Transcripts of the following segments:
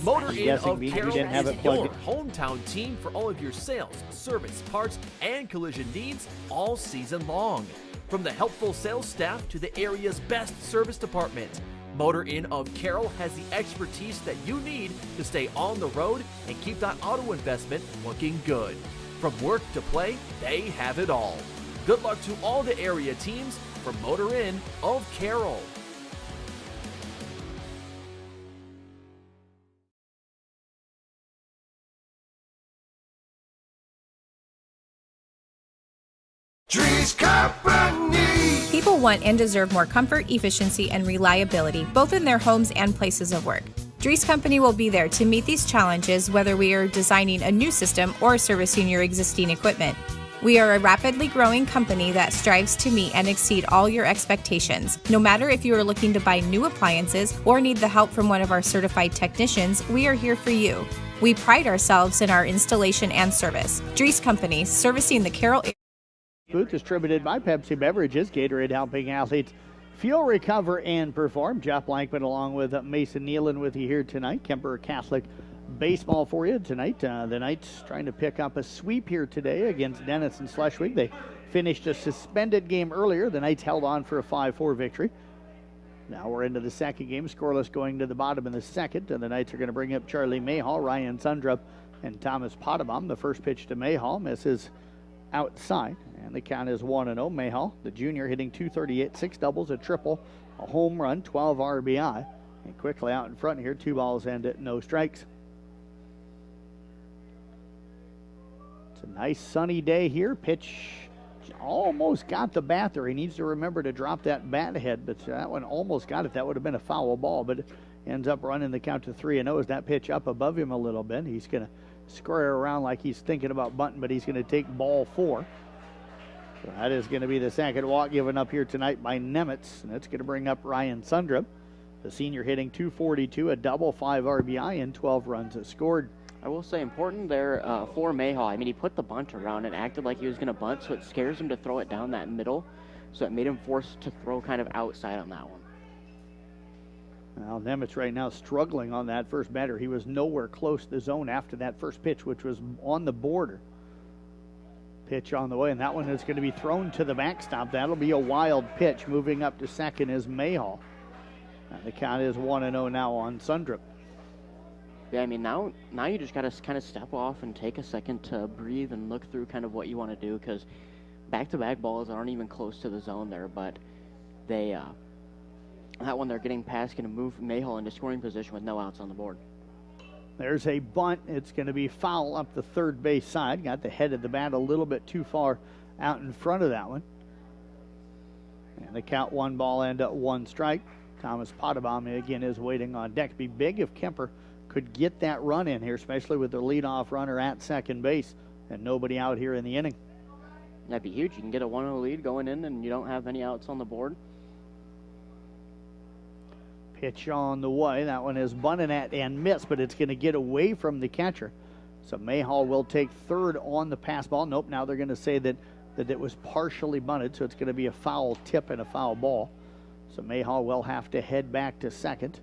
Motor Inn of you Carroll didn't have is it plugged your in. hometown team for all of your sales, service, parts, and collision needs all season long. From the helpful sales staff to the area's best service department, Motor Inn of Carroll has the expertise that you need to stay on the road and keep that auto investment looking good. From work to play, they have it all. Good luck to all the area teams from Motor Inn of Carroll. People want and deserve more comfort, efficiency, and reliability, both in their homes and places of work. Dries Company will be there to meet these challenges, whether we are designing a new system or servicing your existing equipment. We are a rapidly growing company that strives to meet and exceed all your expectations. No matter if you are looking to buy new appliances or need the help from one of our certified technicians, we are here for you. We pride ourselves in our installation and service. Dries Company, servicing the Carroll area. Booth distributed by Pepsi Beverages, Gatorade helping athletes fuel, recover, and perform. Jeff Blankman along with Mason Nealon with you here tonight. Kuemper Catholic baseball for you tonight. The Knights trying to pick up a sweep here today against Denison Schleswig. They finished a suspended game earlier. The Knights held on for a 5-4 victory. Now we're into the second game, scoreless going to the bottom in the second, and the Knights are going to bring up Charlie Mayhall, Ryan Sundrup, and Thomas Potabom. The first pitch to Mayhall misses outside, and the count is 1-0. Mayhall, the junior, hitting .238, 6 doubles, a triple, a home run, 12 RBI. And quickly out in front here, 2 balls and no strikes. It's a nice sunny day here. Pitch almost got the bat there. He needs to remember to drop that bat head, but that one almost got it. That would have been a foul ball, but it ends up running the count to 3-0 as that pitch up above him a little bit. He's going to square around like he's thinking about bunting, but he's going to take ball 4. So that is going to be the second walk given up here tonight by Nemitz, and that's going to bring up Ryan Sundrup, the senior, hitting .242, a double, 5 RBI, and 12 runs scored. I will say important there for Mayhall. I mean, he put the bunt around and acted like he was going to bunt, so it scares him to throw it down that middle, so it made him forced to throw kind of outside on that one. Well, Nemitz right now struggling on that first batter. He was nowhere close to the zone after that first pitch, which was on the border. Pitch on the way, and that one is going to be thrown to the backstop. That'll be a wild pitch. Moving up to second is Mayhall. And the count is 1-0 now on Sundrup. Yeah, I mean, now you just got to kind of step off and take a second to breathe and look through kind of what you want to do, because back-to-back balls aren't even close to the zone there, but they that one they're getting past going to move Mayhall into scoring position with no outs on the board. There's a bunt. It's going to be foul up the third base side. Got the head of the bat a little bit too far out in front of that one. And the count 1 ball and 1 strike. Thomas Potabom again is waiting on deck. Be big if Kuemper could get that run in here, especially with the leadoff runner at second base and nobody out here in the inning. That'd be huge. You can get a 1-0 lead going in and you don't have any outs on the board. Pitch on the way. That one is bunted at and missed, but it's going to get away from the catcher. So Mayhall will take third on the pass ball. Nope, now they're going to say that it was partially bunted, so it's going to be a foul tip and a foul ball. So Mayhall will have to head back to second.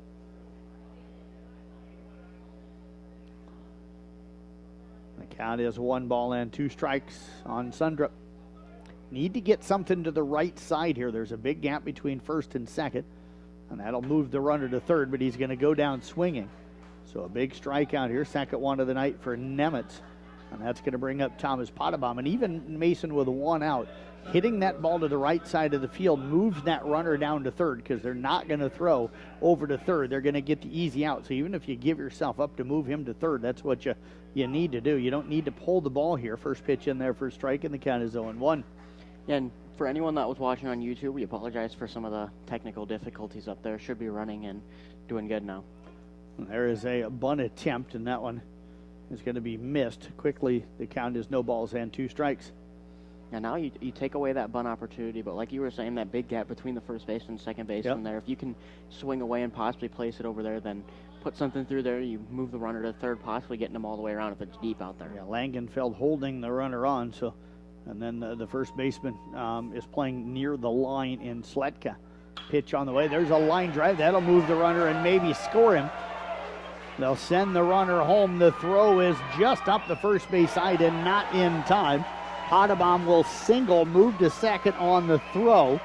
The count is 1 ball and 2 strikes on Sundrup. Need to get something to the right side here. There's a big gap between first and second, and that'll move the runner to third, but he's going to go down swinging. So a big strikeout here, second one of the night for Nemitz, and that's going to bring up Thomas Potabom. And even Mason with 1 out, hitting that ball to the right side of the field moves that runner down to third, because they're not going to throw over to third. They're going to get the easy out. So even if you give yourself up to move him to third, that's what you need to do. You don't need to pull the ball here. First pitch in there for a strike, and the count is 0-1. Yeah, and for anyone that was watching on YouTube, we apologize for some of the technical difficulties up there. Should be running and doing good now. There is a bunt attempt, and that one is going to be missed. Quickly, the count is no balls and 2 strikes. And now you take away that bunt opportunity, but like you were saying, that big gap between the first base and second baseman there, if you can swing away and possibly place it over there, then put something through there, you move the runner to third, possibly getting them all the way around if it's deep out there. Yeah, Langenfeld holding the runner on, so, and then the first baseman is playing near the line in Sletka. Pitch on the way. There's a line drive. That'll move the runner and maybe score him. They'll send the runner home. The throw is just up the first base side and not in time. Potabom will single, move to second on the throw.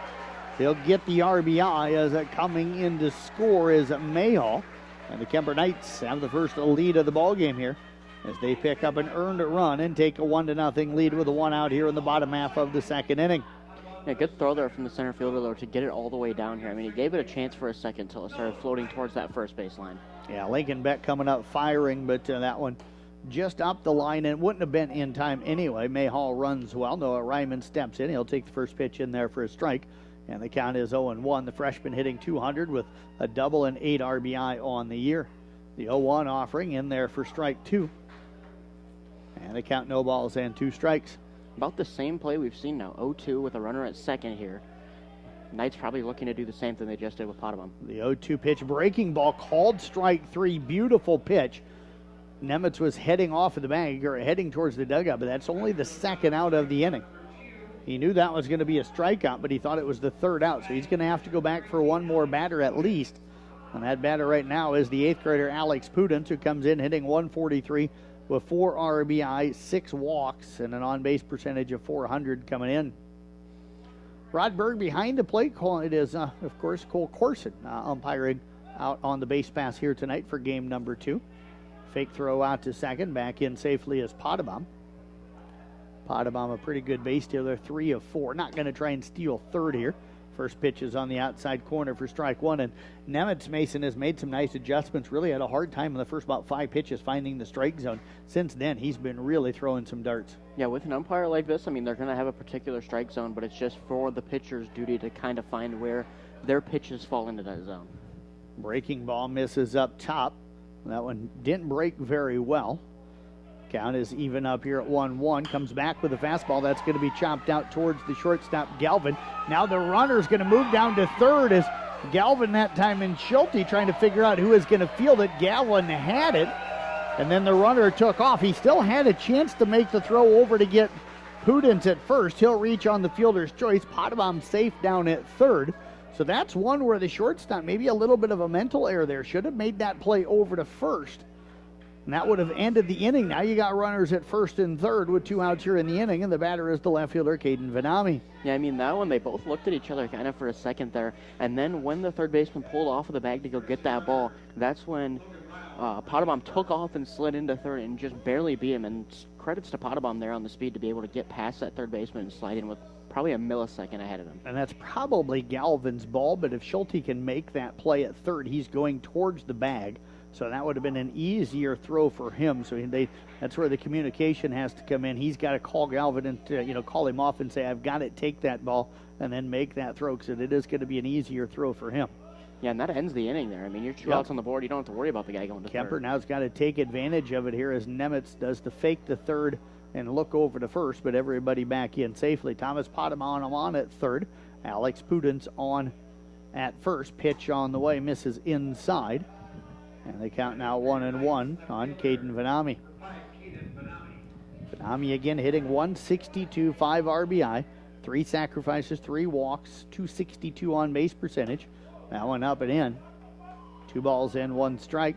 He'll get the RBI as coming in to score is Mayhall. And the Kuemper Knights have the first lead of the ballgame here as they pick up an earned run and take a 1-0 lead with a one out here in the bottom half of the second inning. Yeah, good throw there from the center fielder, though, to get it all the way down here. I mean, he gave it a chance for a second until it started floating towards that first base line. Yeah, Lincoln Beck coming up firing, but that one just up the line and wouldn't have been in time anyway. Mayhall runs well. Noah Ryman steps in. He'll take the first pitch in there for a strike. And the count is 0-1. The freshman hitting 200 with a double and 8 RBI on the year. The 0-1 offering in there for strike 2. And the count no balls and 2 strikes. About the same play we've seen now. 0-2 with a runner at second here. Knights probably looking to do the same thing they just did with Potabom. The 0-2 pitch, breaking ball, called strike 3. Beautiful pitch. Nemitz was heading off of the bag, or heading towards the dugout, but that's only the second out of the inning. He knew that was going to be a strikeout, but he thought it was the third out, so he's going to have to go back for one more batter at least. And that batter right now is the 8th grader Alex Pudens, who comes in hitting 143 with 4 RBI, 6 walks, and an on-base percentage of .400 coming in. Rod Berg behind the plate. It is, of course, Cole Corson umpiring out on the base pass here tonight for game number 2. Fake throw out to second. Back in safely is Potabom. Potabom, a pretty good base stealer, 3 of 4. Not going to try and steal third here. First pitch is on the outside corner for strike 1. And Nemitz Mason has made some nice adjustments. Really had a hard time in the first about 5 pitches finding the strike zone. Since then, he's been really throwing some darts. Yeah, with an umpire like this, I mean, they're going to have a particular strike zone, but it's just for the pitcher's duty to kind of find where their pitches fall into that zone. Breaking ball misses up top. That one didn't break very well. Count is even up here at 1-1. Comes back with a fastball. That's going to be chopped out towards the shortstop, Galvin. Now the runner's going to move down to third as Galvin that time and Schulte trying to figure out who is going to field it. Galvin had it, and then the runner took off. He still had a chance to make the throw over to get Pudens at first. He'll reach on the fielder's choice. Potabom safe down at third. So that's one where the shortstop, maybe a little bit of a mental error there, should have made that play over to first. And that would have ended the inning. Now you got runners at first and third with 2 outs here in the inning, and the batter is the left fielder, Caden Vanami. Yeah, I mean, that one, they both looked at each other kind of for a second there. And then when the third baseman pulled off of the bag to go get that ball, that's when Potabom took off and slid into third and just barely beat him. And credits to Potabom there on the speed to be able to get past that third baseman and slide in with probably a millisecond ahead of him. And that's probably Galvin's ball, but if Schulte can make that play at third, he's going towards the bag. So that would have been an easier throw for him. So that's where the communication has to come in. He's got to call Galvin and call him off and say, I've got to take that ball and then make that throw, because it is going to be an easier throw for him. Yeah, and that ends the inning there. I mean, you're 2 outs on the board. You don't have to worry about the guy going to third. Kuemper now's got to take advantage of it here as Nemitz does the fake to third and look over to first, but everybody back in safely. Thomas Potabom on at third. Alex Pudens on at first. Pitch on the way, misses inside. And they count now 1-1 on Caden Vanami. Vanami again hitting 162, 5 RBI, 3 sacrifices, 3 walks, 262 on base percentage. That one up and in. 2 balls in, 1 strike.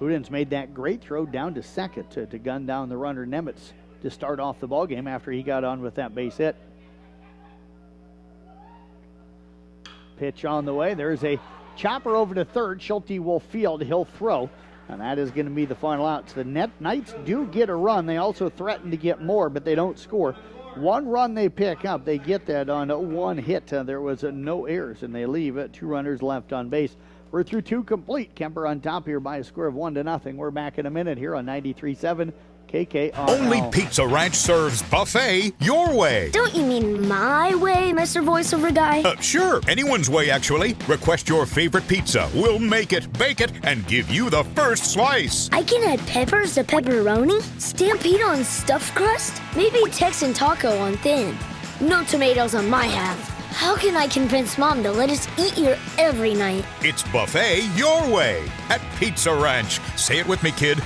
Pudens made that great throw down to second to gun down the runner Nemitz to start off the ballgame after he got on with that base hit. Pitch on the way. There's a chopper over to third. Schulte will field. He'll throw. And that is going to be the final out. So the Knights do get a run. They also threaten to get more, but they don't score. 1 run they pick up. They get that on 1 hit. There was no errors, and they leave 2 runners left on base. We're through 2 complete. Kuemper on top here by a score of 1-0. We're back in a minute here on 93.7 KKRL. Only Pizza Ranch serves buffet your way. Don't you mean my way, Mr. Voiceover Guy? Sure, anyone's way, actually. Request your favorite pizza. We'll make it, bake it, and give you the first slice. I can add peppers to pepperoni, Stampede on stuffed crust, maybe Texan taco on thin. No tomatoes on my half. How can I convince Mom to let us eat here every night? It's buffet your way at Pizza Ranch. Say it with me, kid.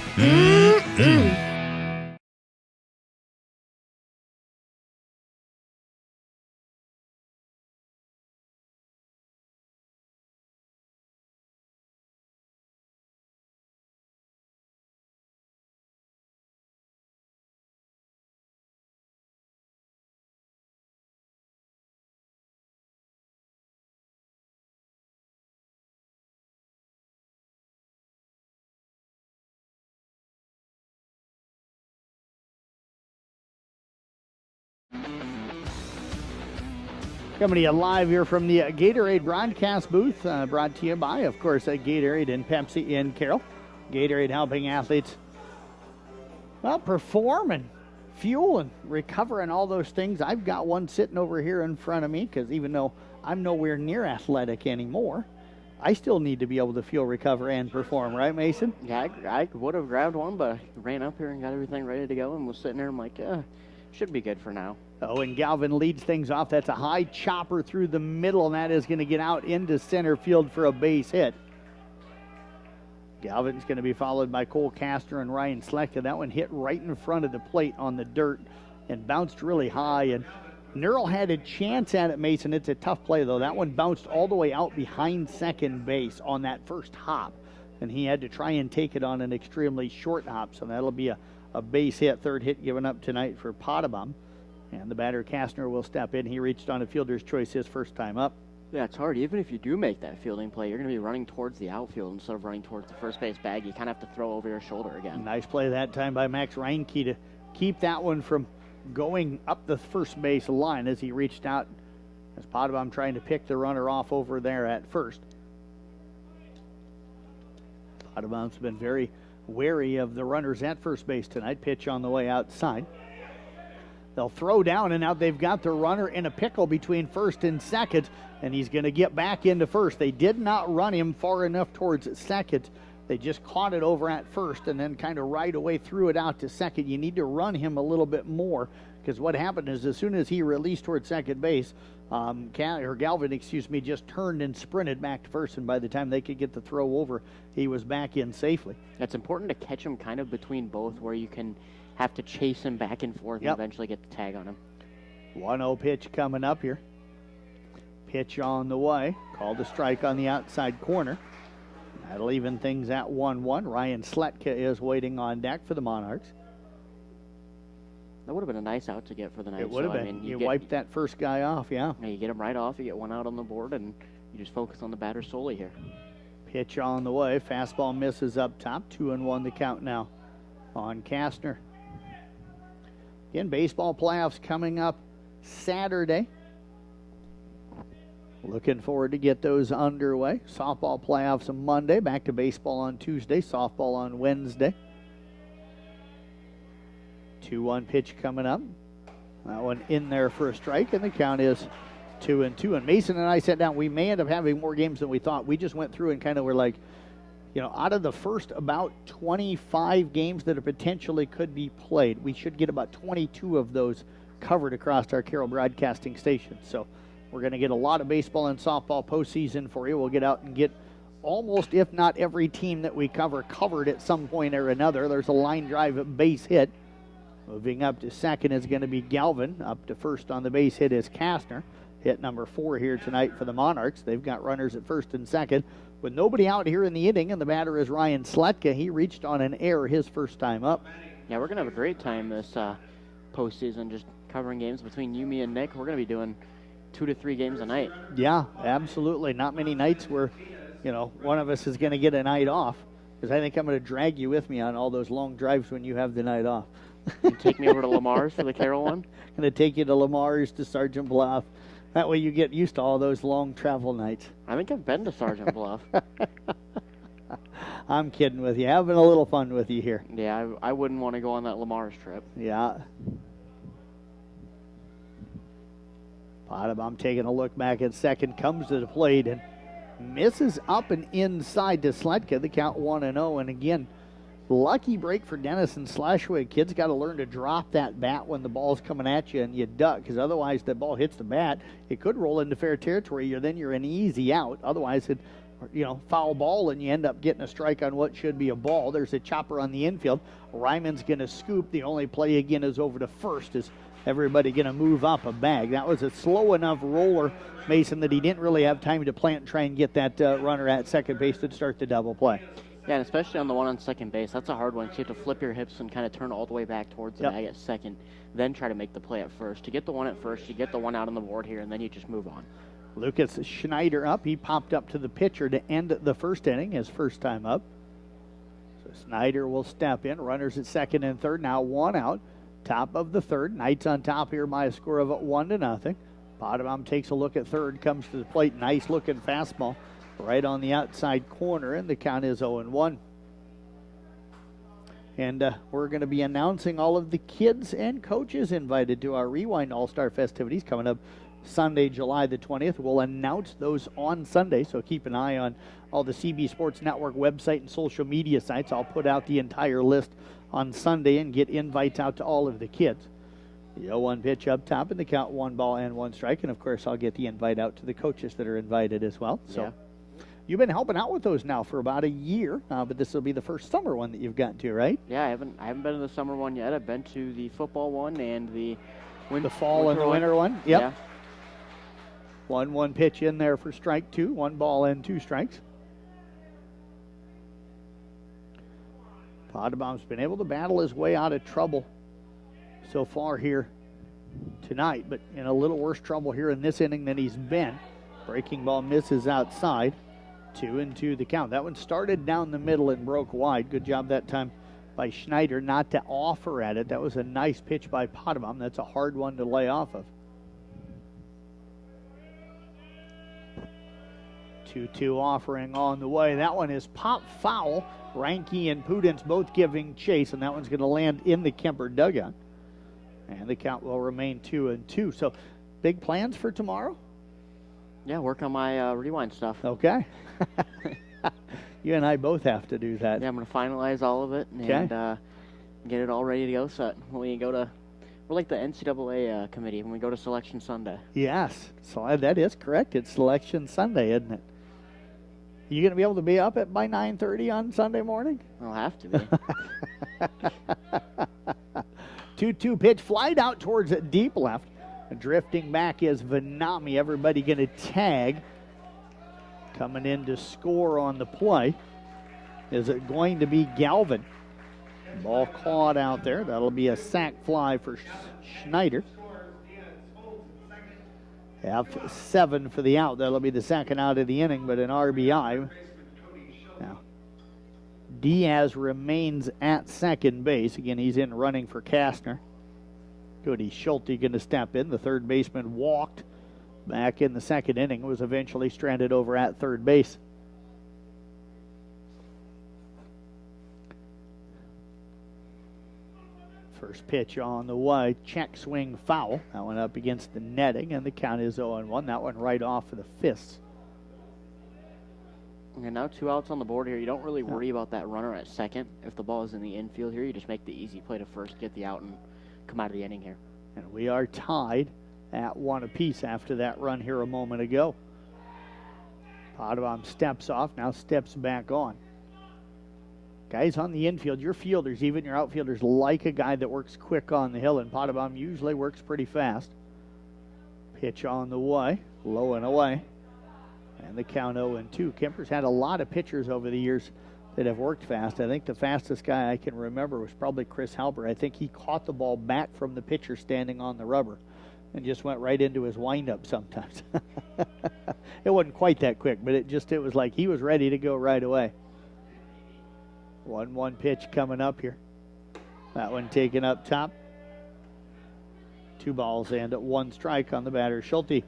Coming to you live here from the Gatorade broadcast booth, brought to you by, of course, Gatorade and Pepsi in Carroll. Gatorade helping athletes, well, perform and fuel and recover and all those things. I've got one sitting over here in front of me because even though I'm nowhere near athletic anymore, I still need to be able to fuel, recover, and perform. Right, Mason? Yeah, I would have grabbed one, but I ran up here and got everything ready to go and was sitting there. I'm like, should be good for now. Oh, and Galvin leads things off. That's a high chopper through the middle, and that is going to get out into center field for a base hit. Galvin's going to be followed by Cole Kastner and Ryan Slechta. That one hit right in front of the plate on the dirt and bounced really high. And Neural had a chance at it, Mason. It's a tough play, though. That one bounced all the way out behind second base on that first hop, and he had to try and take it on an extremely short hop. So that'll be a base hit, third hit given up tonight for Potabom. And the batter, Kastner, will step in. He reached on a fielder's choice his first time up. Yeah, it's hard. Even if you do make that fielding play, you're going to be running towards the outfield instead of running towards the first base bag. You kind of have to throw over your shoulder again. Nice play that time by Max Reinke to keep that one from going up the first base line as he reached out as Potabom trying to pick the runner off over there at first. Potabom's been very wary of the runners at first base tonight. Pitch on the way outside. They'll throw down, and now they've got the runner in a pickle between first and second, and he's going to get back into first. They did not run him far enough towards second. They just caught it over at first and then kind of right away threw it out to second. You need to run him a little bit more because what happened is as soon as he released towards second base, Galvin, just turned and sprinted back to first, and by the time they could get the throw over, he was back in safely. It's important to catch him kind of between both where you can have to chase him back and forth and eventually get the tag on him. 1-0 pitch coming up here. Pitch on the way. Called a strike on the outside corner. That'll even things at 1-1. Ryan Sletka is waiting on deck for the Monarchs. That would have been a nice out to get for the night. It would have been. I mean, you wiped that first guy off, yeah. You get him right off, you get one out on the board, and you just focus on the batter solely here. Pitch on the way. Fastball misses up top. 2-1 the count now on Kastner. Again, baseball playoffs coming up Saturday. Looking forward to get those underway. Softball playoffs on Monday. Back to baseball on Tuesday. Softball on Wednesday. 2-1 pitch coming up. That one in there for a strike, and the count is 2-2. And Mason and I sat down. We may end up having more games than we thought. We just went through and kind of were like, out of the first about 25 games that are potentially could be played, we should get about 22 of those covered across our Carroll broadcasting station. So we're going to get a lot of baseball and softball postseason for you. We'll get out and get almost, if not every team that we covered at some point or another. There's a line drive base hit. Moving up to second is going to be Galvin. Up to first on the base hit is Kastner. Hit number 4 here tonight for the Monarchs. They've got runners at first and second. With nobody out here in the inning, and the batter is Ryan Sletka. He reached on an error his first time up. Yeah, we're going to have a great time this postseason just covering games between you, me, and Nick. We're going to be doing 2 to 3 games a night. Yeah, absolutely. Not many nights where, one of us is going to get a night off, because I think I'm going to drag you with me on all those long drives when you have the night off. And take me over to Lamar's for the Carroll one? I'm going to take you to Lamar's, to Sergeant Bluff. That way you get used to all those long travel nights. I think I've been to Sergeant Bluff. I'm kidding with you. Having a little fun with you here. Yeah, I wouldn't want to go on that Lamar's trip. Yeah. Potabom taking a look back at second, comes to the plate and misses up and inside to Sletka. The count 1-0. And again, lucky break for Denison Schleswig. Kids got to learn to drop that bat when the ball's coming at you and you duck, because otherwise the ball hits the bat. It could roll into fair territory. Then you're an easy out. Otherwise, it, foul ball and you end up getting a strike on what should be a ball. There's a chopper on the infield. Ryman's going to scoop. The only play again is over to first. Is everybody going to move up a bag? That was a slow enough roller, Mason, that he didn't really have time to plant and try and get that runner at second base to start the double play. Yeah, and especially on the one on second base, that's a hard one. So you have to flip your hips and kind of turn all the way back towards the bag at second, then try to make the play at first. To get the one at first, you get the one out on the board here, and then you just move on. Lucas Schneider up. He popped up to the pitcher to end the first inning, his first time up. So Schneider will step in. Runners at second and third. Now one out. Top of the third. Knights on top here by a score of 1-0. Potabom takes a look at third, comes to the plate. Nice looking fastball right on the outside corner, and the count is 0-1. And we're going to be announcing all of the kids and coaches invited to our Rewind All-Star festivities coming up Sunday, July the 20th. We'll announce those on Sunday, so keep an eye on all the CB Sports Network website and social media sites. I'll put out the entire list on Sunday and get invites out to all of the kids. The 0-1 pitch up top, and the count 1 ball and 1 strike. And, of course, I'll get the invite out to the coaches that are invited as well. So. Yeah. You've been helping out with those now for about a year, but this will be the first summer one that you've gotten to, right? Yeah, I haven't been to the summer one yet. I've been to the football one and the fall and the winter one. Yep. Yeah. 1-1 pitch in there for strike 2, 1 ball and 2 strikes. Potabom's been able to battle his way out of trouble so far here tonight, but in a little worse trouble here in this inning than he's been. Breaking ball misses outside. 2-2 the count. That one started down the middle and broke wide. Good job that time by Schneider not to offer at it. That was a nice pitch by Potabom. That's a hard one to lay off of. 2-2 offering on the way. That one is pop foul. Ranke and Pudens both giving chase, and that one's going to land in the Kuemper dugout. And the count will remain 2-2. So big plans for tomorrow? Yeah, work on my rewind stuff. Okay. You and I both have to do that. Yeah, I'm going to finalize all of it and get it all ready to go. So when we go to, we're like the NCAA committee when we go to Selection Sunday. Yes, so that is correct. It's Selection Sunday, isn't it? You going to be able to be up by 9:30 on Sunday morning? I'll have to be. 2-2 pitch, flied out towards deep left. Drifting back is Vanami. Everybody going to tag. Coming in to score on the play. Is it going to be Galvin? Ball caught out there. That'll be a sac fly for Schneider. F7 for the out. That'll be the second out of the inning, but an RBI. Now, Diaz remains at second base. Again, he's in running for Kastner. Cody Schulte going to step in. The third baseman walked back in the second inning. Was eventually stranded over at third base. First pitch on the way. Check swing foul. That one up against the netting, and the count is 0-1. That one right off of the fists. And now 2 outs on the board here. You don't really worry about that runner at second. If the ball is in the infield here, you just make the easy play to first, get the out, and come out of the inning here. And we are tied at 1 apiece after that run here a moment ago. Potabom steps off, now steps back on. Guys on the infield, your fielders, even your outfielders, like a guy that works quick on the hill, and Potabom usually works pretty fast. Pitch on the way, low and away. And the count 0-2. Kuemper's had a lot of pitchers over the years that have worked fast. I think the fastest guy I can remember was probably Chris Halber. I think he caught the ball back from the pitcher standing on the rubber and just went right into his windup sometimes. It wasn't quite that quick, but it was like he was ready to go right away. 1-1 pitch coming up here. That one taken up top. 2 balls and 1 strike on the batter, Schulte.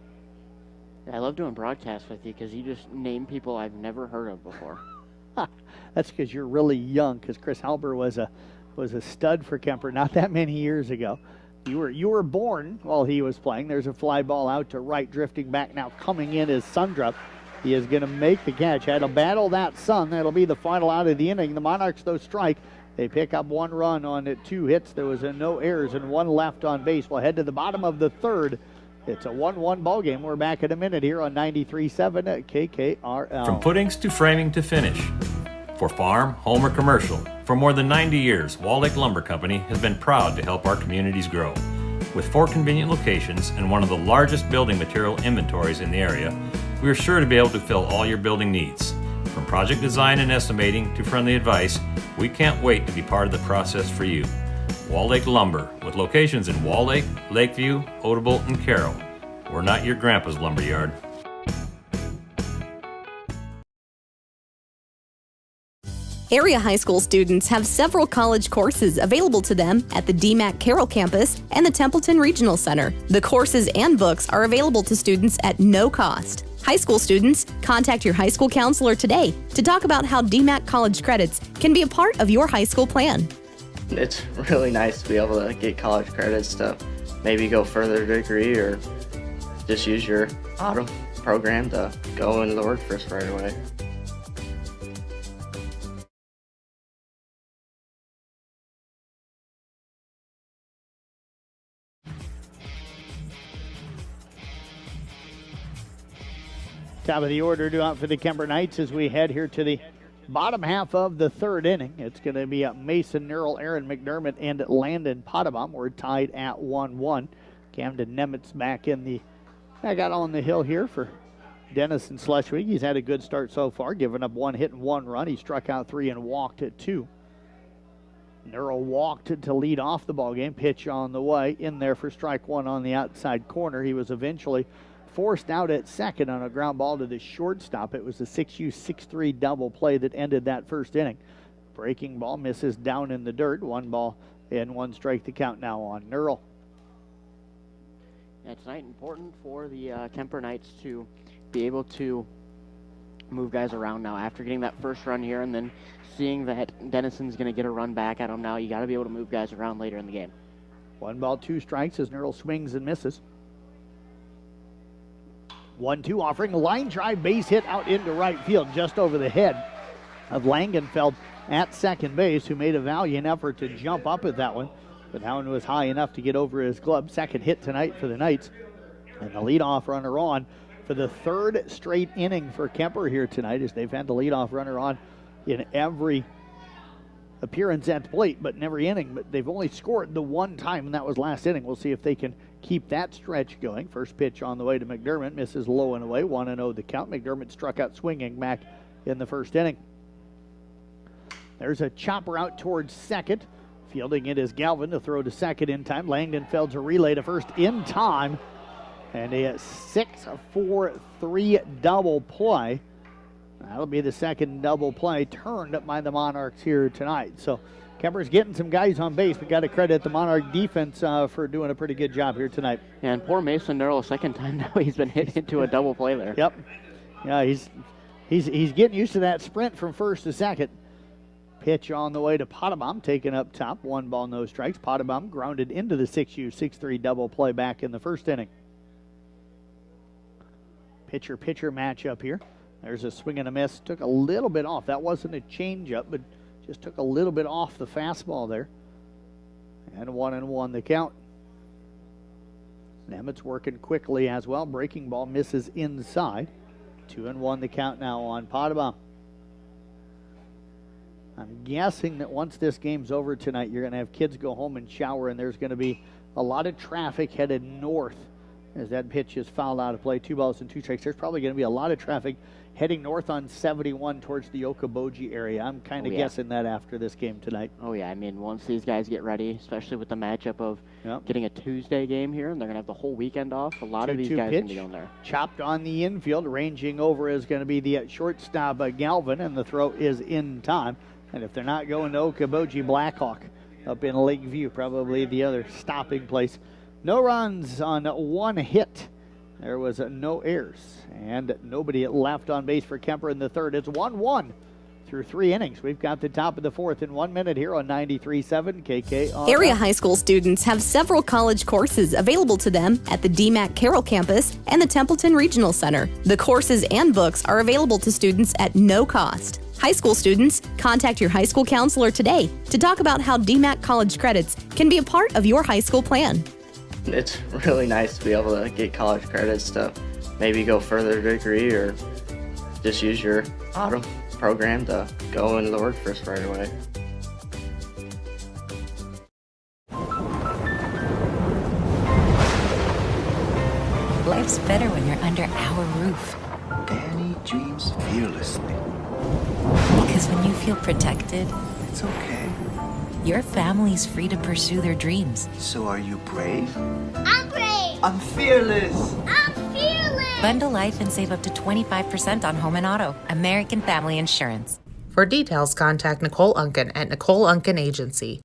I love doing broadcasts with you because you just name people I've never heard of before. That's because you're really young, because Chris Halber was a stud for Kuemper not that many years ago. You were born while he was playing. There's a fly ball out to right, drifting back now. Coming in is Sundrup. He is going to make the catch. Had to battle that Sun. That'll be the final out of the inning. The Monarchs, though, strike. They pick up 1 run on it, 2 hits. There was no errors and 1 left on base. We'll head to the bottom of the third. It's a 1-1 ball game. We're back in a minute here on 93.7 at KKRL. From puttings to framing to finish. For farm, home, or commercial, for more than 90 years, Wall Lake Lumber Company has been proud to help our communities grow. With 4 convenient locations and one of the largest building material inventories in the area, we are sure to be able to fill all your building needs. From project design and estimating to friendly advice, we can't wait to be part of the process for you. Wall Lake Lumber, with locations in Wall Lake, Lakeview, Odebolt, and Carroll. We're not your grandpa's lumberyard. Area high school students have several college courses available to them at the DMAC Carroll campus and the Templeton Regional Center. The courses and books are available to students at no cost. High school students, contact your high school counselor today to talk about how DMAC college credits can be a part of your high school plan. It's really nice to be able to get college credits to maybe go further degree or just use your auto program to go into the workforce right away. Top of the order due out for the Kuemper Knights as we head here to the bottom half of the third inning. It's going to be Mason Nerl, Aaron McDermott, and Landon Potabom. We're tied at 1-1. Camden Nemitz back got on the hill here for Denison Schleswig. He's had a good start so far, giving up 1 hit and 1 run. He struck out 3 and walked at 2. Nerl walked to lead off the ball game. Pitch on the way, in there for strike 1 on the outside corner. He was eventually forced out at second on a ground ball to the shortstop. It was a 6U 6-3 double play that ended that first inning. Breaking ball misses down in the dirt. 1 ball and 1 strike, the count now on Nerl. Yeah, tonight important for the Kuemper Knights to be able to move guys around now after getting that first run here and then seeing that Denison's going to get a run back at them now. You got to be able to move guys around later in the game. 1 ball, 2 strikes as Nerl swings and misses. 1-2 offering a line drive base hit out into right field just over the head of Langenfeld at second base, who made a valiant effort to jump up at that one, but that one was high enough to get over his glove. Second hit tonight for the Knights, and the leadoff runner on for the third straight inning for Kuemper here tonight, as they've had the leadoff runner on in every appearance at the plate, but in every inning. But they've only scored the 1 time, and that was last inning. We'll see if they can keep that stretch going. First pitch on the way to McDermott, misses low and away. 1-0 the count. McDermott struck out swinging back in the first inning. There's a chopper out towards second. Fielding it is Galvin to throw to second in time. Langenfeld's a relay to first in time. And a 6-4-3 double play. That'll be the second double play turned by the Monarchs here tonight. So Kuemper's getting some guys on base. We got to credit the Monarch defense for doing a pretty good job here tonight. Yeah, and poor Mason Nerl, second time now he's been hit into a double play there. Yep. Yeah, he's getting used to that sprint from first to second. Pitch on the way to Potabom, taken up top. 1 ball, no strikes. Potabom grounded into the 6U 6-3 double play back in the first inning. Pitcher-pitcher matchup here. There's a swing and a miss. Took a little bit off. That wasn't a changeup, but just took a little bit off the fastball there. And 1-1 the count. Nemitz working quickly as well. Breaking ball misses inside. 2-1 the count now on Potabom. I'm guessing that once this game's over tonight, you're going to have kids go home and shower, and there's going to be a lot of traffic headed north as that pitch is fouled out of play. 2 balls and 2 strikes. There's probably going to be a lot of traffic heading north on 71 towards the Okoboji area. I'm kind of guessing that after this game tonight. Oh, yeah. I mean, once these guys get ready, especially with the matchup of getting a Tuesday game here, and they're going to have the whole weekend off, a lot of these guys going to be on there. Chopped on the infield. Ranging over is going to be the shortstop, Galvin, and the throw is in time. And if they're not going to Okoboji, Blackhawk up in Lakeview, probably the other stopping place. No runs on 1 hit. There was no errors and nobody left on base for Kuemper in the third. It's 1-1 through 3 innings. We've got the top of the fourth in 1 minute here on 93.7 KKR. Area high school students have several college courses available to them at the DMAC Carroll campus and the Templeton Regional Center. The courses and books are available to students at no cost. High school students, contact your high school counselor today to talk about how DMAC college credits can be a part of your high school plan. It's really nice to be able to get college credits to maybe go further degree or just use your auto program to go into the workforce right away. Life's better when you're under our roof. Danny dreams fearlessly. Because when you feel protected, It's okay. your family's free to pursue their dreams. So are you brave? I'm brave. I'm fearless. I'm fearless. Bundle life and save up to 25% on home and auto. American Family Insurance. For details, contact Nicole Unken at Nicole Unken Agency.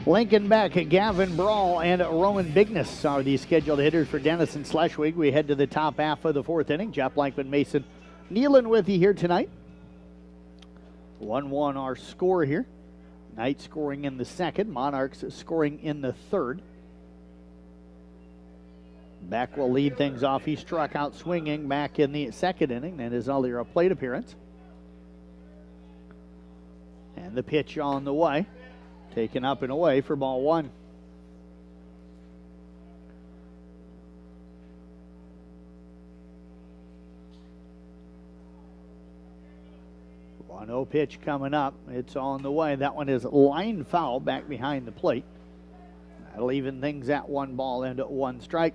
Lincoln Beck, Gavin Brawl, and Roman Bigness are the scheduled hitters for Denison Schleswig. We head to the top half of the fourth inning. Jeff Blankman, Mason Nealon with you here tonight. 1-1 our score here. Knight scoring in the second. Monarchs scoring in the third. Beck will lead things off. He struck out swinging back in the second inning. That is only a plate appearance. And the pitch on the way. Taken up and away for ball one. No pitch coming up. It's on the way. That one is line foul back behind the plate. That'll even things at 1 ball and 1 strike.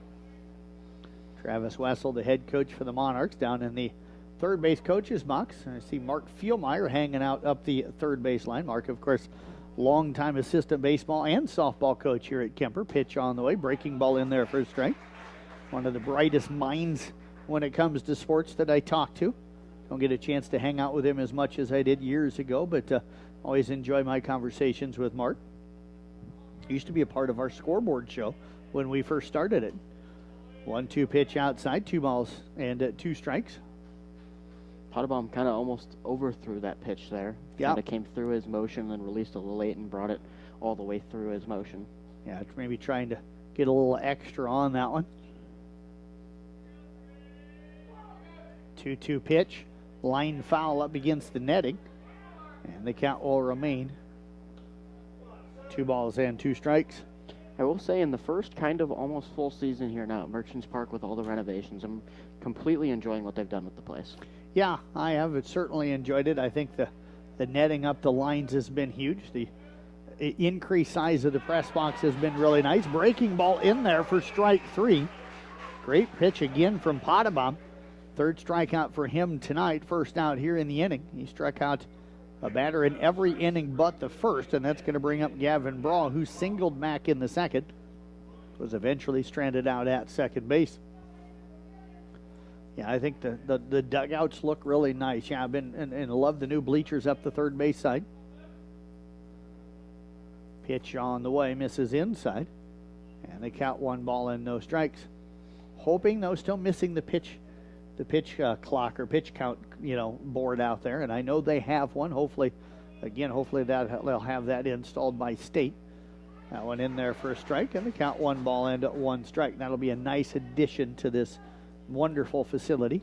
Travis Wessel, the head coach for the Monarchs, down in the third base coach's box. I see Mark Fielmeyer hanging out up the third base line. Mark, of course, longtime assistant baseball and softball coach here at Kuemper. Pitch on the way. Breaking ball in there for a strike. One of the brightest minds when it comes to sports that I talk to. Don't get a chance to hang out with him as much as I did years ago, but always enjoy my conversations with Mark. He used to be a part of our scoreboard show when we first started it. 1-2 pitch outside, 2 balls and 2 strikes. Potabom kind of almost overthrew that pitch there. Yeah. Kind of came through his motion and released a little late and brought it all the way through his motion. Yeah, maybe trying to get a little extra on that one. 2-2 pitch. Line foul up against the netting. And the count will remain 2 balls and 2 strikes. I will say in the first kind of almost full season here now at Merchants Park with all the renovations, I'm completely enjoying what they've done with the place. Yeah, I have certainly enjoyed it. I think the netting up the lines has been huge. The increased size of the press box has been really nice. Breaking ball in there for strike 3. Great pitch again from Potabom. Third strikeout for him tonight. First out here in the inning. He struck out a batter in every inning but the first, and that's going to bring up Gavin Brawl, who singled back in the second. Was eventually stranded out at second base. Yeah, I think the dugouts look really nice. Yeah, I've been and love the new bleachers up the third base side. Pitch on the way, misses inside. And they count 1 ball and no strikes. Hoping, though, still missing the pitch clock or pitch count, board out there. And I know they have one. Hopefully that they'll have that installed by state. That one in there for a strike, and they count 1 ball and 1 strike. That'll be a nice addition to this wonderful facility.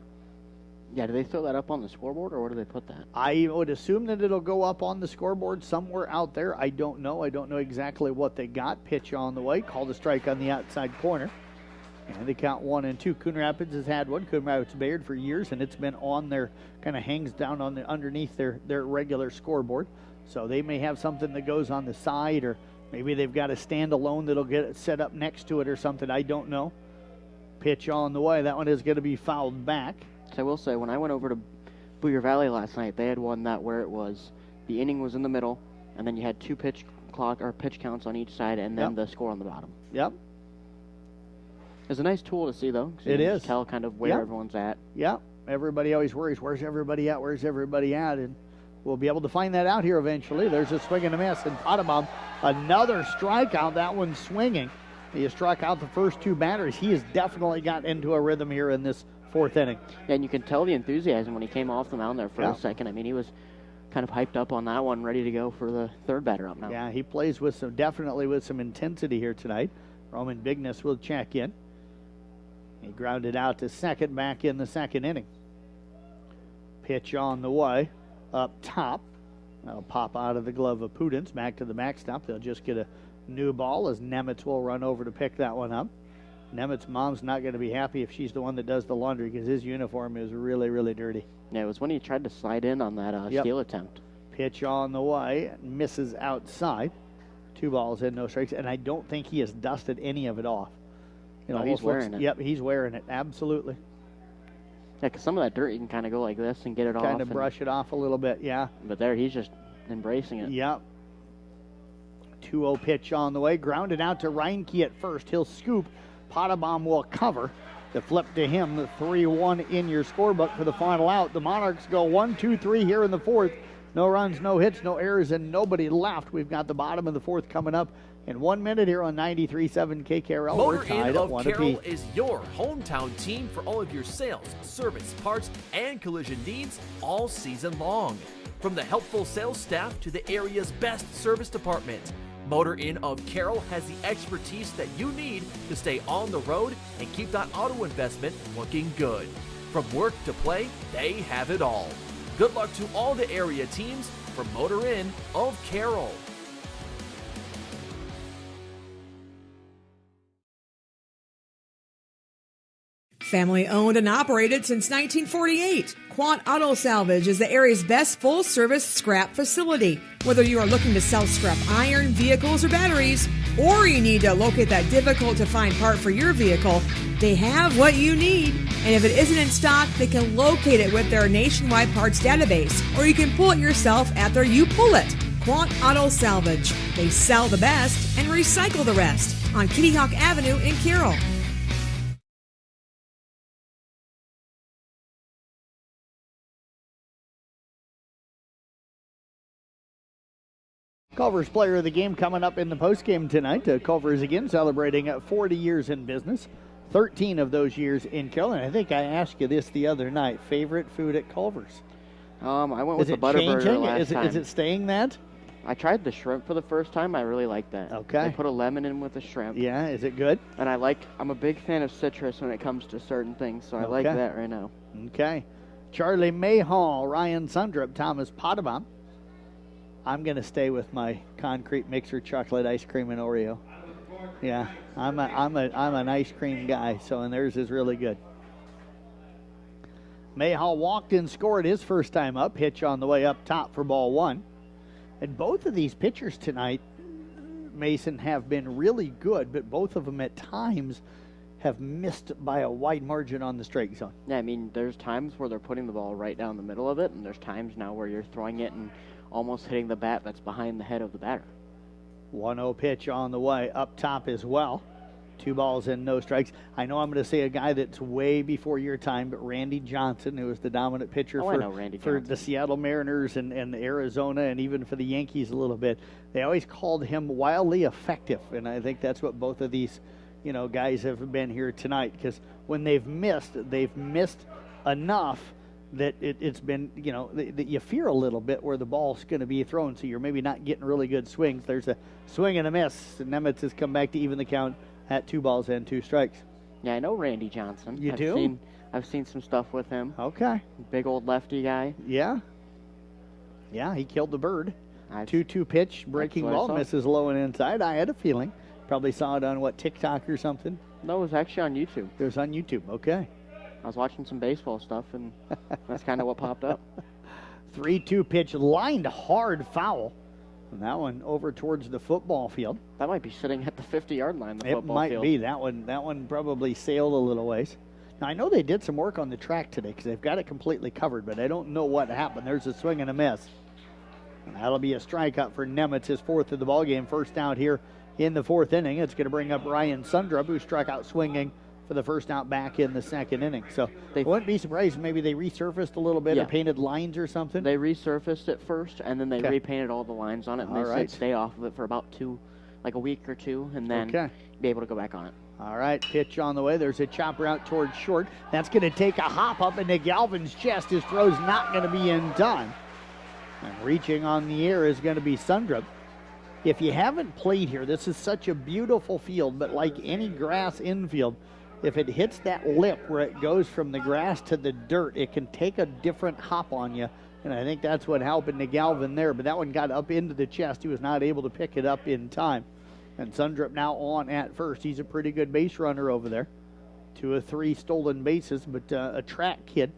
Yeah, do they throw that up on the scoreboard, or where do they put that? I would assume that it'll go up on the scoreboard somewhere out there. I don't know. I don't know exactly what they got. Pitch on the way. Called a strike on the outside corner. And they count 1 and 2. Coon Rapids has had one. Coon Rapids Bayard for years, and it's been on their, kind of hangs down on the underneath their regular scoreboard. So they may have something that goes on the side, or maybe they've got a standalone that'll get it set up next to it or something. I don't know. Pitch on the way. That one is going to be fouled back. So I will say, when I went over to Booyer Valley last night, they had one that where it was the inning was in the middle, and then you had 2 pitch counts on each side, and then the score on the bottom. Yep. It's a nice tool to see, though. So it you is. Tell kind of where everyone's at. Yeah. Everybody always worries, where's everybody at? Where's everybody at? And we'll be able to find that out here eventually. There's a swing and a miss. And Potabom, another strikeout. That one swinging. He has struck out the first 2 batters. He has definitely got into a rhythm here in this 4th inning. Yeah, and you can tell the enthusiasm when he came off the mound there for a second. I mean, he was kind of hyped up on that one, ready to go for the third batter up now. Yeah, he plays with definitely with some intensity here tonight. Roman Bigness will check in. He grounded out to second back in the second inning. Pitch on the way. Up top. That'll pop out of the glove of Pudens. Back to the backstop. They'll just get a new ball as Nemitz will run over to pick that one up. Nemitz's mom's not going to be happy if she's the one that does the laundry because his uniform is really, really dirty. Yeah, it was when he tried to slide in on that steal attempt. Pitch on the way. Misses outside. 2 balls and no strikes. And I don't think he has dusted any of it off. He's wearing it. Yep, he's wearing it. Absolutely. Yeah, because some of that dirt you can kind of go like this and get it off. Kind of brush it off a little bit, yeah. But there, he's just embracing it. Yep. 2-0 pitch on the way. Grounded out to Reinke at first. He'll scoop. Potabom will cover. The flip to him, the 3-1 in your scorebook for the final out. The Monarchs go 1-2-3 here in the fourth. No runs, no hits, no errors, and nobody left. We've got the bottom of the fourth coming up in 1 minute here on 93.7 KKRL. Motor We're tied Inn at of 1 Carroll apiece. is your hometown team for all of your sales, service, parts, and collision needs all season long. From the helpful sales staff to the area's best service department, Motor Inn of Carroll has the expertise that you need to stay on the road and keep that auto investment looking good. From work to play, they have it all. Good luck to all the area teams from Motor Inn of Carroll. Family owned and operated since 1948, Quant Auto Salvage is the area's best full-service scrap facility. Whether you are looking to sell scrap iron, vehicles, or batteries, or you need to locate that difficult-to-find part for your vehicle, they have what you need. And if it isn't in stock, they can locate it with their nationwide parts database, or you can pull it yourself at their You Pull It. Quant Auto Salvage. They sell the best and recycle the rest on Kitty Hawk Avenue in Carroll. Culver's player of the game coming up in the postgame tonight. Culver's again celebrating 40 years in business, 13 of those years in Carroll. I think I asked you this the other night. Favorite food at Culver's? I went with the Butterburger last time. Is it staying that? I tried the shrimp for the first time. I really like that. Okay. They put a lemon in with the shrimp. Yeah, is it good? And I'm a big fan of citrus when it comes to certain things, so I like that right now. Okay. Charlie Mayhall, Ryan Sundrup, Thomas Potabom. I'm going to stay with my concrete mixer chocolate ice cream and Oreo. Yeah, I'm an ice cream guy, and theirs is really good. Mayhall walked and scored his first time up. Hitch on the way up top for ball one. And both of these pitchers tonight, Mason, have been really good, but both of them at times have missed by a wide margin on the strike zone. Yeah, I mean, there's times where they're putting the ball right down the middle of it, and there's times now where you're throwing it and almost hitting the bat that's behind the head of the batter. 1-0 pitch on the way up top as well. 2 balls and no strikes. I know I'm going to say a guy that's way before your time, but Randy Johnson, who was the dominant pitcher for the Seattle Mariners and Arizona and even for the Yankees a little bit. They always called him wildly effective, and I think that's what both of these guys have been here tonight, because when they've missed enough that it's been, that you fear a little bit where the ball's going to be thrown, so you're maybe not getting really good swings. There's a swing and a miss, and Nemitz has come back to even the count at 2 balls and 2 strikes. Yeah, I know Randy Johnson. I've seen some stuff with him. Okay. Big old lefty guy. Yeah. Yeah, he killed the bird. 2-2 pitch, breaking ball, misses low and inside. I had a feeling. Probably saw it on, TikTok or something? No, it was actually on YouTube. It was on YouTube, okay. I was watching some baseball stuff, and that's kind of what popped up. 3-2 pitch, lined hard foul. And that one over towards the football field. That might be sitting at the 50-yard line, the football field. It might be. That one probably sailed a little ways. Now, I know they did some work on the track today because they've got it completely covered, but I don't know what happened. There's a swing and a miss. And that'll be a strikeout for Nemitz, his 4th of the ballgame. First out here in the 4th inning. It's going to bring up Ryan Sundrup, who struck out swinging for the first out back in the 2nd inning. So I wouldn't be surprised maybe they resurfaced a little bit or painted lines or something. They resurfaced it first, and then they repainted all the lines on it, and they said stay off of it for about a week or 2, and then be able to go back on it. All right, pitch on the way. There's a chopper out towards short. That's going to take a hop up into Galvin's chest. His throw's not going to be in time. And reaching on the air is going to be Sundrup. If you haven't played here, this is such a beautiful field, but like any grass infield, if it hits that lip where it goes from the grass to the dirt, it can take a different hop on you. And I think that's what happened to Galvin there. But that one got up into the chest. He was not able to pick it up in time. And Sundrup now on at first. He's a pretty good base runner over there. 2 of 3 stolen bases, but a track kid.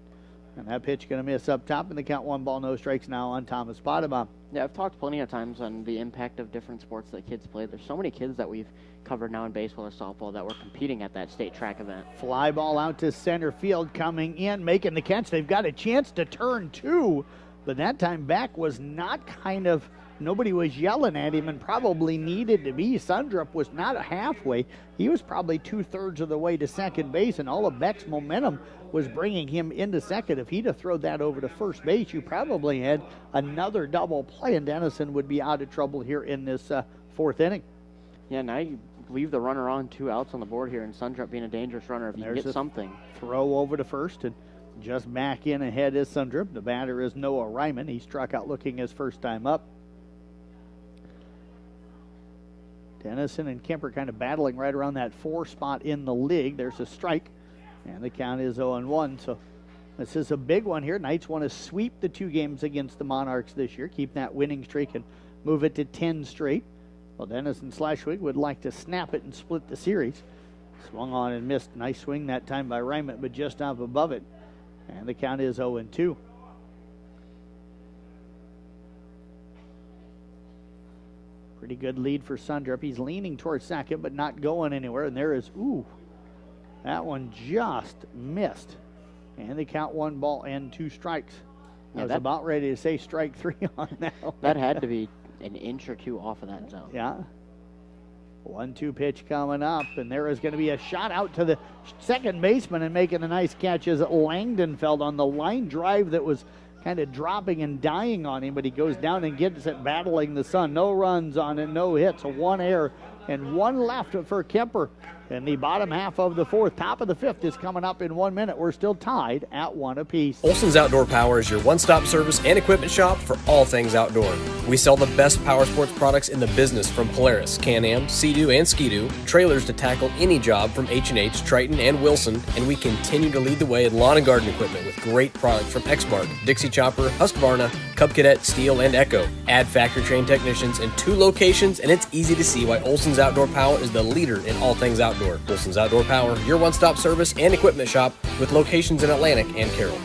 And that pitch going to miss up top. And the count 1 ball, no strikes now on Thomas Potabom. Yeah, I've talked plenty of times on the impact of different sports that kids play. There's so many kids that we've covered now in baseball or softball that were competing at that state track event. Fly ball out to center field, coming in, making the catch. They've got a chance to turn 2, but that time back was not kind of nobody was yelling at him and probably needed to be. Sundrup was not halfway. He was probably 2/3 of the way to second base, and all of Beck's momentum was bringing him into second. If he'd have thrown that over to first base, you probably had another double play, and Denison would be out of trouble here in this fourth inning. Yeah, now you leave the runner on, 2 outs on the board here, and Sundrup being a dangerous runner if you can get something. Throw over to first, and just back in ahead is Sundrup. The batter is Noah Ryman. He struck out looking his first time up. Denison and Kuemper kind of battling right around that 4 spot in the league. There's a strike, and the count is 0-1. So this is a big one here. Knights want to sweep the 2 games against the Monarchs this year, keep that winning streak and move it to 10 straight. Well, Denison Schleswig would like to snap it and split the series. Swung on and missed. Nice swing that time by Ryman, but just up above it. And the count is 0-2. Pretty good lead for Sundrup. He's leaning towards second, but not going anywhere. And there is, that one just missed. And they count 1 ball and 2 strikes. I was about ready to say strike 3 on that one. That had to be an inch or 2 off of that zone. Yeah. 1-2 pitch coming up, and there is going to be a shot out to the second baseman, and making a nice catch is Langdenfeld on the line drive that was kind of dropping and dying on him, but he goes down and gets it, battling the sun. No runs on it, no hits, 1 error, and 1 left for Kuemper. In the bottom half of the 4th, top of the 5th is coming up in 1 minute. We're still tied at 1 apiece. Olson's Outdoor Power is your one-stop service and equipment shop for all things outdoor. We sell the best power sports products in the business, from Polaris, Can-Am, Sea-Doo, and Ski-Doo, trailers to tackle any job from H&H, Triton, and Wilson, and we continue to lead the way in lawn and garden equipment with great products from Exmark, Dixie Chopper, Husqvarna, Cub Cadet, Steel, and Echo. Add factory-trained technicians in 2 locations, and it's easy to see why Olson's Outdoor Power is the leader in all things outdoor. Olson's Outdoor Power, your one-stop service and equipment shop with locations in Atlantic and Carroll.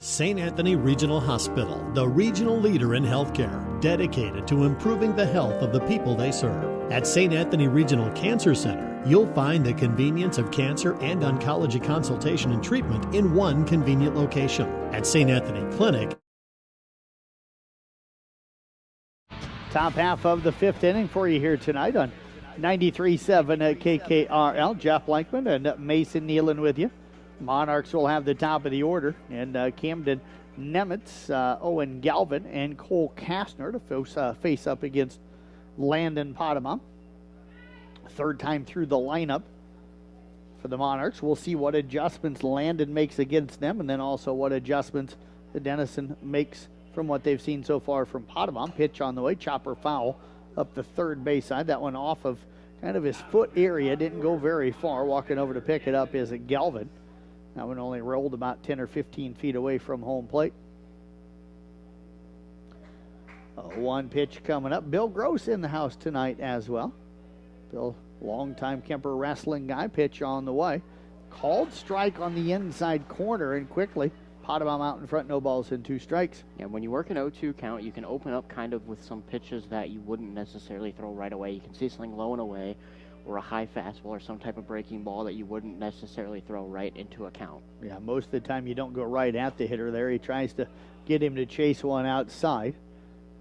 St. Anthony Regional Hospital, the regional leader in healthcare, dedicated to improving the health of the people they serve. At St. Anthony Regional Cancer Center, you'll find the convenience of cancer and oncology consultation and treatment in one convenient location. At St. Anthony Clinic, top half of the 5th inning for you here tonight on 93.7 at KKRL. Jeff Blankman and Mason Nealon with you. Monarchs will have the top of the order, and Camden Nemitz, Owen Galvin, and Cole Kastner to face up against Landon Potamon. 3rd time through the lineup for the Monarchs. We'll see what adjustments Landon makes against them, and then also what adjustments the Denison makes from what they've seen so far from Potamon. Pitch on the way, chopper foul up the 3rd base side. That one off of kind of his foot area, didn't go very far. Walking over to pick it up is Galvin. That one only rolled about 10 or 15 feet away from home plate. 1 pitch coming up. Bill Gross in the house tonight as well. Bill, longtime Kuemper wrestling guy. Pitch on the way. Called strike on the inside corner, and quickly Potamon out in front, no balls and 2 strikes. Yeah, when you work an 0-2 count, you can open up kind of with some pitches that you wouldn't necessarily throw right away. You can see something low and away, or a high fastball, or some type of breaking ball that you wouldn't necessarily throw right into a count. Yeah, most of the time you don't go right at the hitter there. He tries to get him to chase one outside.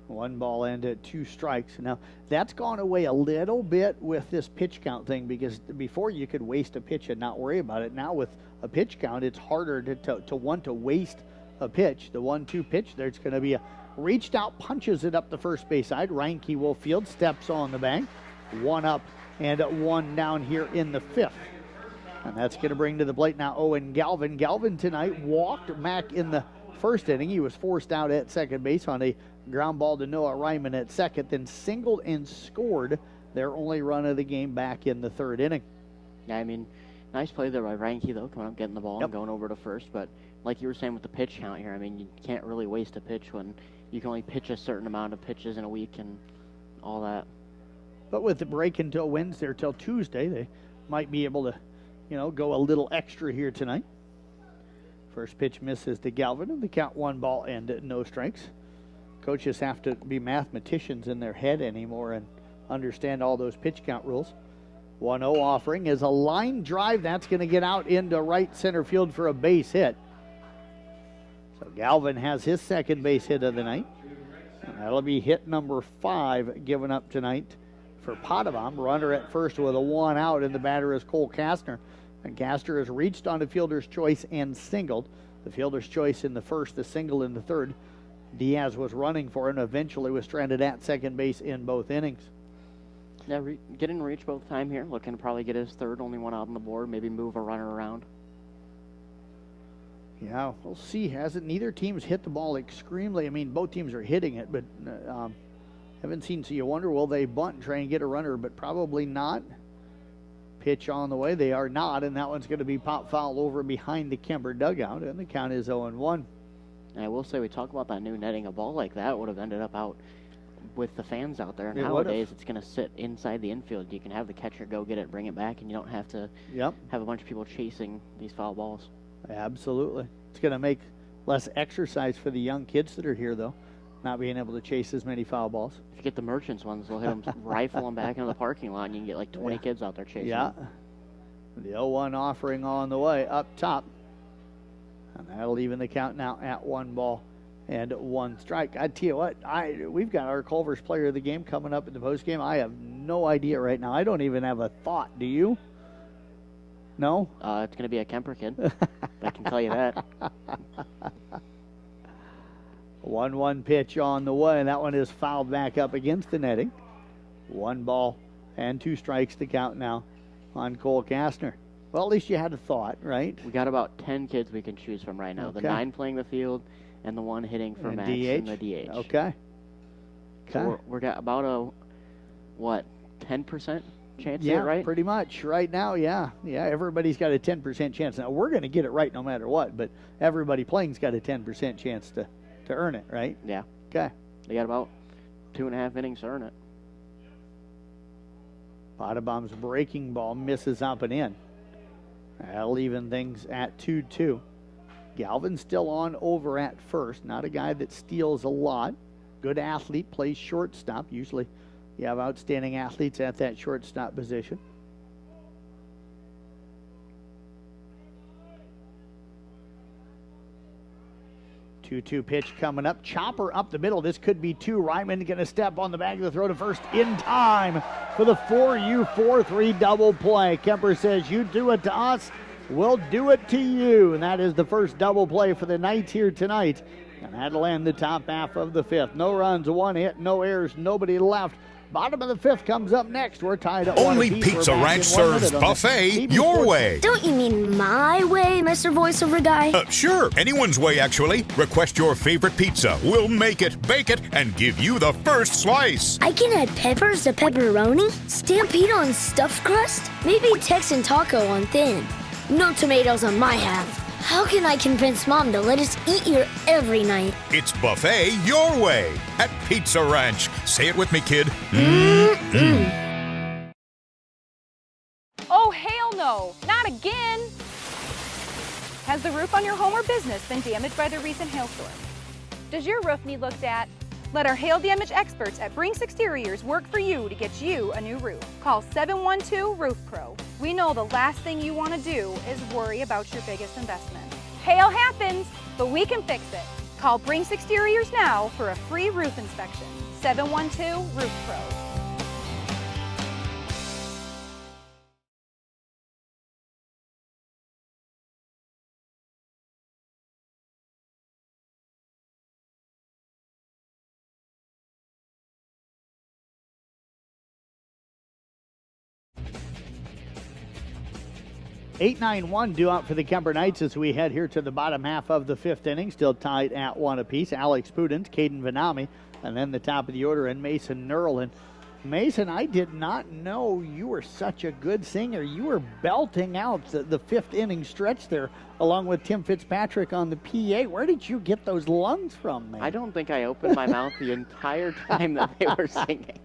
1 ball and 2 strikes. Now, that's gone away a little bit with this pitch count thing, because before you could waste a pitch and not worry about it. Now with a pitch count, it's harder to want to waste a pitch. The 1-2 pitch, there's going to be a reached out, punches it up the first base side. Reinke Wolfield steps on the bank. 1 up and 1 down here in the 5th. And that's going to bring to the plate now Owen Galvin. Galvin tonight walked back in the 1st inning. He was forced out at second base on a ground ball to Noah Ryman at second, then singled and scored their only run of the game back in the 3rd inning. Yeah, I mean, nice play there by Reinke, though, coming up, getting the ball and going over to first. But like you were saying with the pitch count here, I mean, you can't really waste a pitch when you can only pitch a certain amount of pitches in a week and all that. But with the break until Wednesday or till Tuesday, they might be able to, go a little extra here tonight. First pitch misses to Galvin, and the count 1 ball and no strikes. Coaches have to be mathematicians in their head anymore and understand all those pitch count rules. 1-0 offering is a line drive. That's going to get out into right center field for a base hit. So Galvin has his second base hit of the night. And that'll be hit number 5 given up tonight for Potabom. Runner at first with a 1 out, and the batter is Cole Kastner. And Kastner has reached on the fielder's choice and singled. The fielder's choice in the first, the single in the third. Diaz was running for him, eventually was stranded at second base in both innings. Yeah, getting reach both time here. Looking to probably get his third, only 1 out on the board. Maybe move a runner around. Yeah, we'll see. Neither team's hit the ball extremely. I mean, both teams are hitting it, but haven't seen. So you wonder, will they bunt and try and get a runner? But probably not. Pitch on the way. They are not, and that one's going to be pop foul over behind the Kuemper dugout, and the count is 0-1. And I will say, we talk about that new netting. A ball like that would have ended up out with the fans out there. And nowadays, it's going to sit inside the infield. You can have the catcher go get it, bring it back, and you don't have to have a bunch of people chasing these foul balls. Absolutely. It's going to make less exercise for the young kids that are here, though, not being able to chase as many foul balls. If you get the Merchants ones, they'll hit them, rifle them back into the parking lot, and you can get like 20 kids out there chasing them. The 0-1 offering on the way up top. And that'll even the count now at 1 ball and 1 strike. I tell you what, we've got our Culver's player of the game coming up in the postgame. I have no idea right now. I don't even have a thought. Do you? No? It's going to be a Kuemper kid. I can tell you that. 1-1 pitch on the way, and that one is fouled back up against the netting. 1 ball and 2 strikes to count now on Cole Kastner. Well, at least you had a thought, right? We got about 10 kids we can choose from right now. Okay. The 9 playing the field and the 1 hitting for Max in the DH. Okay. So we're got about a, 10% chance yeah, here, right? Pretty much. Right now, yeah. Yeah, everybody's got a 10% chance. Now, we're going to get it right no matter what, but everybody playing's got a 10% chance to earn it, right? Yeah. Okay. They got about 2.5 innings to earn it. Potabom's breaking ball misses up and in. That'll even things at 2-2. Galvin still on over at first. Not a guy that steals a lot. Good athlete, plays shortstop. Usually you have outstanding athletes at that shortstop position. Two pitch coming up. Chopper up the middle. This could be 2. Ryman going to step on the back of the throw to first in time for the 4-4-3 double play. Kuemper says, you do it to us, we'll do it to you. And that is the first double play for the Knights here tonight. And that'll end the top half of the 5th. No runs, 1 hit, no errors, nobody left. Bottom of the 5th comes up next. We're tied at 1 Only apiece. Pizza Ranch serves buffet your way. Don't you mean my way, Mr. Voiceover Guy? Sure, anyone's way, actually. Request your favorite pizza. We'll make it, bake it, and give you the first slice. I can add peppers to pepperoni, Stampede on stuffed crust, maybe Texan taco on thin. No tomatoes on my half. How can I convince Mom to let us eat here every night? It's buffet your way at Pizza Ranch. Say it with me, kid. Oh, hell no, not again. Has the roof on your home or business been damaged by the recent hailstorm? Does your roof need looked at? Let our hail damage experts at Brinks Exteriors work for you to get you a new roof. Call 712 Roof Pro. We know the last thing you want to do is worry about your biggest investment. Hail happens, but we can fix it. Call Brinks Exteriors now for a free roof inspection. 712 Roof Pro. (8-9-1) due out for the Kuemper Knights as we head here to the bottom half of the 5th inning. Still tied at 1 apiece. Alex Pudens, Caden Vanami, and then the top of the order and Mason Nerl. And Mason, I did not know you were such a good singer. You were belting out the 5th inning stretch there along with Tim Fitzpatrick on the PA. Where did you get those lungs from, man? I don't think I opened my mouth the entire time that they were singing.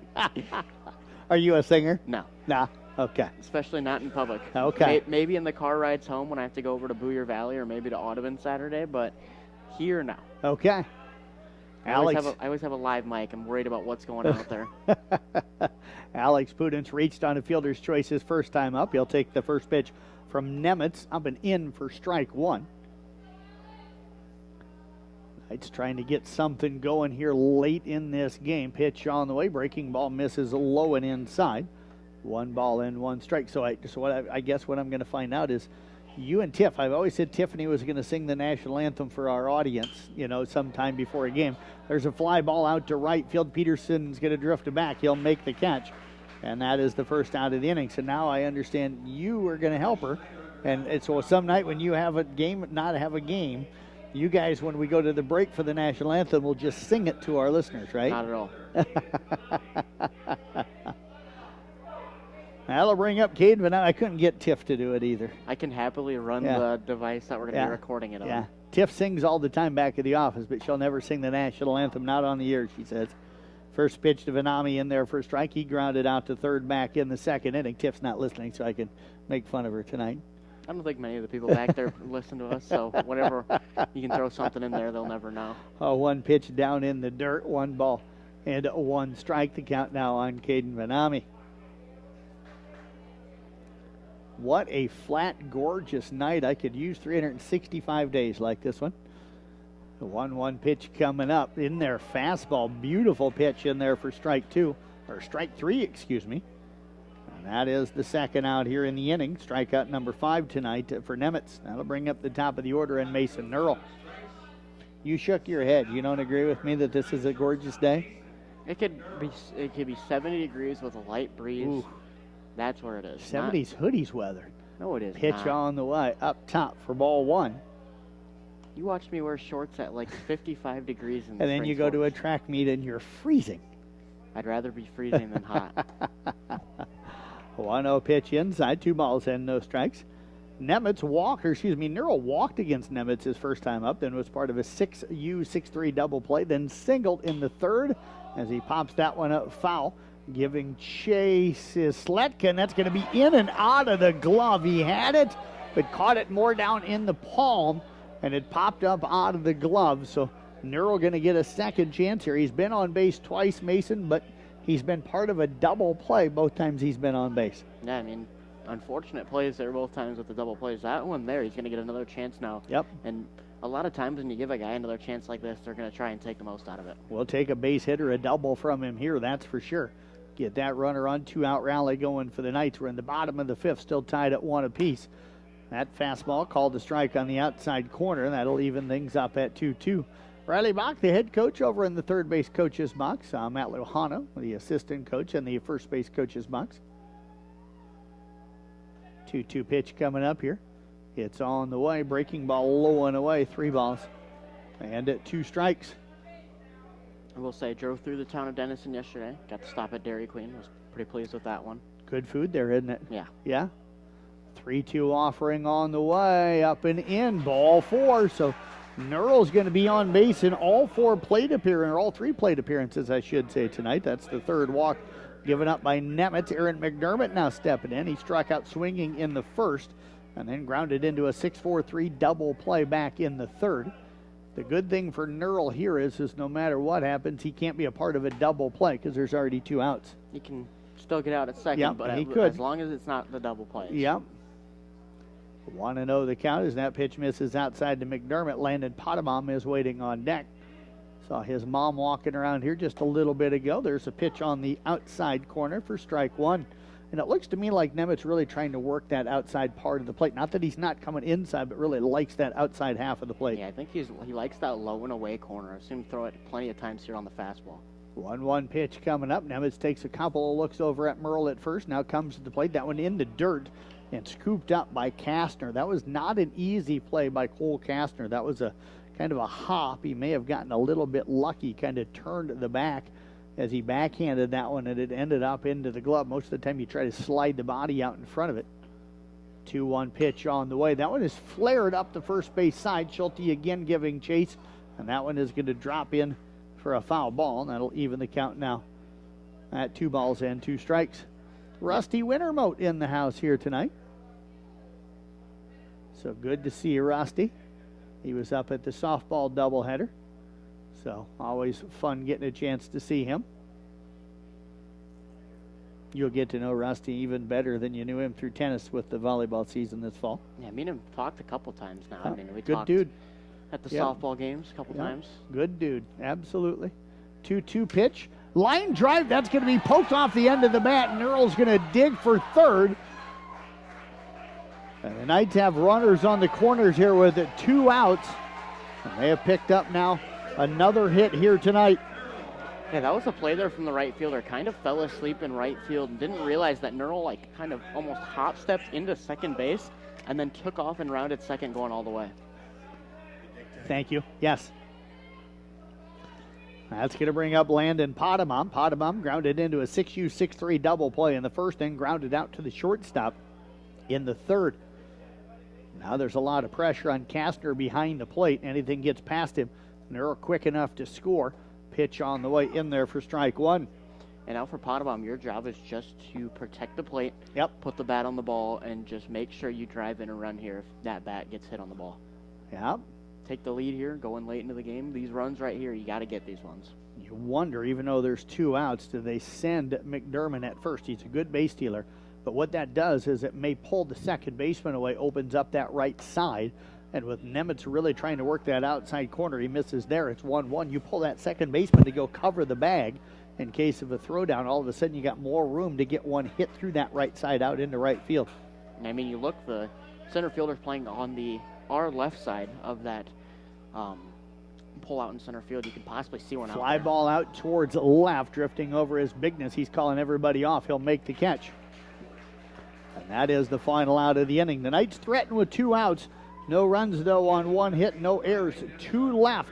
Are you a singer? No. Nah. Okay. Especially not in public. Okay. Maybe in the car rides home when I have to go over to Booyer Valley or maybe to Audubon Saturday, but here, no. Okay. I always have a live mic. I'm worried about what's going on out there. Alex Pudens reached on a fielder's choice his first time up. He'll take the first pitch from Nemitz, up and in for strike one. Knights trying to get something going here late in this game. Pitch on the way. Breaking ball misses low and inside. 1 ball and 1 strike. So I guess what I'm going to find out is you and Tiff. I've always said Tiffany was going to sing the national anthem for our audience, sometime before a game. There's a fly ball out to right field. Peterson's going to drift it back. He'll make the catch. And that is the first out of the inning. So now I understand you are going to help her. And so some night when you have a game, not have a game, you guys, when we go to the break for the national anthem, will just sing it to our listeners, right? Not at all. That'll bring up Caden, but I couldn't get Tiff to do it either. I can happily run the device that we're going to be recording it on. Yeah. Tiff sings all the time back at the office, but she'll never sing the national anthem, not on the air, she says. First pitch to Vanami in there for a strike. He grounded out to third back in the second inning. Tiff's not listening, so I can make fun of her tonight. I don't think many of the people back there listen to us, so whenever you can throw something in there, they'll never know. 1 pitch down in the dirt, 1 ball and 1 strike. The count now on Caden Vanami. What a flat, gorgeous night. I could use 365 days like this one. The 1-1 pitch coming up in there. Fastball, beautiful pitch in there for strike 2, or strike 3, excuse me. And that is the second out here in the inning. Strikeout number 5 tonight for Nemitz. That'll bring up the top of the order and Mason Nurl. You shook your head. You don't agree with me that this is a gorgeous day? It could be 70 degrees with a light breeze. Ooh. That's where it is. 70s hoodies weather. No, it is Pitch not. on the way, up top for ball 1. You watched me wear shorts at like 55 degrees in the And then you go to a track meet and you're freezing. I'd rather be freezing than hot. 1-0 pitch inside, 2 balls and no strikes. Nurl walked against Nemitz his first time up, then was part of a 6-3 double play, then singled in the third as he pops that one up foul. Giving chase is Sletka, and that's going to be in and out of the glove. He had it, but caught it more down in the palm, and it popped up out of the glove. So Nurl going to get a second chance here. He's been on base twice, Mason, but he's been part of a double play both times he's been on base. Yeah, I mean, unfortunate plays there both times with the double plays. That one there, he's going to get another chance now. Yep. And a lot of times when you give a guy another chance like this, they're going to try and take the most out of it. We'll take a base hit or a double from him here, that's for sure. Get that runner on 2-out rally going for the Knights. We're in the bottom of the 5th, still tied at 1 apiece. That fastball called a strike on the outside corner. That'll even things up at 2-2. Riley Bach, the head coach, over in the third base coach's box. Matt Lohana, the assistant coach, in the first base coach's box. 2-2 pitch coming up here. It's on the way. Breaking ball low and away. 3 balls and 2 strikes. I will say, drove through the town of Denison yesterday. Got to stop at Dairy Queen. Was pretty pleased with that one. Good food there, isn't it? Yeah. Yeah. 3-2 offering on the way. Up and in. Ball 4. So Nurl's going to be on base in all 3 plate appearances, I should say, tonight. That's the third walk given up by Nemitz. Aaron McDermott now stepping in. He struck out swinging in the first and then grounded into a 6-4-3 double play back in the third. The good thing for Nurl here is no matter what happens, he can't be a part of a double play because there's already 2 outs. He can still get out at second, yep, but he could. As long as it's not the double play. Yep. 1-0 the count as that pitch misses outside to McDermott. Landon Potamom is waiting on deck. Saw his mom walking around here just a little bit ago. There's a pitch on the outside corner for strike 1. And it looks to me like Nemitz really trying to work that outside part of the plate. Not that he's not coming inside, but really likes that outside half of the plate. Yeah, I think he likes that low and away corner. I've seen him throw it plenty of times here on the fastball. 1-1 pitch coming up. Nemitz takes a couple of looks over at Merle at first. Now comes to the plate. That one in the dirt and scooped up by Kastner. That was not an easy play by Cole Kastner. That was a kind of a hop. He may have gotten a little bit lucky, kind of turned the back as he backhanded that one, and it ended up into the glove. Most of the time you try to slide the body out in front of it. 2-1 pitch on the way. That one is flared up the first base side. Schulte again giving chase, and that one is going to drop in for a foul ball, and that'll even the count now at 2 balls and 2 strikes. Rusty Wintermote in the house here tonight. So good to see you, Rusty. He was up at the softball doubleheader. So always fun getting a chance to see him. You'll get to know Rusty even better than you knew him through tennis with the volleyball season this fall. Yeah, me and him talked a couple times now. I mean, we good talked dude. at the softball games a couple times. Good dude, absolutely. 2-2 pitch. Line drive, that's going to be poked off the end of the bat, and Earl's going to dig for third. And the Knights have runners on the corners here with 2 outs. And they have picked up now another hit here tonight. Yeah, that was a play there from the right fielder. Kind of fell asleep in right field and didn't realize that Nurl kind of almost hop stepped into second base and then took off and rounded second going all the way. Thank you. Yes. That's going to bring up Landon Potamom. Potamom grounded into a 6U 6-3 double play in the first inning, grounded out to the shortstop in the third. Now there's a lot of pressure on Kastner behind the plate. Anything gets past him, and they're quick enough to score. Pitch on the way in there for strike one. And now for Potabom, your job is just to protect the plate, put the bat on the ball, and just make sure you drive in a run here if that bat gets hit on the ball. Yep. Take the lead here, going late into the game. These runs right here, you got to get these ones. You wonder, even though there's 2 outs, do they send McDermott at first? He's a good base stealer. But what that does is it may pull the second baseman away, opens up that right side. And with Nemitz really trying to work that outside corner, he misses there. It's 1-1. You pull that second baseman to go cover the bag in case of a throwdown. All of a sudden, you got more room to get one hit through that right side out into right field. I mean, you look, the center fielder's playing on our left side of that pull out in center field. You could possibly see one out Fly ball out towards left, drifting over his bigness. He's calling everybody off. He'll make the catch. And that is the final out of the inning. The Knights threaten with 2 outs. No runs, though, on 1 hit, no errors, 2 left.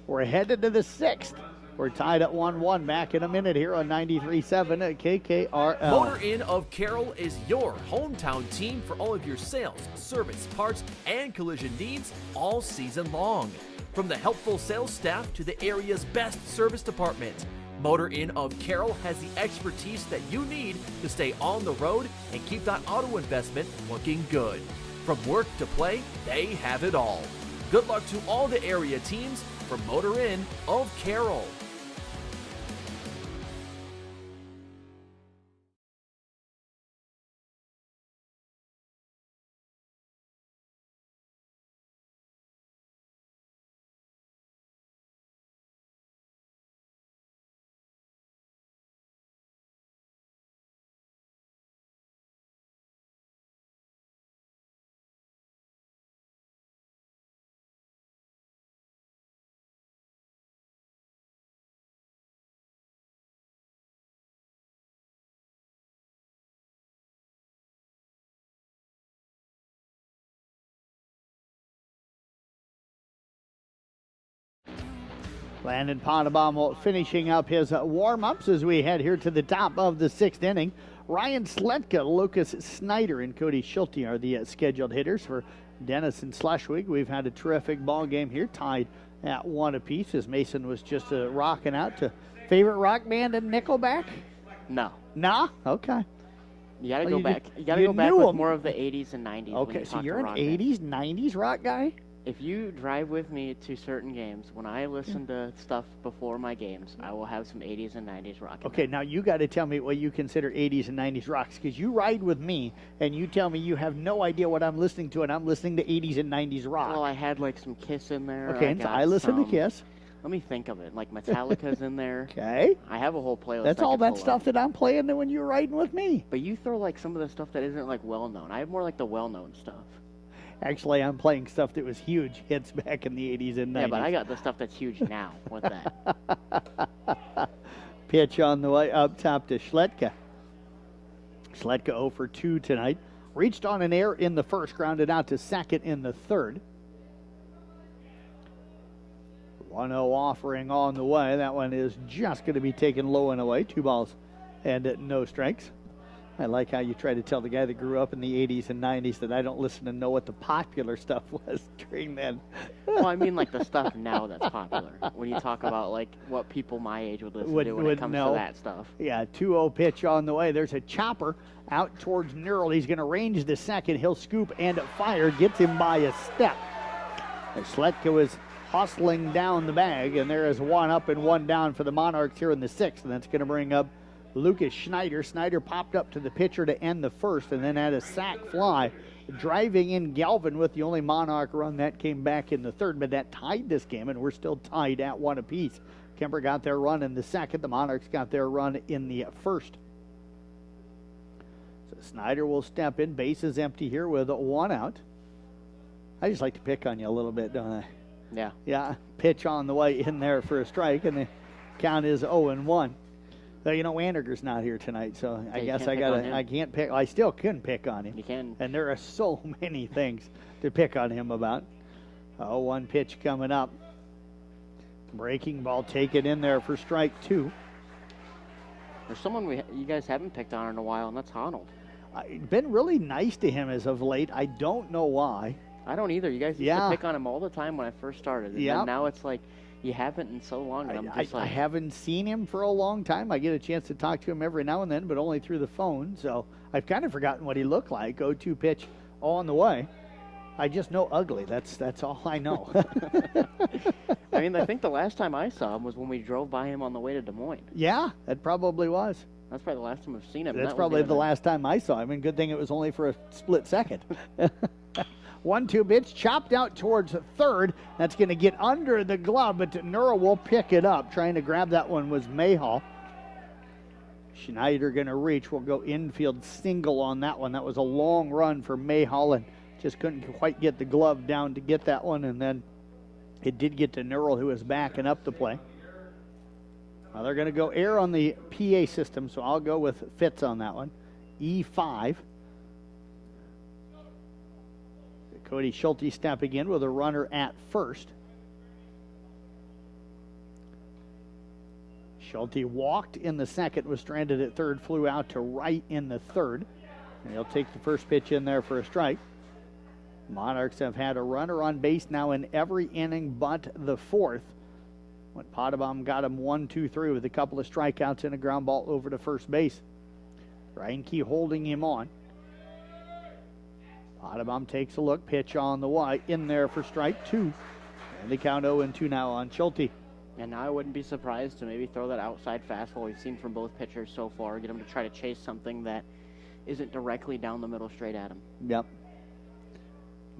We're headed to the 6th. We're tied at 1-1. Back in a minute here on 93.7 KKRL. Motor Inn of Carroll is your hometown team for all of your sales, service, parts, and collision needs all season long. From the helpful sales staff to the area's best service department, Motor Inn of Carroll has the expertise that you need to stay on the road and keep that auto investment looking good. From work to play, they have it all. Good luck to all the area teams from Motor Inn of Carroll. Landon Potabom finishing up his warm-ups as we head here to the top of the 6th inning. Ryan Sletka, Lucas Snyder, and Cody Schulte are the scheduled hitters for Denison Schleswig. We've had a terrific ball game here, tied at 1 apiece as Mason was just rocking out to favorite rock band and Nickelback? No. Nah? Okay. You got to go back. You got to go back with more of the 80s and 90s. Okay, so you're an 80s, 90s rock guy? If you drive with me to certain games, when I listen to stuff before my games, I will have some 80s and 90s rock. Okay, now you got to tell me what you consider 80s and 90s rocks, because you ride with me and you tell me you have no idea what I'm listening to, and I'm listening to 80s and 90s rock. Well, I had like some Kiss in there. Okay, and I listen to Kiss. Let me think of it. Like Metallica's in there. Okay. I have a whole playlist. That's all that stuff that I'm playing when you're riding with me. But you throw like some of the stuff that isn't like well known. I have more like the well known stuff. Actually, I'm playing stuff that was huge hits back in the 80s and 90s. Yeah, but I got the stuff that's huge now. What's that? Pitch on the way up top to Schletka. Schletka 0 for 2 tonight. Reached on an error in the first, grounded out to second in the third. 1-0 offering on the way. That one is just going to be taken low and away. 2 balls and no strikes. I like how you try to tell the guy that grew up in the 80s and 90s that I don't listen and know what the popular stuff was during then. Well, I mean, like the stuff now that's popular. When you talk about like what people my age would listen to when it comes to that stuff. Yeah, 2-0 pitch on the way. There's a chopper out towards Neural. He's going to range the second. He'll scoop and fire. Gets him by a step. As Sletka was hustling down the bag, and there is one up and one down for the Monarchs here in the sixth, and that's going to bring up Lucas Schneider. Schneider popped up to the pitcher to end the first, and then had a sac fly, driving in Galvin with the only Monarch run that came back in the third, but that tied this game, and we're still tied at one apiece. Kuemper got their run in the second. The Monarchs got their run in the first. So Snyder will step in. Base is empty here with one out. I just like to pick on you a little bit, don't I? Yeah. Yeah, pitch on the way in there for a strike, and the count is 0-1. So, you know, Wanderger's not here tonight, so I guess I can't pick. I still can pick on him. You can. And there are so many things to pick on him about. 0-1 pitch coming up. Breaking ball taken in there for strike two. There's someone you guys haven't picked on in a while, and that's Honnold. I've been really nice to him as of late. I don't know why. I don't either. You guys used to pick on him all the time when I first started. And then now it's like you haven't in so long. And I haven't seen him for a long time. I get a chance to talk to him every now and then, but only through the phone. So I've kind of forgotten what he looked like. 0-2 pitch on the way. I just know ugly. That's all I know. I mean, I think the last time I saw him was when we drove by him on the way to Des Moines. Yeah, that probably was. That's probably the last time I've seen him. That's probably the last time I saw him, and good thing it was only for a split second. 1-2 pitch chopped out towards third. That's going to get under the glove, but Nura will pick it up. Trying to grab that one was Mayhall. Schneider going to reach. Will go infield single on that one. That was a long run for Mayhall, and just couldn't quite get the glove down to get that one, and then it did get to Neural, who was backing up the play. Well, they're going to go air on the PA system, so I'll go with Fitz on that one. E5. Cody Schulte stepping in with a runner at first. Schulte walked in the second, was stranded at third, flew out to right in the third. And he'll take the first pitch in there for a strike. Monarchs have had a runner on base now in every inning but the fourth. When Potabom got him 1-2-3 with a couple of strikeouts and a ground ball over to first base. Reinke holding him on. Potabom takes a look, pitch on the way, in there for strike two. And the count 0-2 now on Schulte. And now I wouldn't be surprised to maybe throw that outside fastball we've seen from both pitchers so far, get him to try to chase something that isn't directly down the middle straight at him. Yep.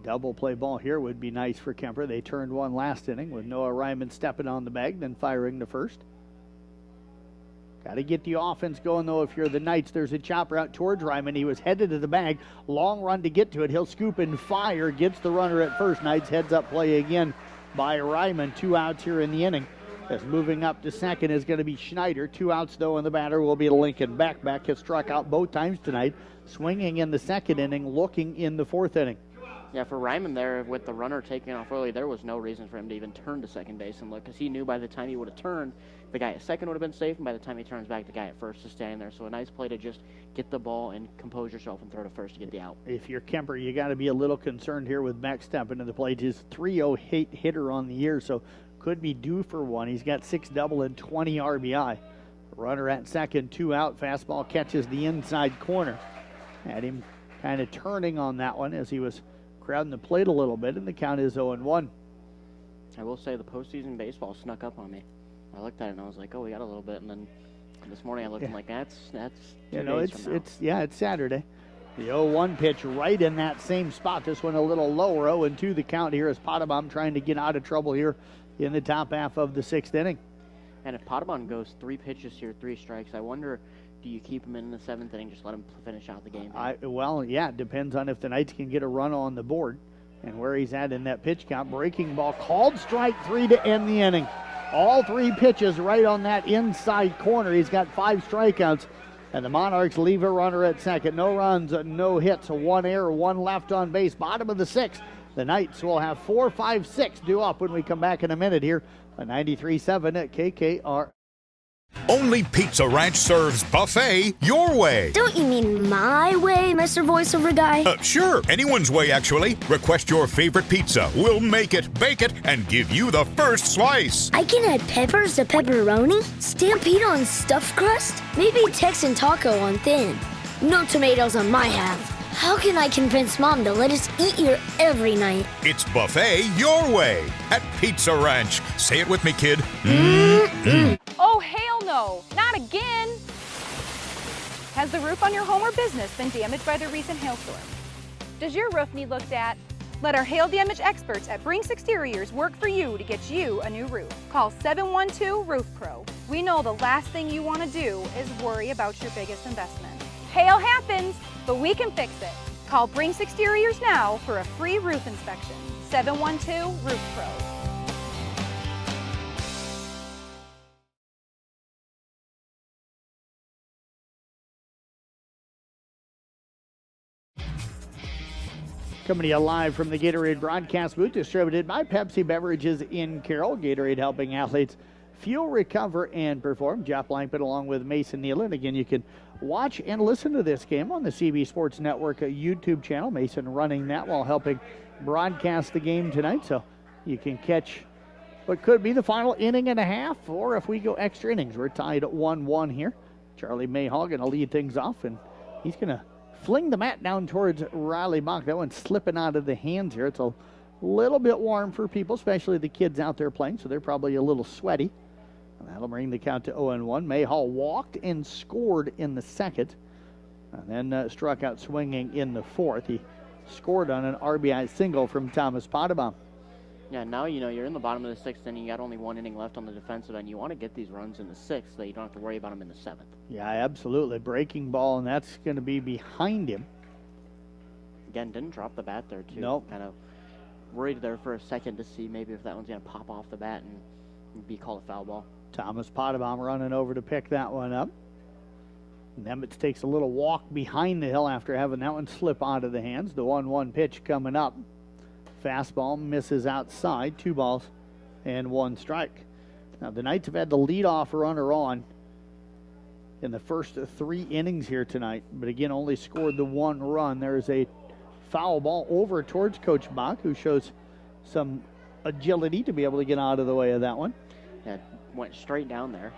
Double play ball here would be nice for Kuemper. They turned one last inning with Noah Ryman stepping on the bag, then firing to first. Got to get the offense going, though. If you're the Knights, there's a chopper out towards Ryman. He was headed to the bag. Long run to get to it. He'll scoop and fire. Gets the runner at first. Knights heads up play again by Ryman. 2 outs here in the inning. As moving up to second is going to be Schneider. 2 outs, though, and the batter will be Lincoln. Back has struck out both times tonight. Swinging in the second inning, looking in the fourth inning. Yeah, for Ryman there, with the runner taking off early, there was no reason for him to even turn to second base and look, because he knew by the time he would have turned, the guy at second would have been safe, and by the time he turns back, the guy at first is standing there. So a nice play to just get the ball and compose yourself and throw to first to get the out. If you're Kuemper, you got to be a little concerned here with Beck stepping into the plate. His 3-0 hitter on the year, so could be due for one. He's got 6 double and 20 RBI. Runner at second, 2 out. Fastball catches the inside corner. Had him kind of turning on that one as he was crowding the plate a little bit, and the count is 0-1. I will say the postseason baseball snuck up on me. I looked at it and I was like, oh, we got a little bit, and then this morning I looked and like, that's 2 days from now. It's Saturday. The 0-1 pitch right in that same spot. This one a little lower. 0-2 the count here as Potabom trying to get out of trouble here in the top half of the 6th inning. And if Potabom goes 3 pitches here, 3 strikes, I wonder, do you keep him in the 7th inning, just let him finish out the game? Well, yeah, it depends on if the Knights can get a run on the board and where he's at in that pitch count. Breaking ball called strike 3 to end the inning. All 3 pitches right on that inside corner. He's got 5 strikeouts, and the Monarchs leave a runner at second. No runs, no hits, 1 error, 1 left on base. Bottom of the 6th. The Knights will have 4, 5, 6 due up when we come back in a minute here on 93.7 at KKR. Only Pizza Ranch serves buffet your way. Don't you mean my way, Mr. Voiceover Guy? Sure, anyone's way, actually. Request your favorite pizza. We'll make it, bake it, and give you the first slice. I can add peppers to pepperoni, Stampede on stuffed crust, maybe Texan taco on thin. No tomatoes on my half. How can I convince Mom to let us eat here every night? It's buffet your way at Pizza Ranch. Say it with me, kid. Oh, hell no, not again. Has the roof on your home or business been damaged by the recent hailstorm? Does your roof need looked at? Let our hail damage experts at Brinks Exteriors work for you to get you a new roof. Call 712 Roof Pro. We know the last thing you want to do is worry about your biggest investment. Hail happens, but we can fix it. Call Brinks Exteriors now for a free roof inspection. 712 Roof Pro. Coming to you live from the Gatorade broadcast booth, distributed by Pepsi Beverages in Carroll. Gatorade helping athletes fuel, recover, and perform. Jeff Blankman along with Mason Nealon. Again, you can watch and listen to this game on the CB Sports Network YouTube channel. Mason running that while helping broadcast the game tonight. So you can catch what could be the final inning and a half, or if we go extra innings, we're tied at 1-1 here. Charlie Mayhaw going to lead things off, and he's going to fling the mat down towards Riley Mock. That one's slipping out of the hands here. It's a little bit warm for people, especially the kids out there playing, so they're probably a little sweaty. And that'll bring the count to 0-1. Mayhall walked and scored in the second, and then struck out swinging in the fourth. He scored on an RBI single from Thomas Potabom. Yeah, now you know you're in the bottom of the sixth inning. You got only one inning left on the defensive end. You want to get these runs in the sixth so you don't have to worry about them in the seventh. Yeah, absolutely. Breaking ball, and that's going to be behind him. Again, didn't drop the bat there, too. Nope. Kind of worried there for a second to see maybe if that one's going to pop off the bat and be called a foul ball. Thomas Potabom running over to pick that one up. Nemitz takes a little walk behind the hill after having that one slip out of the hands. The 1-1 pitch coming up. Fastball misses outside. 2 balls and 1 strike. Now, the Knights have had the leadoff runner on in the first 3 innings here tonight, but again, only scored the 1 run. There's a foul ball over towards Coach Bach, who shows some agility to be able to get out of the way of that one. Yeah, went straight down there.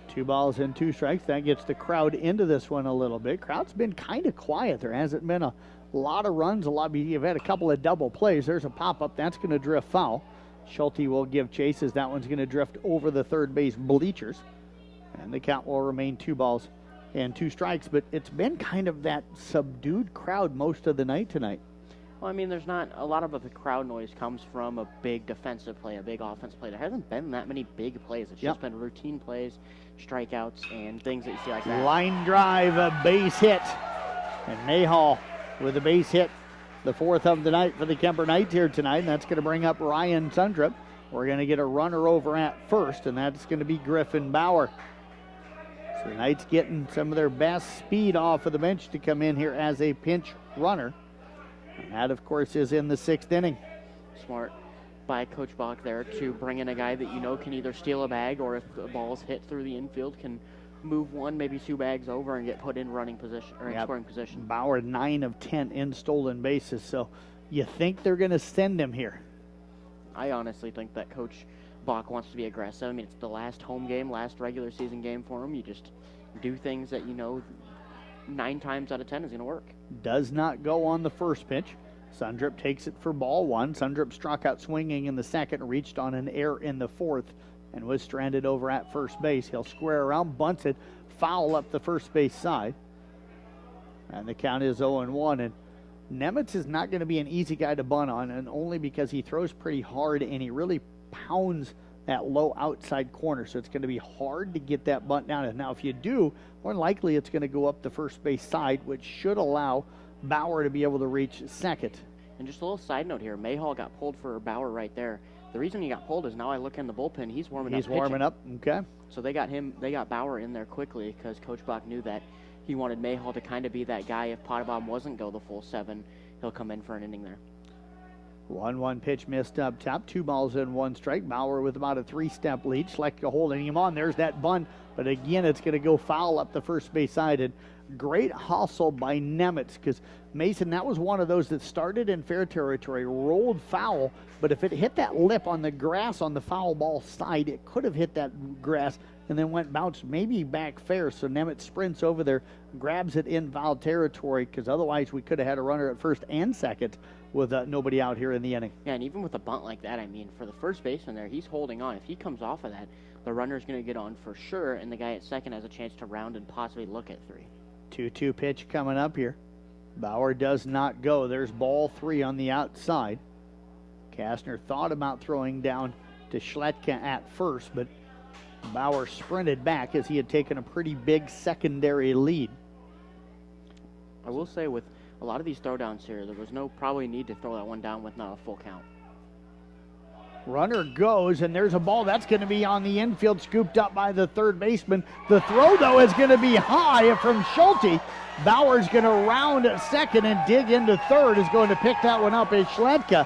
2 balls and 2 strikes. That gets the crowd into this one a little bit. Crowd's been kind of quiet. There hasn't been a lot of runs. You've had a couple of double plays. There's a pop-up. That's going to drift foul. Schulte will give chase as that one's going to drift over the third base bleachers. And the count will remain 2 balls and 2 strikes. But it's been kind of that subdued crowd most of the night tonight. Well, I mean, there's not a lot of the crowd noise comes from a big defensive play, a big offensive play. There hasn't been that many big plays. It's just been routine plays, strikeouts, and things that you see like that. Line drive, a base hit. And Mayhall with a base hit, the 4th of the night for the Kuemper Knights here tonight. And that's going to bring up Ryan Sundrup. We're going to get a runner over at first, and that's going to be Griffin Bauer. So the Knights getting some of their best speed off of the bench to come in here as a pinch runner. And that, of course, is in the 6th inning. Smart by Coach Bach there to bring in a guy that you know can either steal a bag or if the ball's hit through the infield can move 1, maybe 2 bags over and get put in running position or in scoring position. Bauer 9 of 10 in stolen bases, so you think they're going to send him here? I honestly think that Coach Bach wants to be aggressive. I mean, it's the last home game, last regular season game for him. You just do things that you know 9 times out of 10 is going to work. Does not go on the first pitch. Sundrup takes it for ball 1. Sundrup struck out swinging in the second, reached on an error in the 4th, and was stranded over at first base. He'll square around, bunts it, foul up the first base side. And the count is 0-1. And Nemitz is not going to be an easy guy to bunt on, and only because he throws pretty hard and he really pounds that low outside corner. So it's going to be hard to get that bunt down. And now if you do, more than likely it's going to go up the first base side, which should allow Bauer to be able to reach second. And just a little side note here, Mayhall got pulled for Bauer right there. The reason he got pulled is now I look in the bullpen, he's warming up. He's warming up, okay. So they got Bauer in there quickly because Coach Bach knew that he wanted Mayhall to kind of be that guy. If Potabom wasn't go the full 7, he'll come in for an inning there. 1-1 pitch missed up top. 2 balls and 1 strike. Bauer with about a 3-step lead. Schletka holding him on. There's that bunt. But again, it's going to go foul up the first base side. And great hustle by Nemitz, because Mason, that was one of those that started in fair territory, rolled foul. But if it hit that lip on the grass on the foul ball side, it could have hit that grass and then bounced maybe back fair. So Nemitz sprints over there, grabs it in foul territory, because otherwise we could have had a runner at first and second with nobody out here in the inning. Yeah, and even with a bunt like that, I mean, for the first baseman there, he's holding on. If he comes off of that, the runner's going to get on for sure, and the guy at second has a chance to round and possibly look at 3. 2-2 pitch coming up here. Bauer does not go. There's ball 3 on the outside. Kastner thought about throwing down to Schletka at first, but Bauer sprinted back as he had taken a pretty big secondary lead. I will say with a lot of these throwdowns here, there was no probably need to throw that one down with not a full count. Runner goes, and there's a ball that's going to be on the infield, scooped up by the third baseman. The throw, though, is going to be high from Schulte. Bauer's going to round at second and dig into third. Is going to pick that one up as Schletka.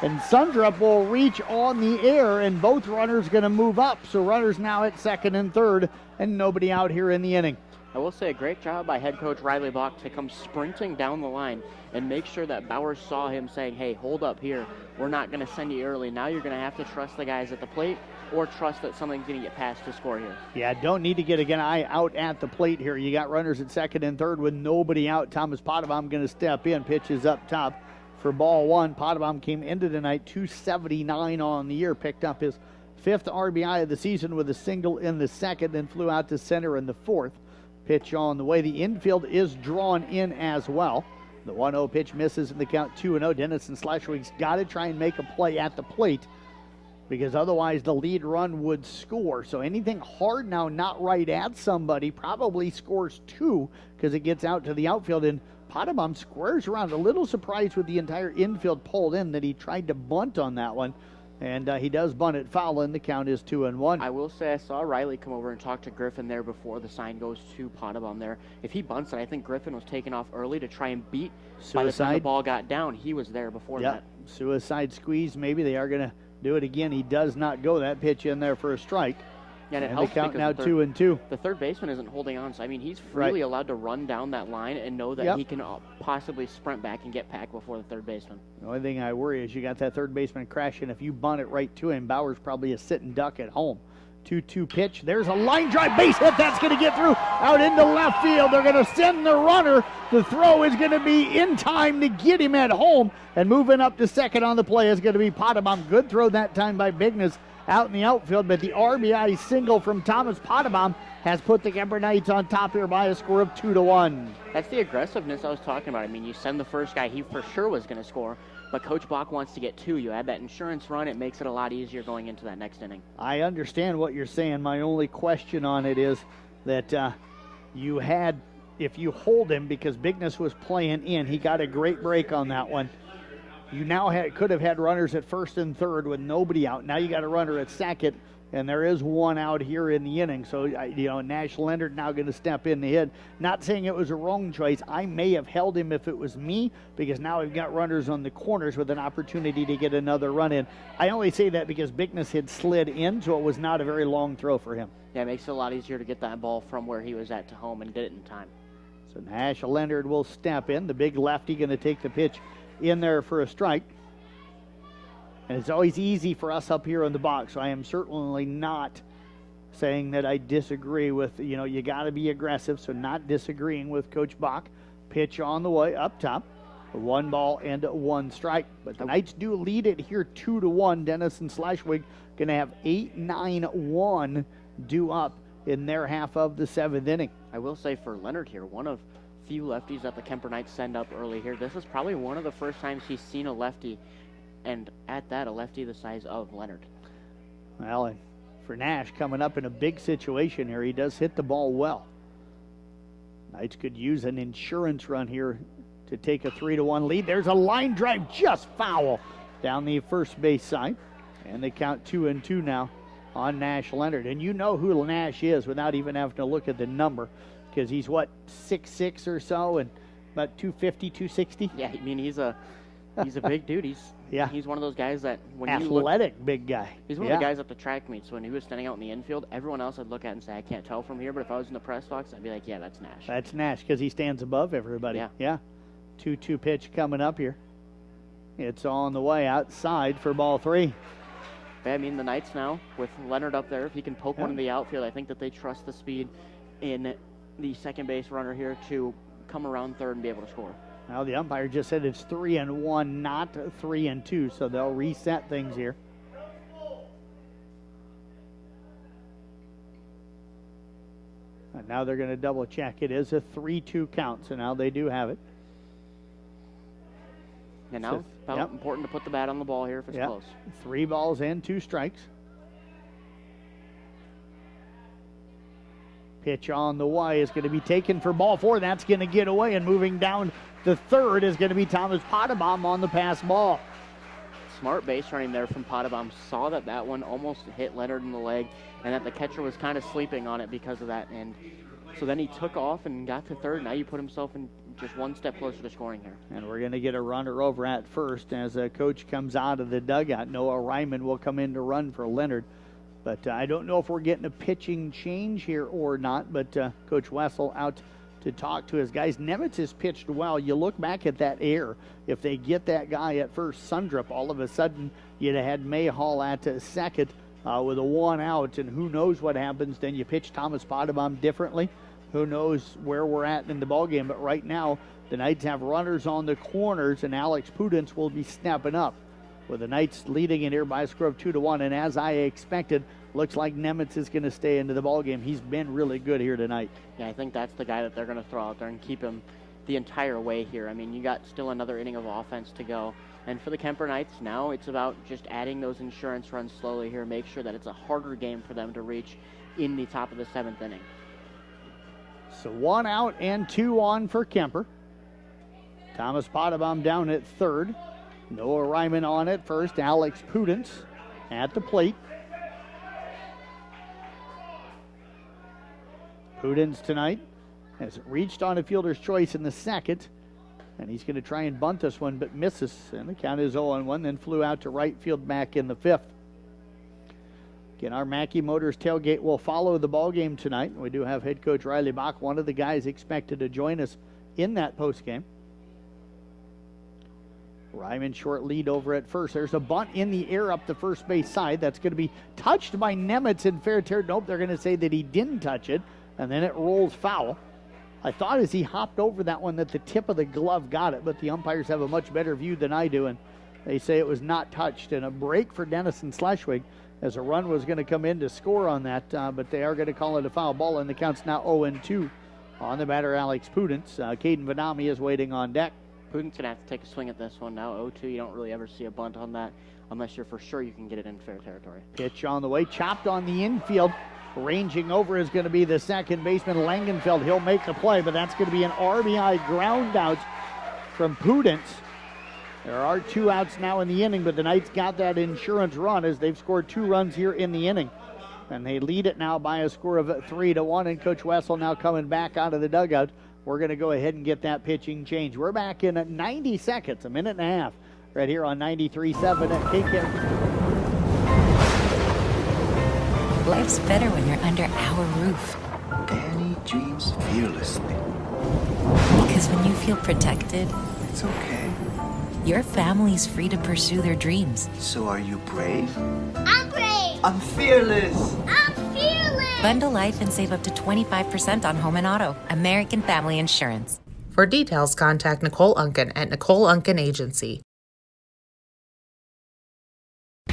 And Sundrup will reach on the air, and both runners going to move up. So runners now at second and third, and nobody out here in the inning. I will say a great job by head coach Riley Bach to come sprinting down the line and make sure that Bauer saw him saying, hey, hold up here. We're not going to send you early. Now you're going to have to trust the guys at the plate or trust that something's going to get past to score here. Yeah, don't need to get an eye out at the plate here. You got runners at second and third with nobody out. Thomas Potabom going to step in. Pitches up top for ball 1. Potabom came into tonight 279 on the year, picked up his 5th RBI of the season with a single in the second, then flew out to center in the 4th. Pitch on the way. The infield is drawn in as well. The 1-0 pitch misses in the count 2-0. Denison Schleswig's got to try and make a play at the plate, because otherwise the lead run would score. So anything hard now, not right at somebody, probably scores 2, because it gets out to the outfield. And Potabom squares around. A little surprised with the entire infield pulled in that he tried to bunt on that one. And he does bunt it foul, and the count is 2-1. I will say I saw Riley come over and talk to Griffin there before the sign goes to Potabom there. If he bunts it, I think Griffin was taken off early to try and beat. Suicide. By the time the ball got down, he was there before that. Suicide squeeze. Maybe they are going to do it again. He does not go. That pitch in there for a strike. Yeah, and it the helps count now because 2-2. The third baseman isn't holding on, so I mean he's freely allowed to run down that line and know that he can possibly sprint back and get back before the third baseman. The only thing I worry is you got that third baseman crashing. If you bunt it right to him, Bauer's probably a sitting duck at home. 2-2 pitch. There's a line drive base hit. That's going to get through out into left field. They're going to send the runner. The throw is going to be in time to get him at home. And moving up to second on the play is going to be Potabom. Good throw that time by Bigness out in the outfield, but the RBI single from Thomas Potabom has put the Kuemper Knights on top here by a score of 2-1. That's the aggressiveness I was talking about. I mean, you send the first guy, he for sure was going to score, but Coach Bach wants to get 2. You add that insurance run, it makes it a lot easier going into that next inning. I understand what you're saying. My only question on it is that you had, if you hold him, because Bigness was playing in, he got a great break on that one. You now could have had runners at first and third with nobody out. Now you got a runner at second, and there is one out here in the inning. So, Nash Leonard now going to step in to hit. Not saying it was a wrong choice. I may have held him if it was me, because now we've got runners on the corners with an opportunity to get another run in. I only say that because Bigness had slid in, so it was not a very long throw for him. Yeah, it makes it a lot easier to get that ball from where he was at to home and did it in time. So Nash Leonard will step in. The big lefty going to take the pitch in there for a strike. And it's always easy for us up here in the box, so I am certainly not saying that I disagree with, you got to be aggressive, so not disagreeing with Coach Bach. Pitch on the way up top. 1 ball and 1 strike. But the Knights do lead it here 2-1. Denison Schleswig going to have 8-9-1 due up in their half of the 7th inning. I will say for Leonard here, one of few lefties that the Kuemper Knights send up early here. This is probably one of the first times he's seen a lefty, and at that, a lefty the size of Leonard. Well, and for Nash coming up in a big situation here, he does hit the ball well. Knights could use an insurance run here to take a 3-1 lead. There's a line drive just foul down the first base side, and they count 2-2 now on Nash Leonard. And you know who Nash is without even having to look at the number, because he's 6'6" or so, and about 250, 260. Yeah, I mean he's a He's a big dude. He's one of those guys that when athletic big guy. He's one of the guys at the track meets. When he was standing out in the infield, everyone else I'd look at and say, I can't tell from here. But if I was in the press box, I'd be like, yeah, that's Nash. That's Nash because he stands above everybody. Yeah. 2-2 pitch coming up here. It's on the way outside for ball 3. I mean, the Knights now with Leonard up there, if he can poke one in the outfield, I think that they trust the speed in the second base runner here to come around third and be able to score. Now the umpire just said it's 3-1, not 3-2, so they'll reset things here. And now they're going to double check. It is a 3-2 count, so now they do have it. And now it's important to put the bat on the ball here if it's close. 3 balls and 2 strikes. Pitch on the way is going to be taken for ball 4. That's going to get away, and moving down the third is going to be Thomas Potabom on the pass ball. Smart base running there from Potabom. Saw that one almost hit Leonard in the leg, and that the catcher was kind of sleeping on it because of that. And so then he took off and got to third. Now you put himself in just one step closer to scoring here. And we're going to get a runner over at first as a coach comes out of the dugout. Noah Ryman will come in to run for Leonard. But I don't know if we're getting a pitching change here or not, but Coach Wessel out to talk to his guys. Nemitz has pitched well. You look back at that air. If they get that guy at first, Sundrup, all of a sudden you'd have had Mayhall at second with a 1 out, and who knows what happens. Then you pitch Thomas Potabom differently. Who knows where we're at in the ballgame. But right now, the Knights have runners on the corners, and Alex Pudence will be snapping up. With the Knights leading it here by a score of 2-1, and as I expected, looks like Nemitz is going to stay into the ballgame. He's been really good here tonight. Yeah, I think that's the guy that they're going to throw out there and keep him the entire way here. I mean, you got still another inning of offense to go. And for the Kuemper Knights, now it's about just adding those insurance runs slowly here. Make sure that it's a harder game for them to reach in the top of the 7th inning. So 1 out and 2 on for Kuemper. Thomas Potabom down at third. Noah Ryman on at first. Alex Pudence at the plate. Pudence tonight has reached on a fielder's choice in the second. And he's going to try and bunt this one, but misses. And the count is 0-1, then flew out to right field back in the 5th. Again, our Mackey Motors tailgate will follow the ball game tonight. We do have head coach Riley Bach, one of the guys expected to join us in that postgame. Ryman short lead over at first. There's a bunt in the air up the first base side. That's going to be touched by Nemitz in fair territory. Nope, they're going to say that he didn't touch it, and then it rolls foul. I thought as he hopped over that one that the tip of the glove got it, but the umpires have a much better view than I do, and they say it was not touched. And a break for Denison Schleswig, as a run was going to come in to score on that, but they are going to call it a foul ball, and the count's now 0-2 on the batter, Alex Pudence. Caden Vanami is waiting on deck. Pudence going to have to take a swing at this one now. 0-2, you don't really ever see a bunt on that unless you're for sure you can get it in fair territory. Pitch on the way, chopped on the infield. Ranging over is going to be the second baseman, Langenfeld. He'll make the play, but that's going to be an RBI ground out from Pudence. There are 2 outs now in the inning, but the Knights got that insurance run as they've scored 2 runs here in the inning. And they lead it now by a score of 3-1, and Coach Wessel now coming back out of the dugout. We're going to go ahead and get that pitching change. We're back in 90 seconds, a minute and a half, right here on 93.7 at KKM. Life's better when you're under our roof. Danny dreams fearlessly. Because when you feel protected, It's okay. your family's free to pursue their dreams. So are you brave? I'm brave. I'm fearless. I'm fearless. Bundle life and save up to 25% on home and auto. American Family Insurance. For details, contact Nicole Unken at Nicole Unken Agency.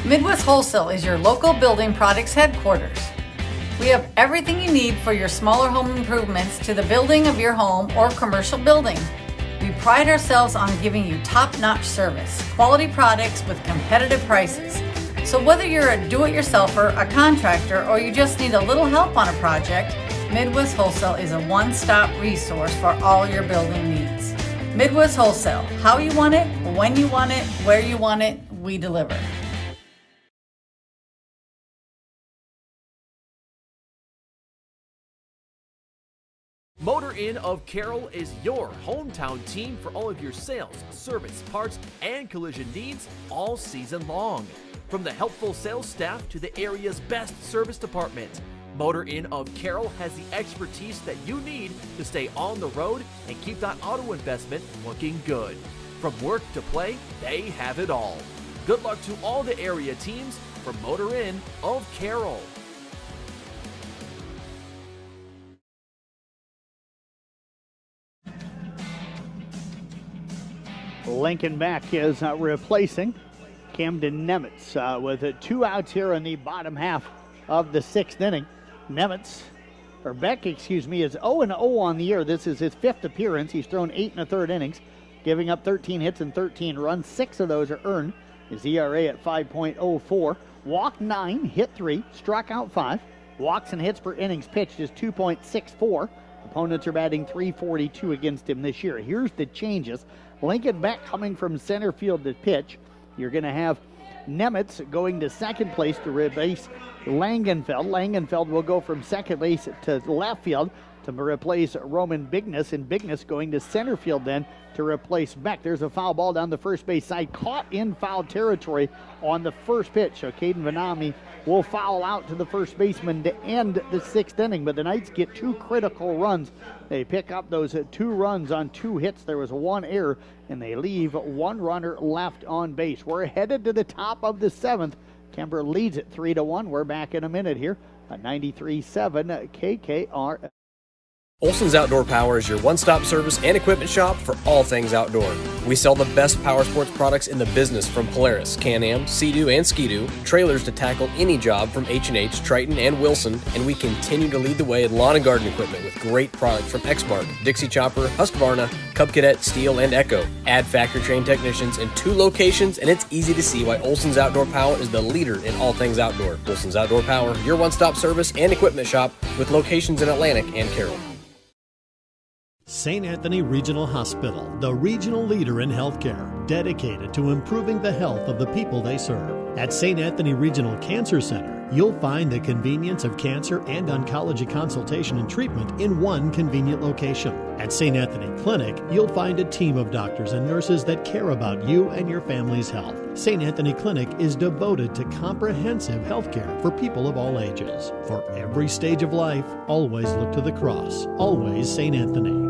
Midwest Wholesale is your local building products headquarters. We have everything you need for your smaller home improvements to the building of your home or commercial building. We pride ourselves on giving you top-notch service, quality products with competitive prices. So whether you're a do-it-yourselfer, a contractor, or you just need a little help on a project, Midwest Wholesale is a one-stop resource for all your building needs. Midwest Wholesale, how you want it, when you want it, where you want it, we deliver. Motor Inn of Carroll is your hometown team for all of your sales, service, parts, and collision needs all season long. From the helpful sales staff to the area's best service department, Motor Inn of Carroll has the expertise that you need to stay on the road and keep that auto investment looking good. From work to play, they have it all. Good luck to all the area teams from Motor Inn of Carroll. Lincoln Beck is replacing Camden Nemitz with 2 outs here in the bottom half of the 6th inning. Beck is 0-0 on the year. This is his 5th appearance. He's thrown 8 1/3 innings, giving up 13 hits and 13 runs. 6 of those are earned. His ERA at 5.04. Walked 9, hit 3, struck out 5. Walks and hits per innings pitched is 2.64. Opponents are batting .342 against him this year. Here's the changes. Lincoln Beck coming from center field to pitch. You're going to have Nemitz going to second place to replace Langenfeld. Langenfeld will go from second base to left field to replace Roman Bigness, and Bigness going to center field then to replace Beck. There's a foul ball down the first base side, caught in foul territory on the first pitch. So Caden Vanami will foul out to the first baseman to end the 6th inning, but the Knights get 2 critical runs. They pick up those 2 runs on 2 hits. There was 1 error, and they leave 1 runner left on base. We're headed to the top of the 7th. Kuemper leads it 3-1. We're back in a minute here at 93.7 KKR. Olson's Outdoor Power is your one-stop service and equipment shop for all things outdoor. We sell the best power sports products in the business from Polaris, Can-Am, Sea-Doo, and Ski-Doo, trailers to tackle any job from H&H, Triton, and Wilson, and we continue to lead the way in lawn and garden equipment with great products from Exmark, Dixie Chopper, Husqvarna, Cub Cadet, Steel, and Echo. Add factory-trained technicians in 2 locations, and it's easy to see why Olson's Outdoor Power is the leader in all things outdoor. Olson's Outdoor Power, your one-stop service and equipment shop with locations in Atlantic and Carroll. St. Anthony Regional Hospital, the regional leader in healthcare, dedicated to improving the health of the people they serve. At St. Anthony Regional Cancer Center, you'll find the convenience of cancer and oncology consultation and treatment in one convenient location. At St. Anthony Clinic, you'll find a team of doctors and nurses that care about you and your family's health. St. Anthony Clinic is devoted to comprehensive health care for people of all ages. For every stage of life, always look to the cross. Always St. Anthony.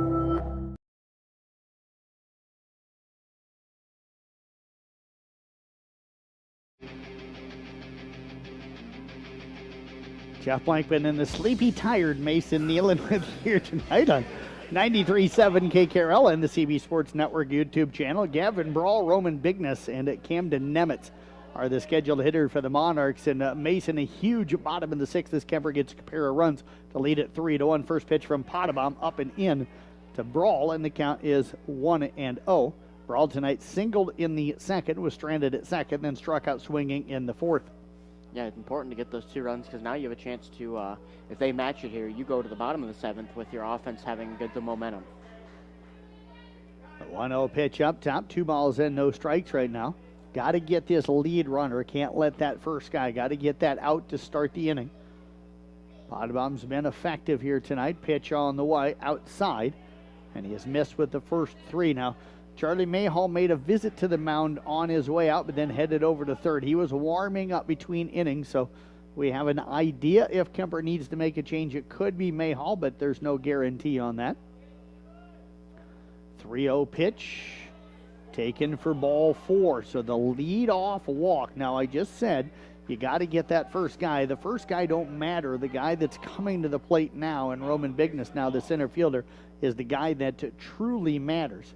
Jeff Blankman and the sleepy, tired Mason Nealon with here tonight on 93.7 KKRL and the CB Sports Network YouTube channel. Gavin Brawl, Roman Bigness, and Camden Nemitz are the scheduled hitter for the Monarchs. And Mason, a huge bottom in the 6th as Kuemper gets a pair of runs to lead it 3-1. First pitch from Potabom up and in to Brawl, and the count is 1-0. Brawl tonight singled in the 2nd, was stranded at 2nd, then struck out swinging in the 4th. Yeah, it's important to get those 2 runs because now you have a chance to, if they match it here, you go to the bottom of the 7th with your offense having good momentum. A 1-0 pitch up top, 2 balls in, no strikes right now. Got to get this lead runner. Can't let that first guy. Got to get that out to start the inning. Potabom's been effective here tonight. Pitch on the way outside, and he has missed with the first 3 now. Charlie Mayhall made a visit to the mound on his way out, but then headed over to third. He was warming up between innings, so we have an idea if Kuemper needs to make a change. It could be Mayhall, but there's no guarantee on that. 3-0 pitch taken for ball 4. So the lead-off walk. Now, I just said you got to get that first guy. The first guy don't matter. The guy that's coming to the plate now, and Roman Bigness now, the center fielder, is the guy that truly matters.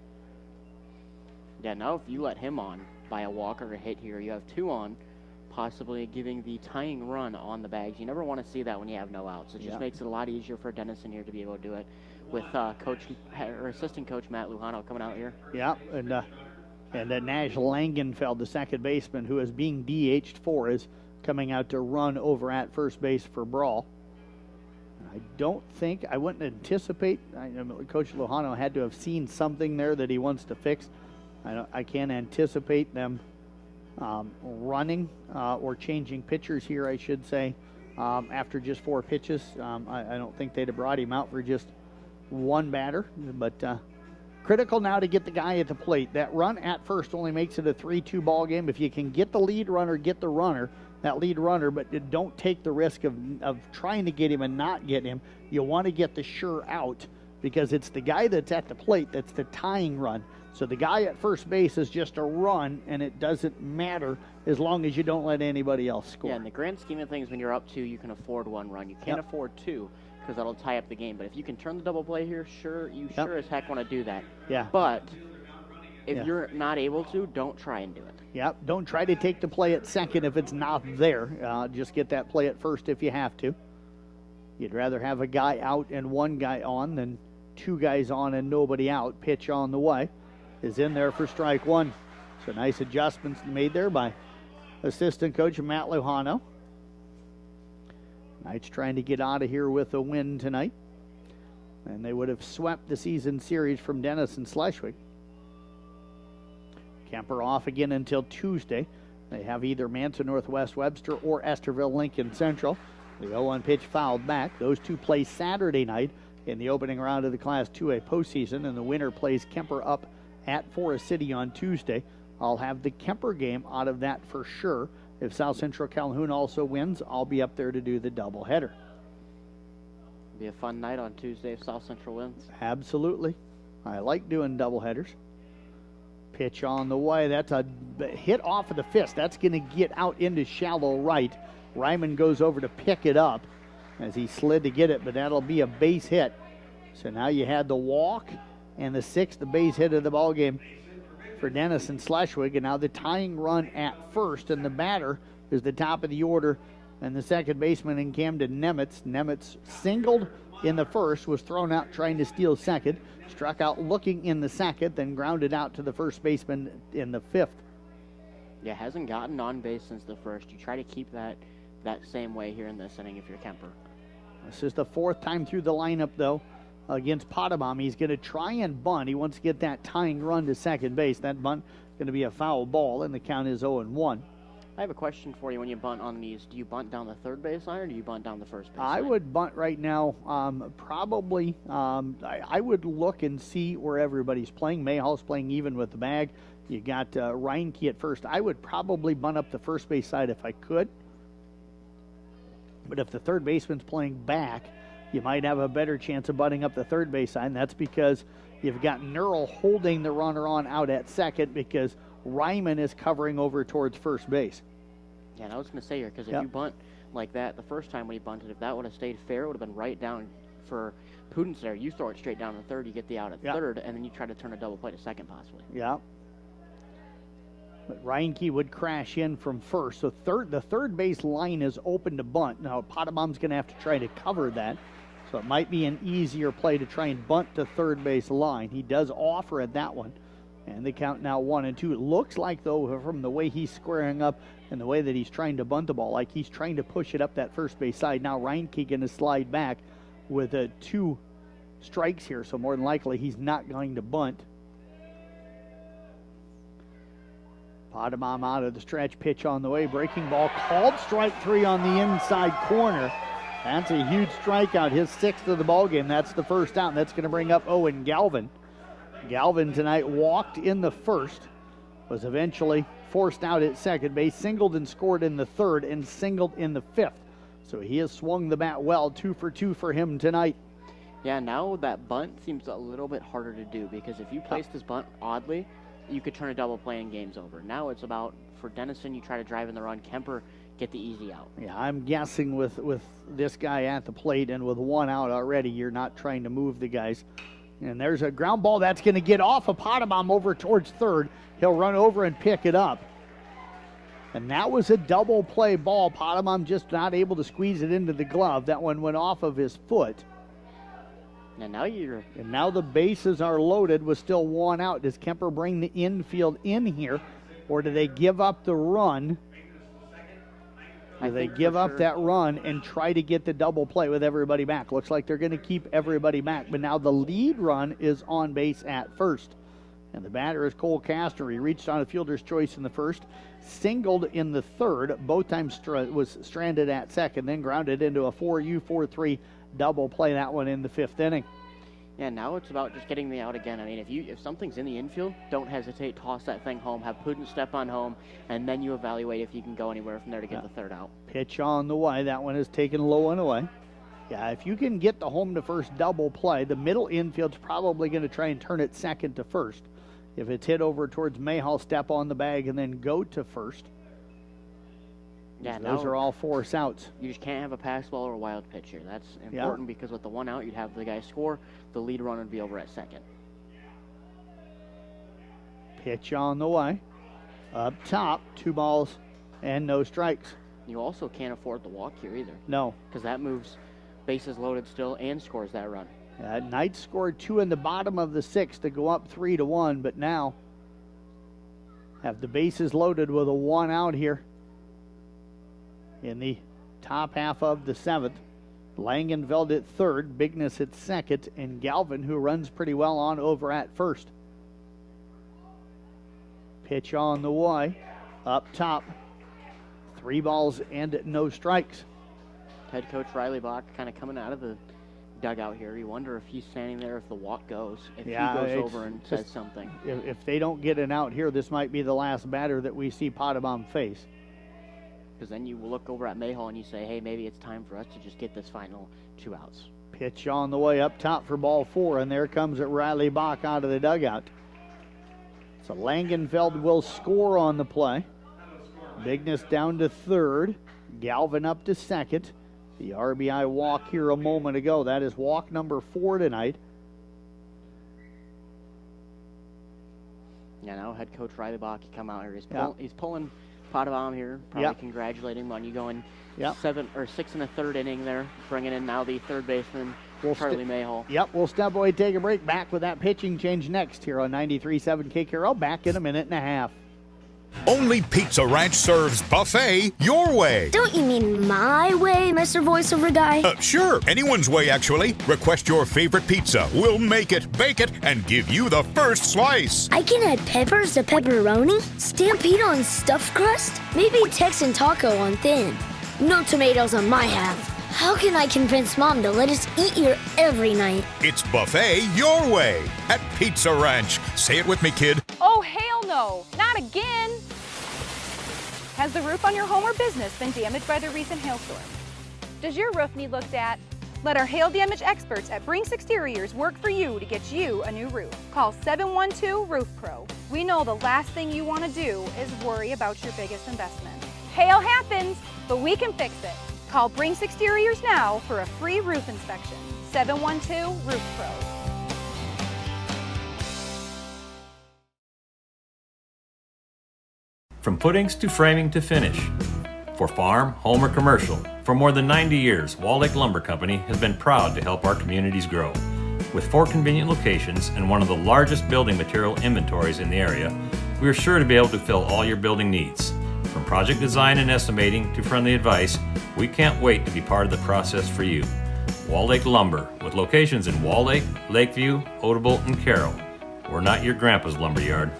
Yeah, now if you let him on by a walk or a hit here, you have 2 on, possibly giving the tying run on the bags. You never want to see that when you have no outs. It just makes it a lot easier for Denison here to be able to do it with assistant coach Matt Luhano coming out here. Yeah, and Nash Langenfeld, the second baseman, who is being DH'd for, is coming out to run over at first base for Brawl. I wouldn't anticipate, Coach Luhano had to have seen something there that he wants to fix. I can't anticipate them running or changing pitchers here, I should say, after just 4 pitches. I don't think they'd have brought him out for just one batter, but critical now to get the guy at the plate. That run at first only makes it a 3-2 ball game. If you can get the lead runner, get the runner, that lead runner, but don't take the risk of trying to get him and not get him. You want to get the sure out because it's the guy that's at the plate that's the tying run. So the guy at first base is just a run, and it doesn't matter as long as you don't let anybody else score. Yeah, in the grand scheme of things, when you're up 2, you can afford 1 run. You can't afford 2 because that'll tie up the game. But if you can turn the double play here, sure as heck want to do that. Yeah. But if you're not able to, don't try and do it. Yep, don't try to take the play at second if it's not there. Just get that play at first if you have to. You'd rather have a guy out and one guy on than 2 guys on and nobody out. Pitch on the way is in there for strike 1. So nice adjustments made there by assistant coach Matt Lujano. Knights trying to get out of here with a win tonight. And they would have swept the season series from Denison Schleswig. Kuemper off again until Tuesday. They have either Manson Northwest Webster or Esterville Lincoln Central. The 0-1 pitch fouled back. Those 2 play Saturday night in the opening round of the Class 2A postseason, and the winner plays Kuemper up at Forest City on Tuesday. I'll have the Kuemper game out of that for sure. If South Central Calhoun also wins, I'll be up there to do the doubleheader. Be a fun night on Tuesday if South Central wins. Absolutely. I like doing doubleheaders. Pitch on the way. That's a hit off of the fist. That's going to get out into shallow right. Ryman goes over to pick it up as he slid to get it, but that'll be a base hit. So now you had the walk and the 6th base hit of the ball game for Denison Schleswig, and now the tying run at first, and the batter is the top of the order, and the second baseman in Camden Nemitz. Nemitz singled in the first, was thrown out trying to steal second, struck out looking in the second, then grounded out to the first baseman in the 5th. Yeah, hasn't gotten on base since the first. You try to keep that same way here in this inning if you're Kuemper. This is the 4th time through the lineup, though, against Potabom. He's going to try and bunt. He wants to get that tying run to second base. That bunt is going to be a foul ball, and the count is 0-1. I have a question for you when you bunt on these. Do you bunt down the third base line or do you bunt down the first base line? I would bunt right now, probably. I would look and see where everybody's playing. Mayhall's playing even with the bag. You got Reinke at first. I would probably bunt up the first base side if I could. But if the third baseman's playing back, you might have a better chance of bunting up the third base side. And that's because you've got Neural holding the runner on out at second because Ryman is covering over towards first base. Yeah, and I was going to say here, because if you bunt like that the first time when he bunted, if that would have stayed fair, it would have been right down for Pudens there. You throw it straight down to third, you get the out at third, and then you try to turn a double play to second possibly. Yeah. But Reinke would crash in from first. So the third base line is open to bunt. Now, Potabom's going to have to try to cover that. So it might be an easier play to try and bunt to third base line. He does offer at that one. And they count now 1-2. It looks like, though, from the way he's squaring up and the way that he's trying to bunt the ball, like he's trying to push it up that first base side. Now Reinke going to slide back with 2 strikes here. So more than likely he's not going to bunt. Potabom out of the stretch, pitch on the way. Breaking ball called, strike 3 on the inside corner. That's a huge strikeout, his 6th of the ball game. That's the first out, and that's going to bring up Owen Galvin. Galvin tonight walked in the first, was eventually forced out at second base, singled and scored in the third, and singled in the 5th. So he has swung the bat well, 2 for 2 for him tonight. Yeah, now that bunt seems a little bit harder to do because if you place this bunt oddly, you could turn a double play and game's over. Now it's about, for Denison, you try to drive in the run. Kuemper, get the easy out. Yeah, I'm guessing with this guy at the plate and with 1 out already, you're not trying to move the guys. And there's a ground ball that's going to get off of Potabom over towards third. He'll run over and pick it up. And that was a double play ball. Potabom just not able to squeeze it into the glove. That one went off of his foot. And now the bases are loaded with still 1 out. Does Kuemper bring the infield in here, or do they give up the run? Do they give up that run and try to get the double play with everybody back? Looks like they're going to keep everybody back. But now the lead run is on base at first. And the batter is Cole Castor. He reached on a fielder's choice in the first, singled in the third, both times was stranded at second, then grounded into a 4-3 double play, that one in the 5th inning. Yeah, now it's about just getting the out again. I mean, if something's in the infield, don't hesitate, toss that thing home, have prudent step on home, and then you evaluate if you can go anywhere from there to get the third out. Pitch on the way. That one is taken low and away. Yeah, if you can get the home to first double play, the middle infield's probably going to try and turn it second to first. If it's hit over towards Mayhall, step on the bag and then go to first. Yeah, those are all force outs. You just can't have a pass ball or a wild pitch here. That's important because with the one out, you'd have the guy score. The lead runner would be over at second. Pitch on the way. Up top, 2 balls and no strikes. You also can't afford the walk here either. No. Because that moves bases loaded still and scores that run. Knight scored 2 in the bottom of the 6th to go up 3-1, but now have the bases loaded with a 1 out here in the top half of the 7th. Langenfeld at 3rd, Bigness at 2nd, and Galvin, who runs pretty well, on over at 1st. Pitch on the way, up top, 3 balls and no strikes. Head coach Riley Bach kind of coming out of the dugout here. You wonder if he's standing there if the walk goes, if he goes over and says something. If they don't get an out here, this might be the last batter that we see Potabom face. Because then you look over at Mayhall and you say, hey, maybe it's time for us to just get this final 2 outs. Pitch on the way up top for ball 4, and there comes it Riley Bach out of the dugout. So Langenfeld will score on the play. Bigness down to 3rd, Galvin up to 2nd. The RBI walk here a moment ago. That is walk number 4 tonight. Yeah, now head coach Riley Bach, he come out here. He's pulling Potabom here, probably congratulating him on you going 7 or 6 and a third inning there, bringing in now the third baseman, Charlie Mayhall. We'll step away, take a break. Back with that pitching change next here on 93.7 KKRL. Back in a minute and a half. Only Pizza Ranch serves buffet your way. Don't you mean my way, Mr. Voiceover Guy? Sure, anyone's way, actually. Request your favorite pizza. We'll make it, bake it, and give you the first slice. I can add peppers to pepperoni, Stampede on stuffed crust, maybe Texan taco on thin. No tomatoes on my half. How can I convince Mom to let us eat here every night? It's buffet your way at Pizza Ranch. Say it with me, kid. Oh, hell no, not again. Has the roof on your home or business been damaged by the recent hailstorm? Does your roof need looked at? Let our hail damage experts at Brinks Exteriors work for you to get you a new roof. Call 712 Roof Pro. We know the last thing you want to do is worry about your biggest investment. Hail happens, but we can fix it. Call Brinks Exteriors now for a free roof inspection. 712 Roof Pro. From footings to framing to finish. For farm, home, or commercial, for more than 90 years, Wall Lake Lumber Company has been proud to help our communities grow. With 4 convenient locations and one of the largest building material inventories in the area, we are sure to be able to fill all your building needs. From project design and estimating to friendly advice, we can't wait to be part of the process for you. Wall Lake Lumber, with locations in Wall Lake, Lakeview, Odebolt, and Carroll. We're not your grandpa's lumberyard.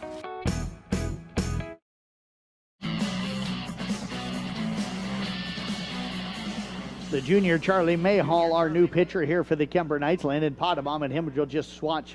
The junior Charlie Mayhall, our new pitcher here for the Kuemper Knights. Landon Potabom and him will just swap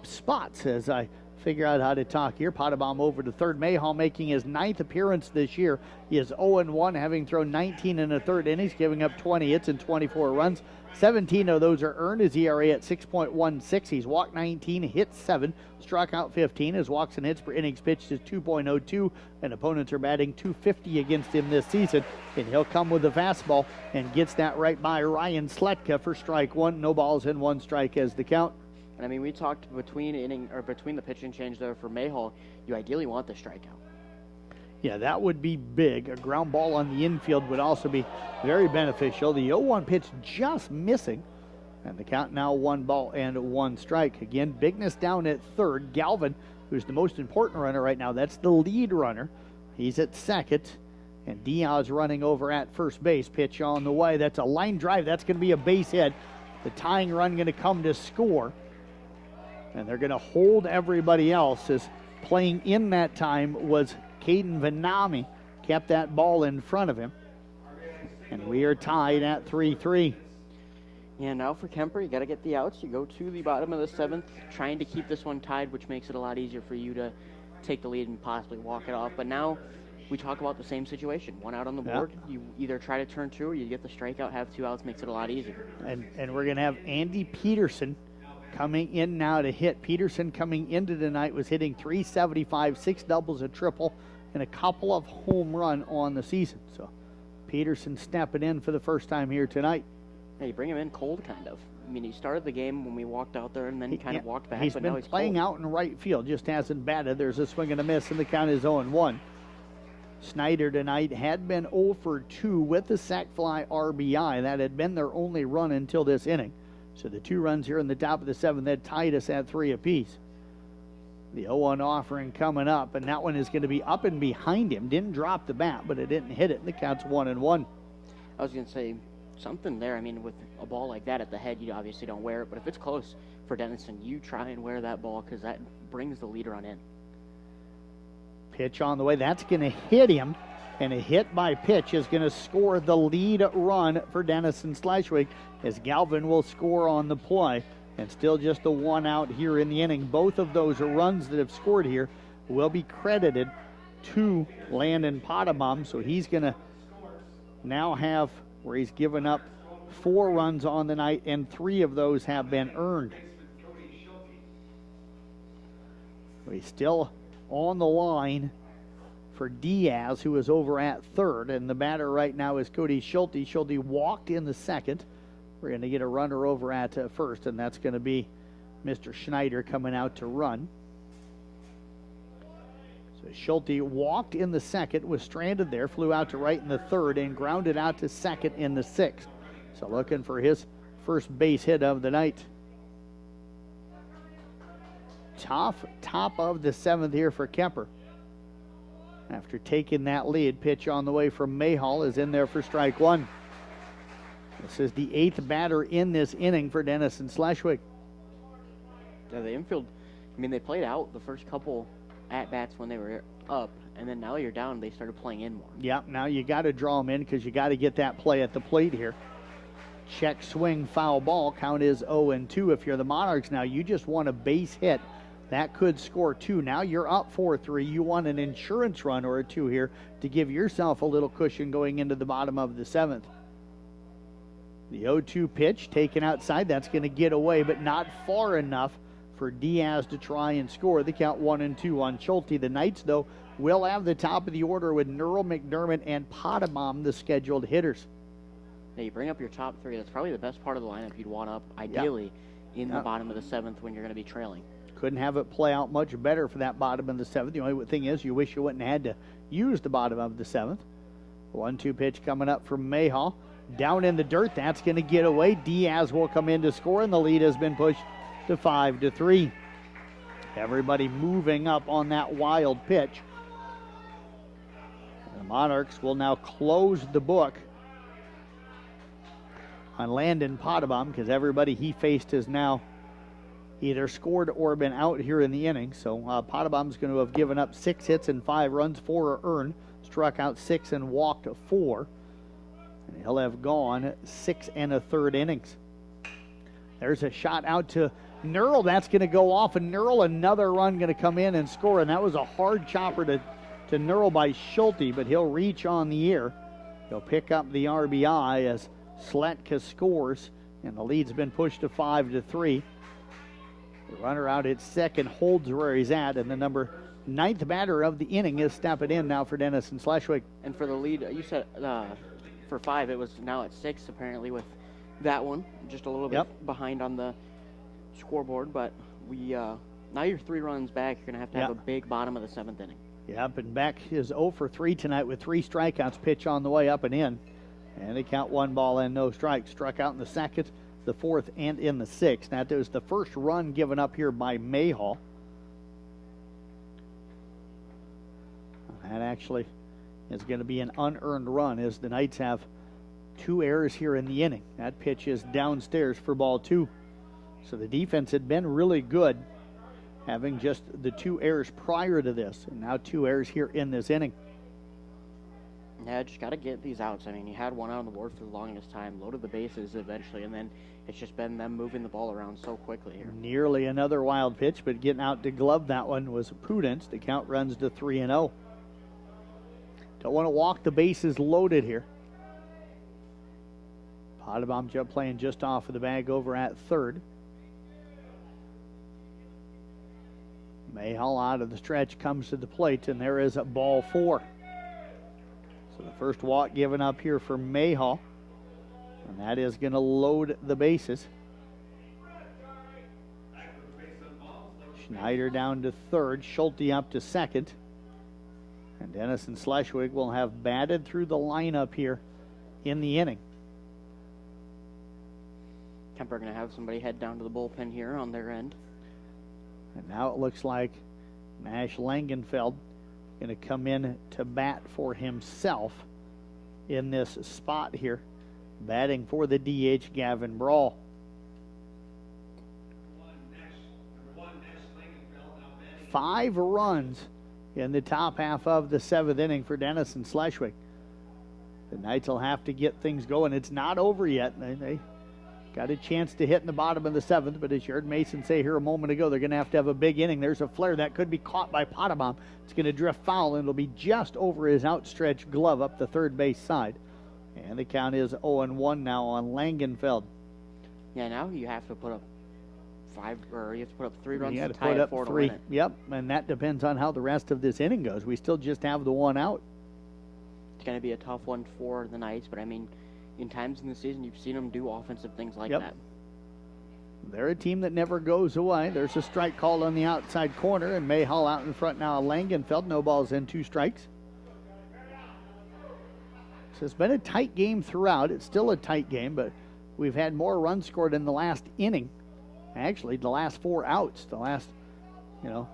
spots as I figure out how to talk here. Potabom over to 3rd. Mayhall making his 9th appearance this year. He is 0-1, having thrown 19 in the 3rd innings, giving up 20 hits and 24 runs. 17 of those are earned. His ERA at 6.16. He's walked 19, hit 7, struck out 15. His walks and hits per innings pitched is 2.02, and opponents are batting .250 against him this season. And he'll come with the fastball and gets that right by Ryan Sletka for strike 1. No balls and 1 strike as the count. And I mean, we talked between the pitching change there for Mayhall. You ideally want the strikeout. Yeah, that would be big. A ground ball on the infield would also be very beneficial. The 0-1 pitch just missing. And the count now 1 ball and 1 strike. Again, Bigness down at 3rd. Galvin, who's the most important runner right now, that's the lead runner. He's at 2nd. And Diaz running over at first base. Pitch on the way. That's a line drive. That's going to be a base hit. The tying run going to come to score. And they're going to hold everybody else, as playing in that time was Caden Vanami. Kept that ball in front of him. And we are tied at 3-3. Yeah, now for Kuemper, you got to get the outs. You go to the bottom of the 7th, trying to keep this one tied, which makes it a lot easier for you to take the lead and possibly walk it off. But now we talk about the same situation. One out on the board. You either try to turn 2 or you get the strikeout, have 2 outs, makes it a lot easier. And we're going to have Andy Peterson coming in now to hit. Peterson coming into tonight was hitting .375, 6 doubles, a triple, and a couple of home run on the season. So Peterson stepping in for the first time here tonight. Yeah, you bring him in cold, kind of. I mean, he started the game when we walked out there, and then he kind of walked back. He's but been now he's playing cold. out in right field, just hasn't batted. There's a swing and a miss, and the count is 0-1. Snyder tonight had been 0 for 2 with the sac fly RBI. That had been their only run until this inning. So the 2 runs here in the top of the 7th that tied us at 3 apiece. The 0-1 offering coming up, and that one is going to be up and behind him. Didn't drop the bat, but it didn't hit it, and the count's 1-1. I was going to say something there. I mean, with a ball like that at the head, you obviously don't wear it. But if it's close for Denison, you try and wear that ball because that brings the leader on in. Pitch on the way. That's going to hit him. And a hit by pitch is going to score the lead run for Denison Schleswig as Galvin will score on the play. And still just the 1 out here in the inning. Both of those runs that have scored here will be credited to Landon Potabom. So he's going to now have where he's given up 4 runs on the night, and 3 of those have been earned. He's still on the line for Diaz, who is over at third, and the batter right now is Cody Schulte. Schulte walked in the 2nd. We're going to get a runner over at first, and that's going to be Mr. Schneider coming out to run. So Schulte walked in the 2nd, was stranded there, flew out to right in the 3rd, and grounded out to 2nd in the 6th. So looking for his first base hit of the night. Top of the 7th here for Kuemper. After taking that lead, pitch on the way from Mayhall is in there for strike 1. This is the 8th batter in this inning for Denison Schleswig. Yeah, the infield, I mean, they played out the first couple at-bats when they were up, and then now you're down, they started playing in more. Yep, now you got to draw them in because you got to get that play at the plate here. Check swing, foul ball. Count is 0-2. If you're the Monarchs now, you just want a base hit. That could score 2. Now you're up 4-3. You want an insurance run or a 2 here to give yourself a little cushion going into the bottom of the 7th. The 0-2 pitch taken outside. That's going to get away, but not far enough for Diaz to try and score. The count 1-2 on Schulte. The Knights, though, will have the top of the order with Nerl, McDermott, and Potabom, the scheduled hitters. Now you bring up your top 3. That's probably the best part of the lineup you'd want up, ideally, in the bottom of the 7th when you're going to be trailing. Couldn't have it play out much better for that bottom of the 7th. The only thing is you wish you wouldn't have had to use the bottom of the 7th. 1-2 pitch coming up from Mayhall. Down in the dirt, that's going to get away. Diaz will come in to score, and the lead has been pushed to 5-3. Everybody moving up on that wild pitch. The Monarchs will now close the book on Landon Potabom because everybody he faced has now either scored or been out here in the inning. So Potabom's going to have given up 6 hits and 5 runs, 4 are earned, struck out 6 and walked 4. And he'll have gone 6 1/3 innings. There's a shot out to Nerl. That's going to go off, and Nerl, another run going to come in and score. And that was a hard chopper to Nerl by Schulte, but he'll reach on the air. He'll pick up the RBI as Sletka scores, and the lead's been pushed to 5-3. The runner out at second holds where he's at, and the number 9th batter of the inning is stepping in now for Denison Schleswig. And for the lead, you said for 5, it was now at 6 apparently with that one, just a little bit behind on the scoreboard. But we now you're 3 runs back. You're gonna have to have a big bottom of the 7th inning. Yep, and Beck is 0 for 3 tonight with 3 strikeouts. Pitch on the way up and in, and they count 1 ball and no strikes. Struck out in the 2nd, the 4th, and in the 6th. That was the first run given up here by Mayhall. That actually is going to be an unearned run as the Knights have 2 errors here in the inning. That pitch is downstairs for ball 2. So the defense had been really good, having just the 2 errors prior to this, and now 2 errors here in this inning. Yeah, just got to get these outs. I mean, you had one out on the board for the longest time, loaded the bases eventually, and then it's just been them moving the ball around so quickly here. Nearly another wild pitch, but getting out to glove that one was Prudence. The count runs to 3-0. Don't want to walk the bases loaded here. Potabom jump playing just off of the bag over at third. Mayhall out of the stretch comes to the plate, and there is a ball 4. So the first walk given up here for Mayhall, and that is going to load the bases. Schneider down to third, Schulte up to second. And Denison Schleswig will have batted through the lineup here in the inning. Kuemper going to have somebody head down to the bullpen here on their end. And now it looks like Nash Langenfeld going to come in to bat for himself in this spot here. Batting for the DH, Gavin Brawl. Five runs in the top half of the 7th inning for Denison Schleswig. The Knights will have to get things going. It's not over yet. They got a chance to hit in the bottom of the 7th, but as you heard Mason say here a moment ago, they're going to have a big inning. There's a flare that could be caught by Potabom. It's going to drift foul, and it'll be just over his outstretched glove up the third base side. And the count is 0-1 now on Langenfeld. Yeah, now you have to put up 3 runs You got to to tie put it up 4 to 3. win it. Yep, and that depends on how the rest of this inning goes. We still just have the one out. It's going to be a tough one for the Knights, but I mean, in times in the season, you've seen them do offensive things like that. They're a team that never goes away. There's a strike called on the outside corner, and Mayhall out in front now. Langenfeld, no balls in, 2 strikes. So it's been a tight game throughout. It's still a tight game, but we've had more runs scored in the last inning. Actually, the last 4 outs, the last,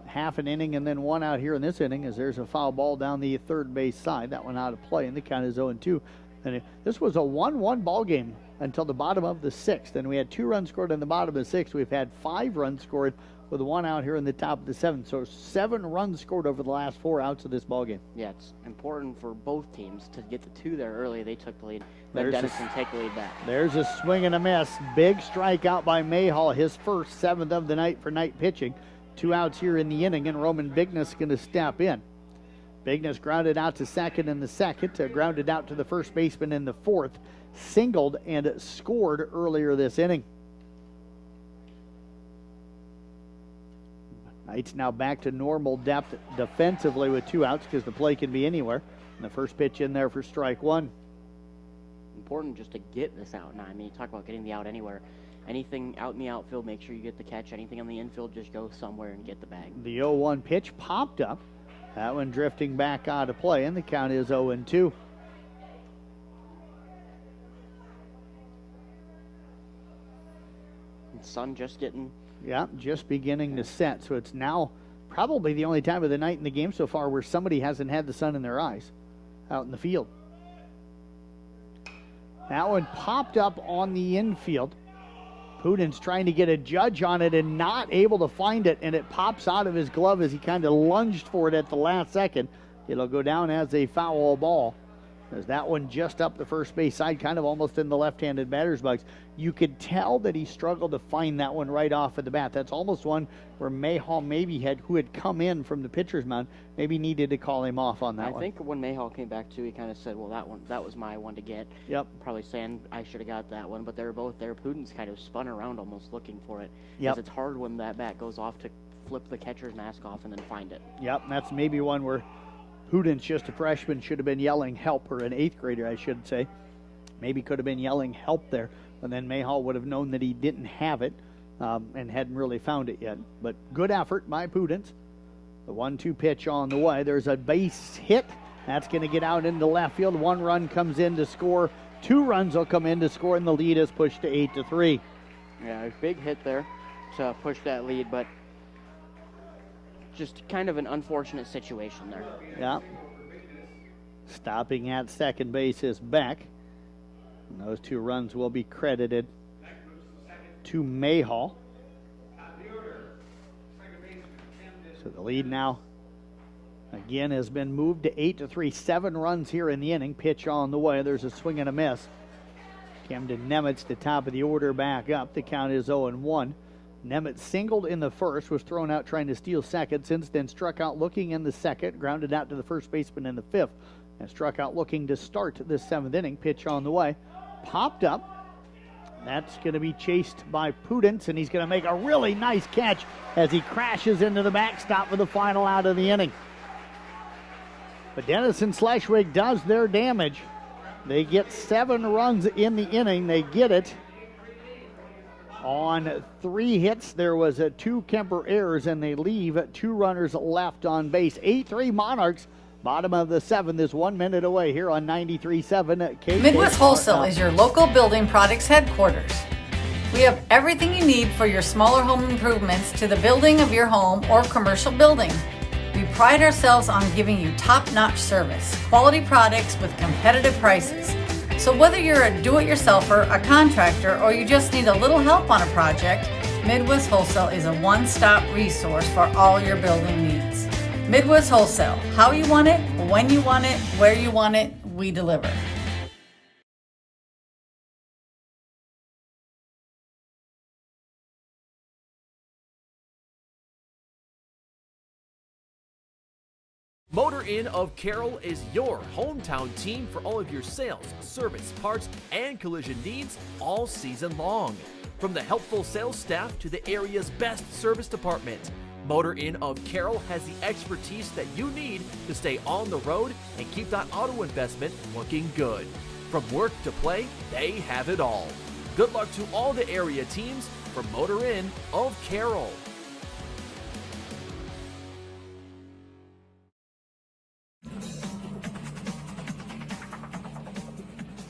half an inning and then 1 out here in this inning, as there's a foul ball down the third base side. That one out of play, and the count is 0-2. And this was a 1-1 ball game until the bottom of the 6th, and we had 2 runs scored in the bottom of the 6th. We've had 5 runs scored with 1 out here in the top of the 7th. So 7 runs scored over the last 4 outs of this ball game. Yeah, it's important for both teams to get the 2 there early. They took the lead. Let There's Denison take the lead back. There's a swing and a miss. Big strikeout by Mayhall, his first 7th of the night for night pitching. 2 outs here in the inning, and Roman Bigness going to step in. Bigness grounded out to second in the 2nd, grounded out to the first baseman in the 4th, singled and scored earlier this inning. Knights now back to normal depth defensively with 2 outs because the play can be anywhere. And the first pitch in there for strike 1. Important just to get this out now. I mean, you talk about getting the out anywhere. Anything out in the outfield, make sure you get the catch. Anything on the infield, just go somewhere and get the bag. The 0-1 pitch popped up. That one drifting back out of play, and the count is 0-2. And sun just getting... Yeah, just beginning to set. So it's now probably the only time of the night in the game so far where somebody hasn't had the sun in their eyes out in the field. That one popped up on the infield. Putin's trying to get a judge on it and not able to find it, and it pops out of his glove as he kind of lunged for it at the last second. It'll go down as a foul ball. As that one just up the first base side, kind of almost in the left-handed batter's box. You could tell that he struggled to find that one right off of the bat. That's almost one where Mayhall who had come in from the pitcher's mound, maybe needed to call him off on that one. I think when Mayhall came back too, he kind of said, well, that was my one to get. Yep. Probably saying I should have got that one, but they were both there. Putin's kind of spun around almost looking for it. Yep. Because it's hard when that bat goes off to flip the catcher's mask off and then find it. Yep, that's maybe one where Putin's just a freshman, should have been yelling help, or an 8th grader, I should say. Maybe could have been yelling help there, and then Mayhall would have known that he didn't have it and hadn't really found it yet. But good effort by Putin's. The 1-2 pitch on the way. There's a base hit. That's going to get out into left field. 1 run comes in to score. 2 runs will come in to score, and the lead is pushed to 8-3. Yeah, a big hit there to push that lead, but just kind of an unfortunate situation there. Yeah. Stopping at second base is Beck. And those 2 runs will be credited to So the lead now again has been moved to 8-3. 7 runs here in the inning. Pitch on the way. There's a swing and a miss. Camden Nemitz, the top of the order, back up. The count is 0-1. Nemitz singled in the first, was thrown out trying to steal second, since then struck out looking in the second, grounded out to the first baseman in the fifth, and struck out looking to start this 7th inning. Pitch on the way. Popped up. That's going to be chased by Pudence, and he's going to make a really nice catch as he crashes into the backstop for the final out of the inning. But Denison Schleswig does their damage. They get 7 runs in the inning. They get it on 3 hits. There was 2 Kuemper errors, and they leave 2 runners left on base. 8-3 Monarchs. Bottom of the 7th is 1 minute away here on 93.7 at KKRL. Midwest Wholesale is your local building products headquarters. We have everything you need for your smaller home improvements to the building of your home or commercial building. We pride ourselves on giving you top-notch service, quality products with competitive prices. So whether you're a do-it-yourselfer, a contractor, or you just need a little help on a project, Midwest Wholesale is a one-stop resource for all your building needs. Midwest Wholesale, how you want it, when you want it, where you want it, we deliver. Motor Inn of Carroll is your hometown team for all of your sales, service, parts, and collision needs all season long. From the helpful sales staff to the area's best service department, Motor Inn of Carroll has the expertise that you need to stay on the road and keep that auto investment looking good. From work to play, they have it all. Good luck to all the area teams from Motor Inn of Carroll.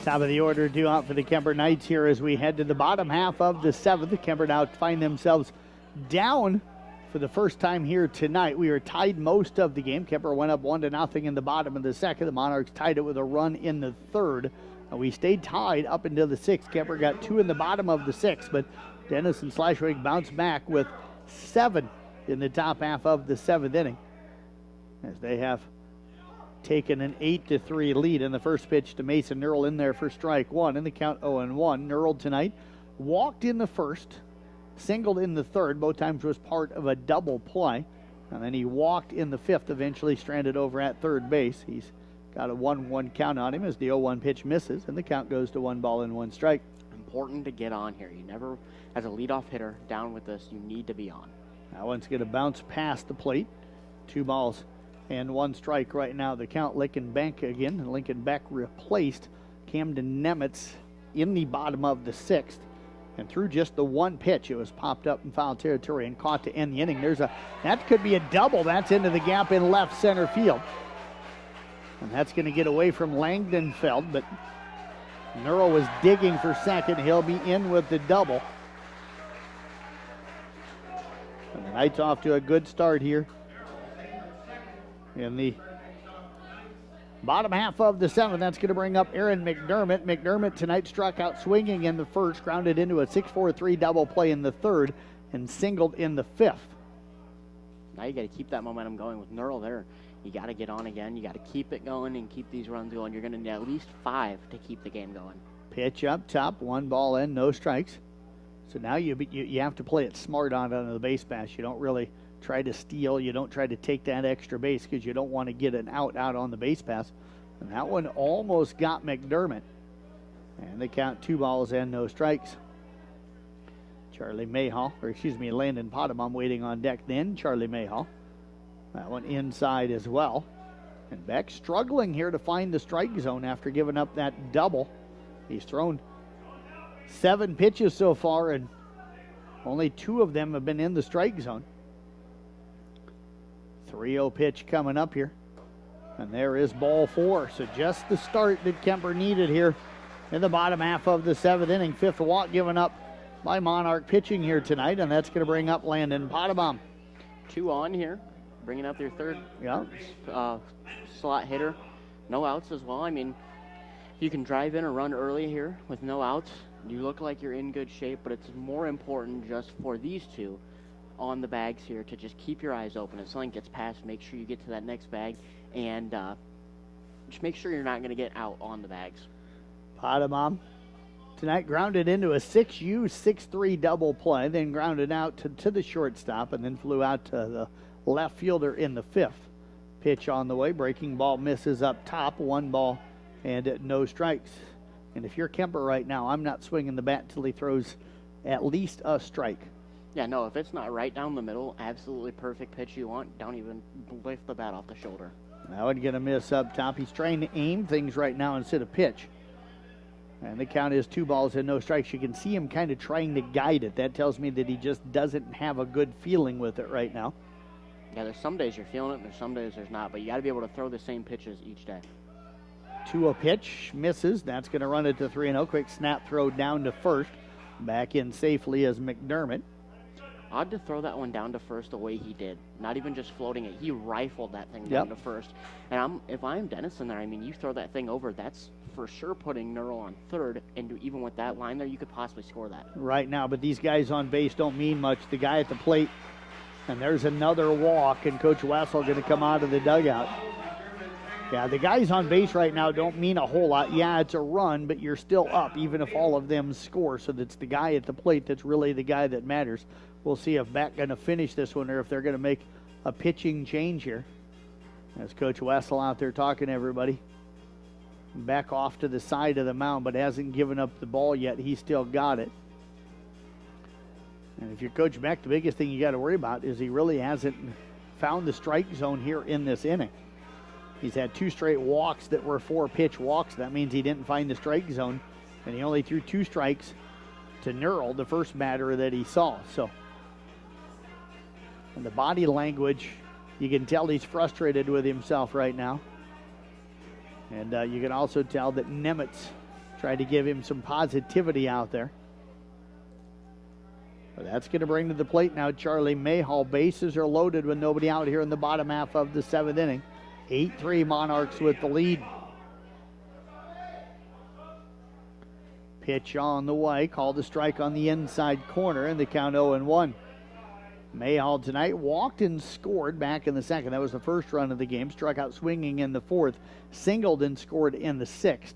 Top of the order due out for the Kuemper Knights here as we head to the bottom half of the 7th. The Kuemper now find themselves down for the first time here tonight. We were tied most of the game. Kuemper went up 1-0 in the bottom of the 2nd. The Monarchs tied it with a run in the 3rd. We stayed tied up until the 6th. Kuemper got 2 in the bottom of the 6th, but Denison Schleswig bounced back with 7 in the top half of the 7th inning, as they have taken an 8-3 lead. In the first pitch to Mason Nurl in there for strike 1, and the count 0-1. Nurl tonight walked in the first, singled in the 3rd, both times was part of a double play, and then he walked in the 5th, eventually stranded over at 3rd base. He's got a 1-1 count on him as the 0-1 pitch misses, and the count goes to 1-1 strike. Important to get on here. You never, as a leadoff hitter down with this, you need to be on. That one's going to bounce past the plate. 2-1 strike right now. The count. Lincoln Beck again. And Lincoln Beck replaced Camden Nemitz in the bottom of the 6th. And through just the 1 pitch, it was popped up in foul territory and caught to end the inning. That could be a double. That's into the gap in left center field. And that's going to get away from Langdenfeld, but Nurl was digging for second. He'll be in with the double. And the Knights off to a good start here in the bottom half of the 7th. That's going to bring up Aaron McDermott. McDermott tonight struck out swinging in the 1st, grounded into a 6-4-3 double play in the 3rd, and singled in the 5th. Now you got to keep that momentum going with Nurl there. You got to get on again. You got to keep it going and keep these runs going. You're going to need at least 5 to keep the game going. Pitch up top, 1 ball in, no strikes. So now you have to play it smart on the base pass. You don't really try to steal. You don't try to take that extra base because you don't want to get an out on the base pass. And that one almost got McDermott. And they count 2 balls and no strikes. Landon Potamon waiting on deck then. Charlie Mayhall. That one inside as well. And Beck struggling here to find the strike zone after giving up that double. He's thrown 7 pitches so far, and only 2 of them have been in the strike zone. 3-0 pitch coming up here. And there is ball 4. So just the start that Kuemper needed here in the bottom half of the 7th inning. 5th walk given up by Monarch pitching here tonight, and that's going to bring up Landon Potabom. 2 on here, bringing up their 3rd slot hitter. No outs as well. I mean, you can drive in or run early here with no outs. You look like you're in good shape, but it's more important just for these 2 on the bags here to just keep your eyes open. If something gets past, make sure you get to that next bag, and just make sure you're not going to get out on the bags. Potabom tonight grounded into a 6U 6-3 double play, then grounded out to the shortstop, and then flew out to the left fielder in the 5th. Pitch on the way, breaking ball misses up top, 1 ball and no strikes. And if you're Kuemper right now, I'm not swinging the bat till he throws at least a strike. Yeah, no, if it's not right down the middle, absolutely perfect pitch you want, don't even lift the bat off the shoulder. That one going to miss up top. He's trying to aim things right now instead of pitch. And the count is 2 balls and no strikes. You can see him kind of trying to guide it. That tells me that he just doesn't have a good feeling with it right now. Yeah, there's some days you're feeling it, and there's some days there's not, but you got to be able to throw the same pitches each day. To a pitch, misses. That's going to run it to 3-0. Quick snap throw down to first. Back in safely as McDermott. Odd to throw that one down to first the way he did. Not even just floating it. He rifled that thing down to first. And if I'm Denison there, I mean, you throw that thing over, that's for sure putting Neural on third. And even with that line there, you could possibly score that. Right now, but these guys on base don't mean much. The guy at the plate, and there's another walk, and Coach Wessel going to come out of the dugout. Yeah, the guys on base right now don't mean a whole lot. Yeah, it's a run, but you're still up, even if all of them score. So that's the guy at the plate that's really the guy that matters. We'll see if Beck going to finish this one or if they're going to make a pitching change here. As Coach Wessel out there talking to everybody. Beck off to the side of the mound, but hasn't given up the ball yet. He's still got it. And if you're Coach Beck, the biggest thing you got to worry about is he really hasn't found the strike zone here in this inning. He's had 2 straight walks that were 4-pitch walks. That means he didn't find the strike zone, and he only threw 2 strikes to Neural, the first batter that he saw. So, and the body language, you can tell he's frustrated with himself right now. And you can also tell that Nemitz tried to give him some positivity out there. But that's going to bring to the plate now Charlie Mayhall. Bases are loaded with nobody out here in the bottom half of the 7th inning. 8-3 Monarchs with the lead. Pitch on the way. Called a strike on the inside corner, and the count 0-1. Mayhall tonight walked and scored back in the 2nd. That was the first run of the game. Struck out swinging in the 4th. Singled and scored in the 6th.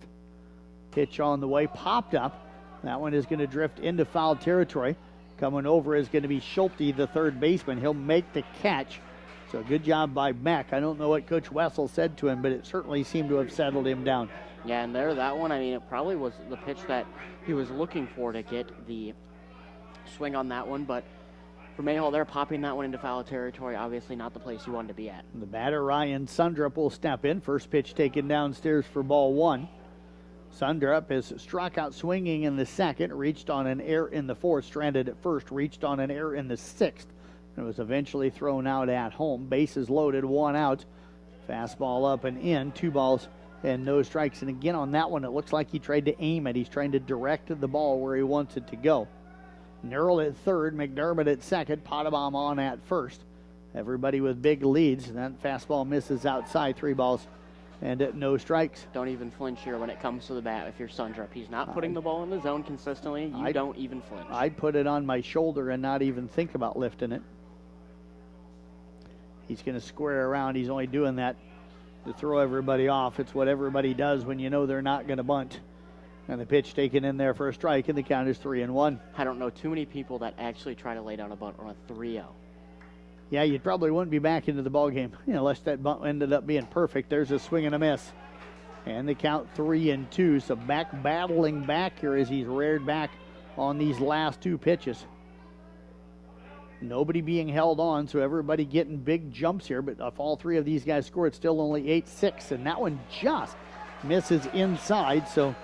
Pitch on the way. Popped up. That one is going to drift into foul territory. Coming over is going to be Schulte, the third baseman. He'll make the catch. So good job by Beck. I don't know what Coach Wessel said to him, but it certainly seemed to have settled him down. Yeah, and that one, I mean, it probably was the pitch that he was looking for to get the swing on that one. But for Mayhall, they're popping that one into foul territory. Obviously not the place you wanted to be at. The batter, Ryan Sundrup, will step in. First pitch taken downstairs for ball 1. Sundrup has struck out swinging in the 2nd, reached on an error in the 4th, stranded at first, reached on an error in the 6th. It was eventually thrown out at home. Bases loaded, 1 out. Fastball up and in, 2 balls and no strikes. And again on that one, it looks like he tried to aim it. He's trying to direct the ball where he wants it to go. Neural at 3rd, McDermott at 2nd, Potabom on at 1st. Everybody with big leads. And that fastball misses outside, 3 balls and no strikes. Don't even flinch here when it comes to the bat if you're Sundrup. He's not putting the ball in the zone consistently. You don't even flinch. I'd put it on my shoulder and not even think about lifting it. He's going to square around. He's only doing that to throw everybody off. It's what everybody does when you know they're not going to bunt. And the pitch taken in there for a strike, and the count is 3-1. I don't know too many people that actually try to lay down a bunt on a 3-0. Yeah, you probably wouldn't be back into the ballgame unless that bunt ended up being perfect. There's a swing and a miss. And the count 3-2. So back battling back here as he's reared back on these last 2 pitches. Nobody being held on, so everybody getting big jumps here. But if all 3 of ththese guys score, it's still only 8-6. And that one just misses inside. So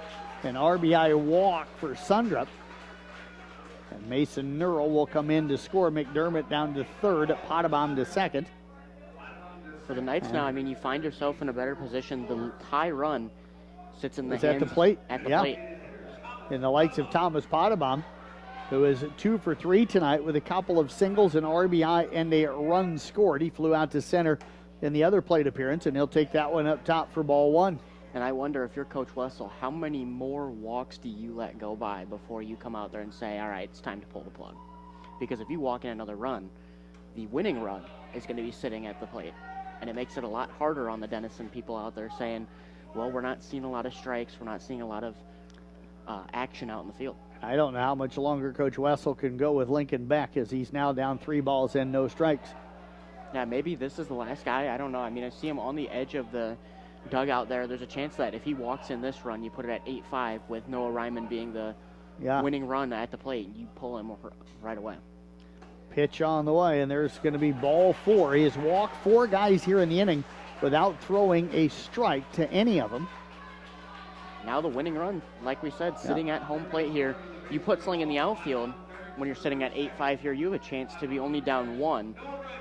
an RBI walk for Sundrup. And Mason Neural will come in to score. McDermott down to 3rd, Potabom to 2nd. For the Knights now, I mean, you find yourself in a better position. The high run sits in the hands at the plate. At the plate. In the likes of Thomas Potabom, who is 2 for 3 tonight with a couple of singles, an RBI, and a run scored. He flew out to center in the other plate appearance, and he'll take that one up top for ball 1. And I wonder if you're Coach Wessel, how many more walks do you let go by before you come out there and say, all right, it's time to pull the plug? Because if you walk in another run, the winning run is going to be sitting at the plate. And it makes it a lot harder on the Denison people out there saying, well, we're not seeing a lot of strikes. We're not seeing a lot of action out in the field. I don't know how much longer Coach Wessel can go with Lincoln Beck, as he's now down 3 balls and no strikes. Yeah, maybe this is the last guy. I don't know. I mean, I see him on the edge of the dugout there. There's a chance that if he walks in this run, you put it at 8-5 with Noah Ryman being the winning run at the plate. You pull him right away. Pitch on the way, and there's going to be ball 4. He has walked 4 guys here in the inning without throwing a strike to any of them. Now the winning run, like we said, sitting at home plate here. You put Sling in the outfield. When you're sitting at 8-5 here, you have a chance to be only down 1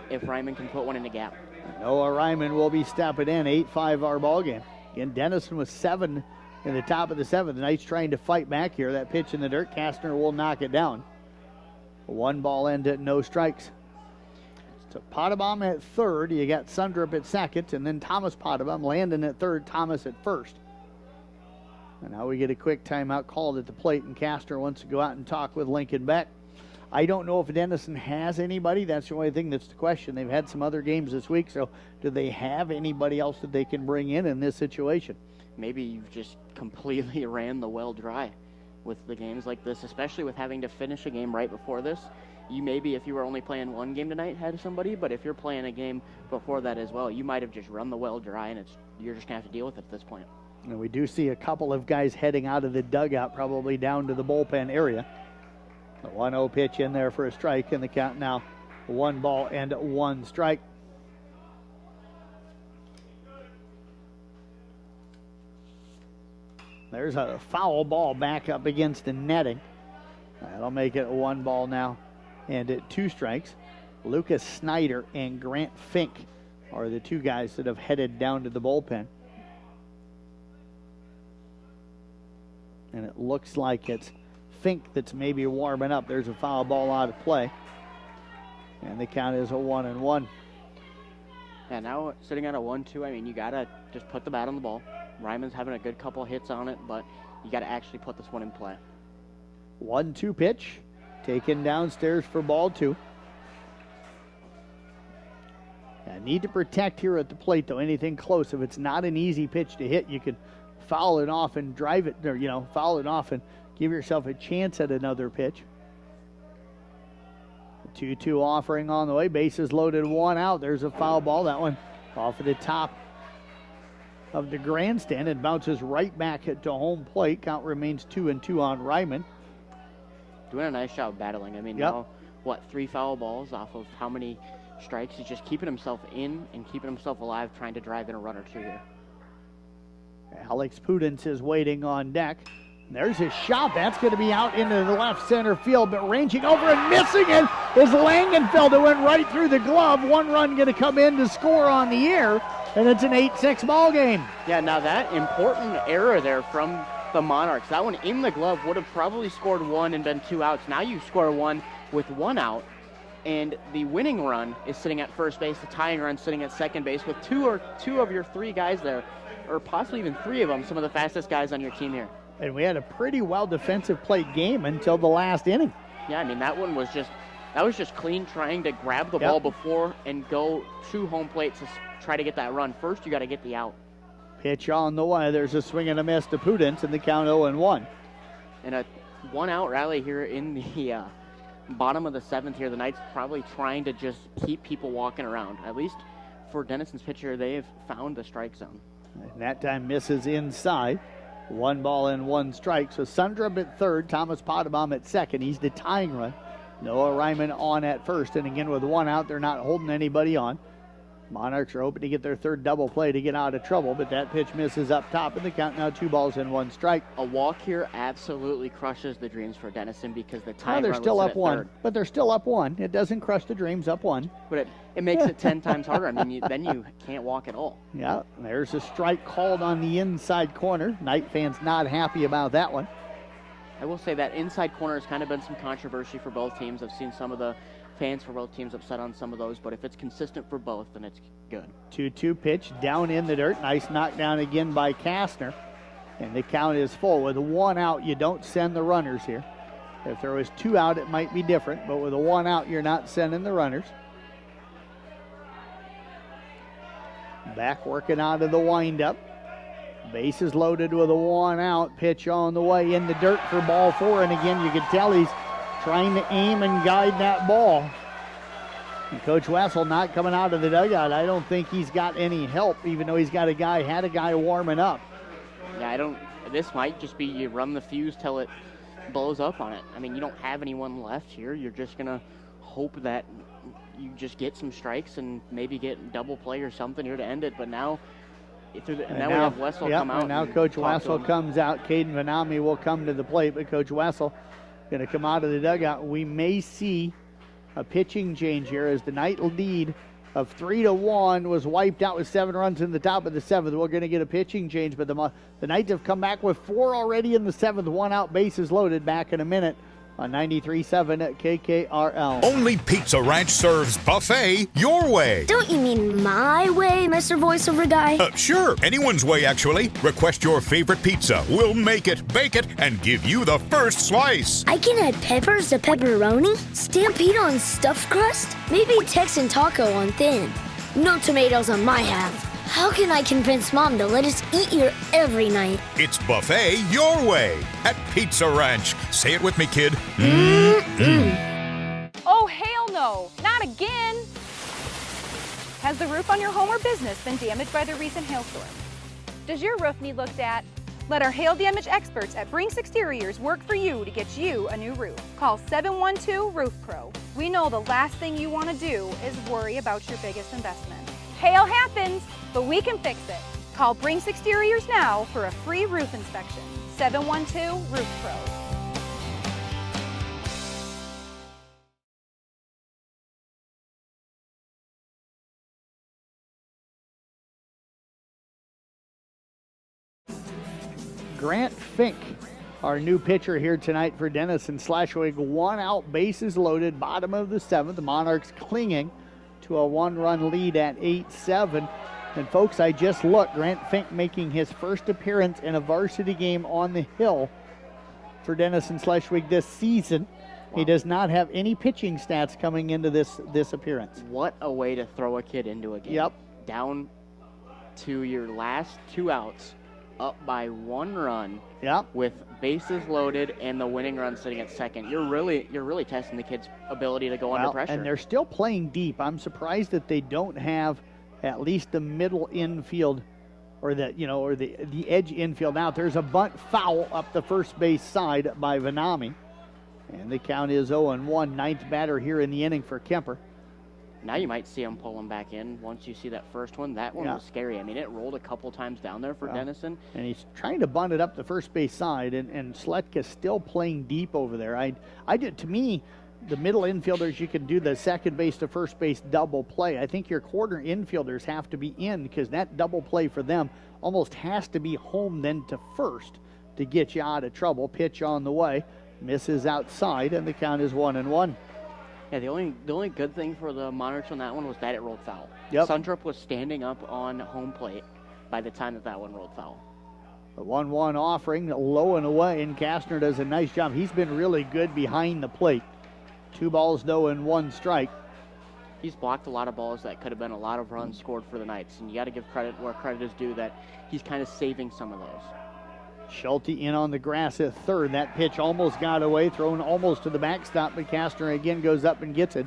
if Ryman can put one in the gap. Noah Ryman will be stepping in. 8-5 our ball game. Again, Denison was 7 in the top of the 7th. The Knights trying to fight back here. That pitch in the dirt, Kastner will knock it down. 1 ball and no strikes. So Potabom at third. You got Sundrup at second, and then Thomas Potabom, Landon at third, Thomas at first. And now we get a quick timeout called at the plate, and Kastner wants to go out and talk with Lincoln Beck. I don't know if Denison has anybody. That's the only thing that's the question. They've had some other games this week, so do they have anybody else that they can bring in this situation? Maybe you've just completely ran the well dry with the games like this, especially with having to finish a game right before this. You maybe, if you were only playing one game tonight, had somebody, but if you're playing a game before that as well, you might have just run the well dry, and you're just going to have to deal with it at this point. And we do see a couple of guys heading out of the dugout, probably down to the bullpen area. The 1-0 pitch in there for a strike, and the count now 1 ball and 1 strike. There's a foul ball back up against the netting. That'll make it 1 ball now and 2 strikes. Lucas Snyder and Grant Fink are the 2 guys that have headed down to the bullpen. And it looks like it's Fink that's maybe warming up. There's a foul ball out of play. And the count is a 1-1. Yeah, now sitting at a 1-2, I mean, you got to just put the bat on the ball. Ryman's having a good couple hits on it, but you got to actually put this one in play. 1-2 pitch. Taken downstairs for ball 2. Need to protect here at the plate, though. Anything close. If it's not an easy pitch to hit, you can foul it off and drive it, or, foul it off and give yourself a chance at another pitch. 2-2 offering on the way. Bases loaded, 1 out. There's a foul ball. That one off of the top of the grandstand. It bounces right back to home plate. Count remains 2-2 on Ryman. Doing a nice job battling. I mean, now, 3 foul balls off of how many strikes? He's just keeping himself in and keeping himself alive, trying to drive in a run or 2 here. Alex Pudens is waiting on deck. There's his shot. That's going to be out into the left center field, but ranging over and missing it is Langenfeld. It went right through the glove. 1 run going to come in to score on the air, and it's an 8-6 ball game. Yeah, now that important error there from the Monarchs. That one in the glove would have probably scored 1 and been 2 outs. Now you score 1 with 1 out, and the winning run is sitting at first base. The tying run sitting at second base with two of your 3 guys there, or possibly even 3 of them, some of the fastest guys on your team here. And we had a pretty well defensive plate game until the last inning. Yeah, I mean, that was just clean, trying to grab the ball before and go to home plate to try to get that run. First, you got to get the out. Pitch on the way. There's a swing and a miss to Pudens, and the count 0-1. And a 1-out rally here in the bottom of the 7th here. The Knights probably trying to just keep people walking around. At least for Denison's pitcher, they have found the strike zone. And that time misses inside. 1 ball and 1 strike. So Sundrup at third, Thomas Potabom at second. He's the tying run. Noah Ryman on at first. And again, with 1 out, they're not holding anybody on. Monarchs are hoping to get their 3rd double play to get out of trouble, but that pitch misses up top, and the count now 2 balls and 1 strike. A walk here absolutely crushes the dreams for Denison because the tying they're run still was up at 1, third. but they're still up 1. It doesn't crush the dreams, up 1. But it makes it 10 times harder. I mean, then you can't walk at all. Yeah, there's a strike called on the inside corner. Knight fans not happy about that one. I will say that inside corner has kind of been some controversy for both teams. I've seen some of the fans for both teams upset on some of those, but if it's consistent for both, then it's good. 2-2 pitch down in the dirt. Nice knockdown again by Kastner. And the count is full. With 1 out, you don't send the runners here. If there was 2 out, it might be different, but with 1 out, you're not sending the runners. Back working out of the windup. Bases loaded with a 1 out. Pitch on the way in the dirt for ball 4. And again, you can tell he's trying to aim and guide that ball. And Coach Wessel not coming out of the dugout. I don't think he's got any help, even though he's got had a guy warming up. Yeah, this might just be you run the fuse till it blows up on it. I mean, you don't have anyone left here. You're just going to hope that you just get some strikes and maybe get double play or something here to end it. But now, we have Wessel come out. And now Coach Wessel comes out. Caden Vanami will come to the plate, but Coach Wessel going to come out of the dugout. We may see a pitching change here as the Knight lead of 3-1 was wiped out with 7 runs in the top of the 7th. We're going to get a pitching change, but the Knights have come back with 4 already in the 7th. 1 out, bases loaded. Back in a minute on 93.7 at KKRL. Only Pizza Ranch serves buffet your way. Don't you mean my way, Mr. Voiceover Guy? Sure, anyone's way, actually. Request your favorite pizza. We'll make it, bake it, and give you the first slice. I can add peppers to pepperoni, Stampede on stuffed crust, maybe Texan taco on thin. No tomatoes on my half. How can I convince Mom to let us eat here every night? It's buffet your way at Pizza Ranch. Say it with me, kid. Oh, hell no, not again. Has the roof on your home or business been damaged by the recent hailstorm? Does your roof need looked at? Let our hail damage experts at Brinks Exteriors work for you to get you a new roof. Call 712 Roof Pro. We know the last thing you want to do is worry about your biggest investment. Hail happens, but we can fix it. Call Brinks Exteriors now for a free roof inspection. 712 Roof Pro. Grant Fink, our new pitcher here tonight for Denison Schleswig. 1 out, bases loaded, bottom of the 7th. The Monarchs clinging to a 1-run lead at 8-7. And folks, I just looked, Grant Fink making his first appearance in a varsity game on the hill for Denison Schleswig this season. Wow. He does not have any pitching stats coming into this appearance. What a way to throw a kid into a game. Yep. Down to your last 2 outs, up by 1 run. Yep. With bases loaded and the winning run sitting at second. You're really testing the kid's ability to go under pressure. And they're still playing deep. I'm surprised that they don't have at least the middle infield or the edge infield out. There's a bunt foul up the first base side by Vanami. And the count is 0-1. Ninth batter here in the inning for Kuemper. Now you might see him pull him back in once you see that first one. That one was scary. I mean, it rolled a couple times down there for Denison. And he's trying to bunt it up the first base side, and Sletka's still playing deep over there. To me, the middle infielders, you can do the second base to first base double play. I think your corner infielders have to be in because that double play for them almost has to be home then to first to get you out of trouble. Pitch on the way, misses outside, and the count is 1-1. Yeah, the only good thing for the Monarchs on that one was that it rolled foul. Yep. Sundrup was standing up on home plate by the time that one rolled foul. The 1-1 offering, low and away, and Kastner does a nice job. He's been really good behind the plate. 2 balls, though, and 1 strike. He's blocked a lot of balls that could have been a lot of runs scored for the Knights, and you got to give credit where credit is due that he's kind of saving some of those. Schulte in on the grass at third. That pitch almost got away, thrown almost to the backstop, but Kastner again goes up and gets it.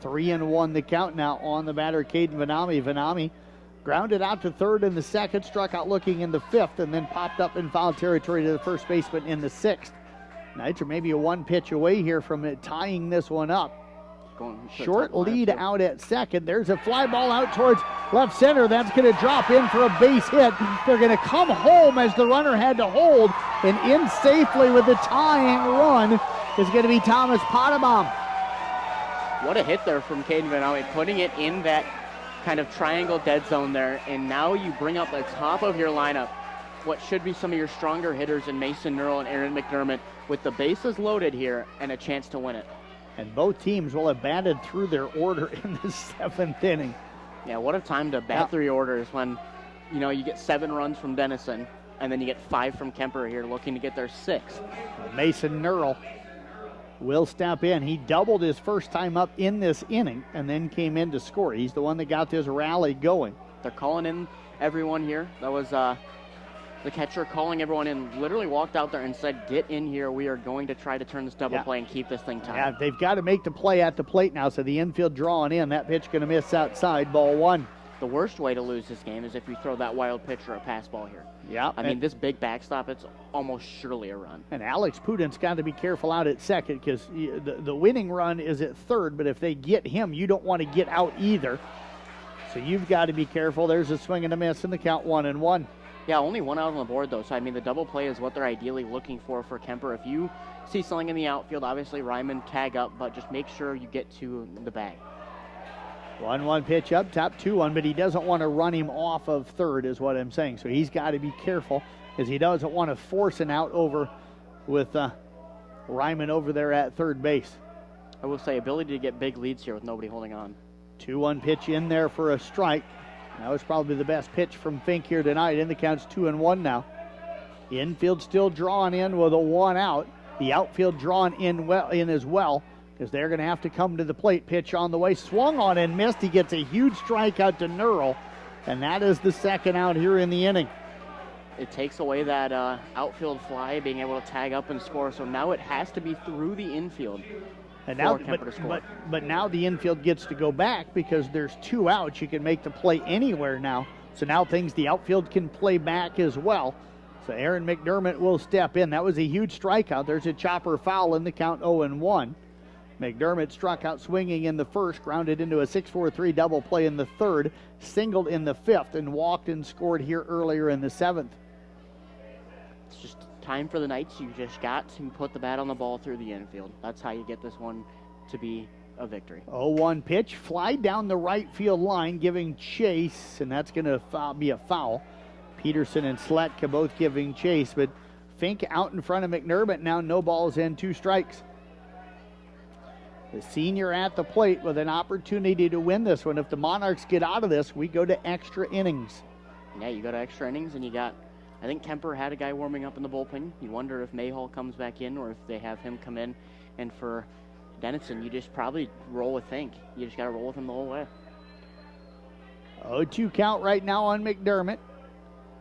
3-1 the count now on the batter, Caden Vanami. Vanami grounded out to third in the second, struck out looking in the 5th, and then popped up in foul territory to the first baseman in the 6th. Knights are maybe a 1 pitch away here from tying this one up. Short lead out at second. There's a fly ball out towards left center. That's going to drop in for a base hit. They're going to come home as the runner had to hold, and in safely with the tying run is going to be Thomas Potabom. What a hit there from Caden Vanami, putting it in that kind of triangle dead zone there, and now you bring up the top of your lineup what should be some of your stronger hitters in Mason Nurl and Aaron McDermott with the bases loaded here and a chance to win it. And both teams will have batted through their order in the 7th inning. Yeah, what a time to bat through your orders when, you get 7 runs from Denison and then you get 5 from Kuemper here looking to get their 6th. Mason Nurl will step in. He doubled his first time up in this inning and then came in to score. He's the one that got this rally going. They're calling in everyone here. That was the catcher calling everyone in, literally walked out there and said, get in here. We are going to try to turn this double play and keep this thing tied. Yeah, they've got to make the play at the plate now, so the infield drawing in. That pitch going to miss outside, ball one. The worst way to lose this game is if you throw that wild pitch or a pass ball here. Yeah. I mean, this big backstop, it's almost surely a run. And Alex Putin's got to be careful out at second because the winning run is at third, but if they get him, you don't want to get out either. So you've got to be careful. There's a swing and a miss in the count, 1-1. Yeah, only one out on the board, though. So, I mean, the double play is what they're ideally looking for Kuemper. If you see something in the outfield, obviously Ryman tag up, but just make sure you get to the bag. 1-1 pitch up top, 2-1, but he doesn't want to run him off of third is what I'm saying. So he's got to be careful because he doesn't want to force an out over with Ryman over there at third base. I will say ability to get big leads here with nobody holding on. 2-1 pitch in there for a strike. That was probably the best pitch from Fink here tonight. In the count's 2-1 now. Infield still drawn in with a 1 out. The outfield drawn in as well because they're going to have to come to the plate. Pitch on the way, swung on and missed. He gets a huge strikeout to Nurl, and that is the second out here in the inning. It takes away that outfield fly, being able to tag up and score. So now it has to be through the infield. And now, but now the infield gets to go back because there's 2 outs. You can make the play anywhere now. So now the outfield can play back as well. So Aaron McDermott will step in. That was a huge strikeout. There's a chopper foul in the count, 0-1. McDermott struck out swinging in the first, grounded into a 6-4-3 double play in the third, singled in the fifth, and walked and scored here earlier in the seventh. It's just time for the Knights. You just got to put the bat on the ball through the infield. That's how you get this one to be a victory. 0-1 pitch, fly down the right field line, giving chase, and that's going to be a foul. Peterson and Sletka both giving chase, but Fink out in front of McDermott now, no balls and 2 strikes. The senior at the plate with an opportunity to win this one. If the Monarchs get out of this, we go to extra innings. Yeah, you go to extra innings, and you got, I think Kuemper had a guy warming up in the bullpen. You wonder if Mayhall comes back in or if they have him come in. And for Denison, you just probably roll with Fink. You just got to roll with him the whole way. 0-2 count right now on McDermott.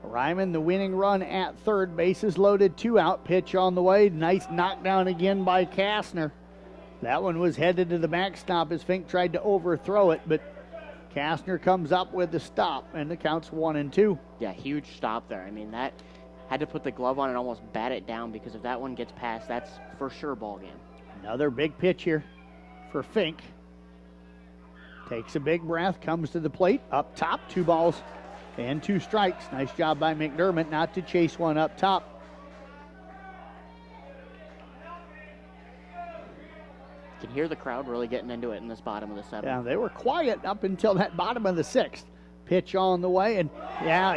Ryman, the winning run at third. Bases loaded, 2 out. Pitch on the way. Nice knockdown again by Kastner. That one was headed to the backstop as Fink tried to overthrow it, but Kastner comes up with the stop, and the count's 1-2. Yeah, huge stop there. I mean, that had to put the glove on and almost bat it down because if that one gets past, that's for sure ball game. Another big pitch here for Fink. Takes a big breath, comes to the plate, up top, 2 balls and 2 strikes. Nice job by McDermott not to chase one up top. You can hear the crowd really getting into it in this bottom of the 7th. Yeah, they were quiet up until that bottom of the 6th. Pitch on the way, and yeah,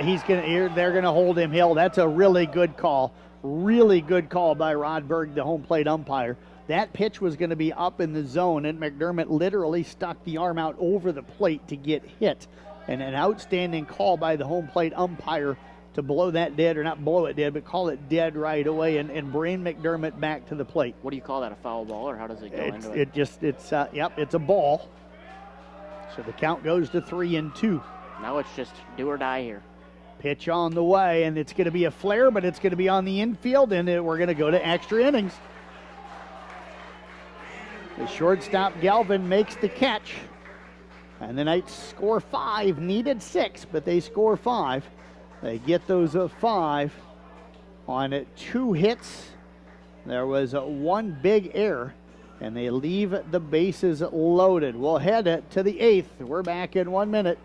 they're gonna hold him hill. That's a really good call. Really good call by Rod Berg, the home plate umpire. That pitch was going to be up in the zone, and McDermott literally stuck the arm out over the plate to get hit. And an outstanding call by the home plate umpire to blow that dead, or not blow it dead, but call it dead right away and bring McDermott back to the plate. What do you call that, a foul ball, or how does it go into it? It's a ball. So the count goes to 3-2. Now it's just do or die here. Pitch on the way, and it's going to be a flare, but it's going to be on the infield, and we're going to go to extra innings. The shortstop, Galvin, makes the catch. And the Knights score 5, needed 6, but they score 5. They get those 5 on 2 hits. There was 1 big error, and they leave the bases loaded. We'll head to the 8th. We're back in 1 minute,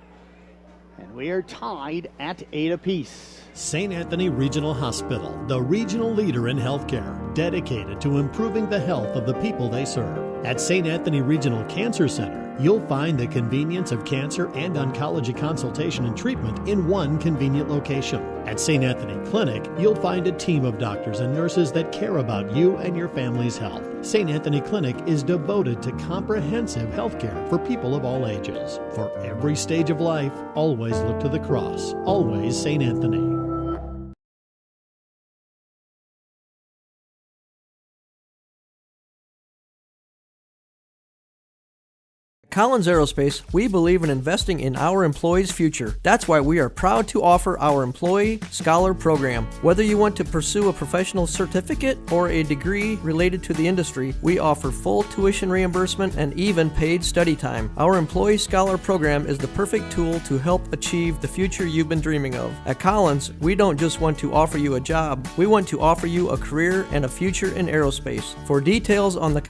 and we are tied at 8 apiece. St. Anthony Regional Hospital, the regional leader in healthcare, dedicated to improving the health of the people they serve. At St. Anthony Regional Cancer Center, you'll find the convenience of cancer and oncology consultation and treatment in one convenient location. At St. Anthony Clinic, you'll find a team of doctors and nurses that care about you and your family's health. St. Anthony Clinic is devoted to comprehensive health care for people of all ages. For every stage of life, always look to the cross. Always St. Anthony. Collins Aerospace, we believe in investing in our employees' future. That's why we are proud to offer our Employee Scholar Program. Whether you want to pursue a professional certificate or a degree related to the industry, we offer full tuition reimbursement and even paid study time. Our Employee Scholar Program is the perfect tool to help achieve the future you've been dreaming of. At Collins, we don't just want to offer you a job, we want to offer you a career and a future in aerospace. For details on the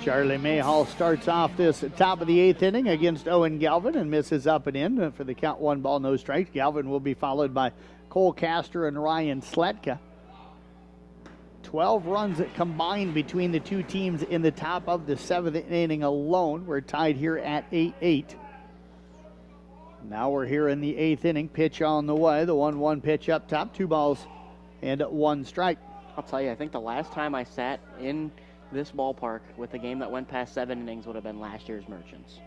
Charlie Mayhall starts off this top of the 8th inning against Owen Galvin and misses up and in for the count, 1 ball, no strikes. Galvin will be followed by Cole Castor and Ryan Sletka. 12 runs combined between the two teams in the top of the 7th inning alone. We're tied here at 8-8. Now we're here in the 8th inning. Pitch on the way. The 1-1 pitch up top. 2 balls and 1 strike. I'll tell you, I think the last time I sat in this ballpark with a game that went past 7 innings would have been last year's Merchants.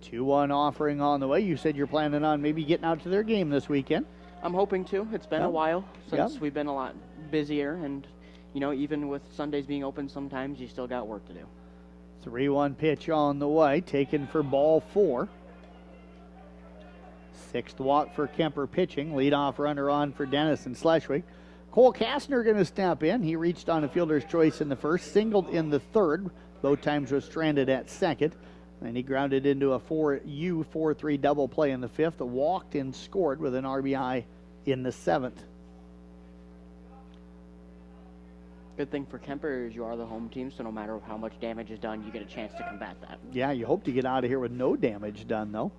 2-1 offering on the way. You said you're planning on maybe getting out to their game this weekend. I'm hoping to. It's been a while since we've been a lot busier, and you know, even with Sundays being open, sometimes you still got work to do. 3-1 pitch on the way, taken for ball 4. 6th walk for Kuemper pitching. Leadoff runner on for Denison Schleswig. Cole Kastner going to step in. He reached on a fielder's choice in the first, singled in the third. Both times was stranded at second. And he grounded into a 4-3 double play in the 5th. Walked and scored with an RBI in the 7th. Good thing for Kuemper is you are the home team, so no matter how much damage is done, you get a chance to combat that. Yeah, you hope to get out of here with no damage done, though.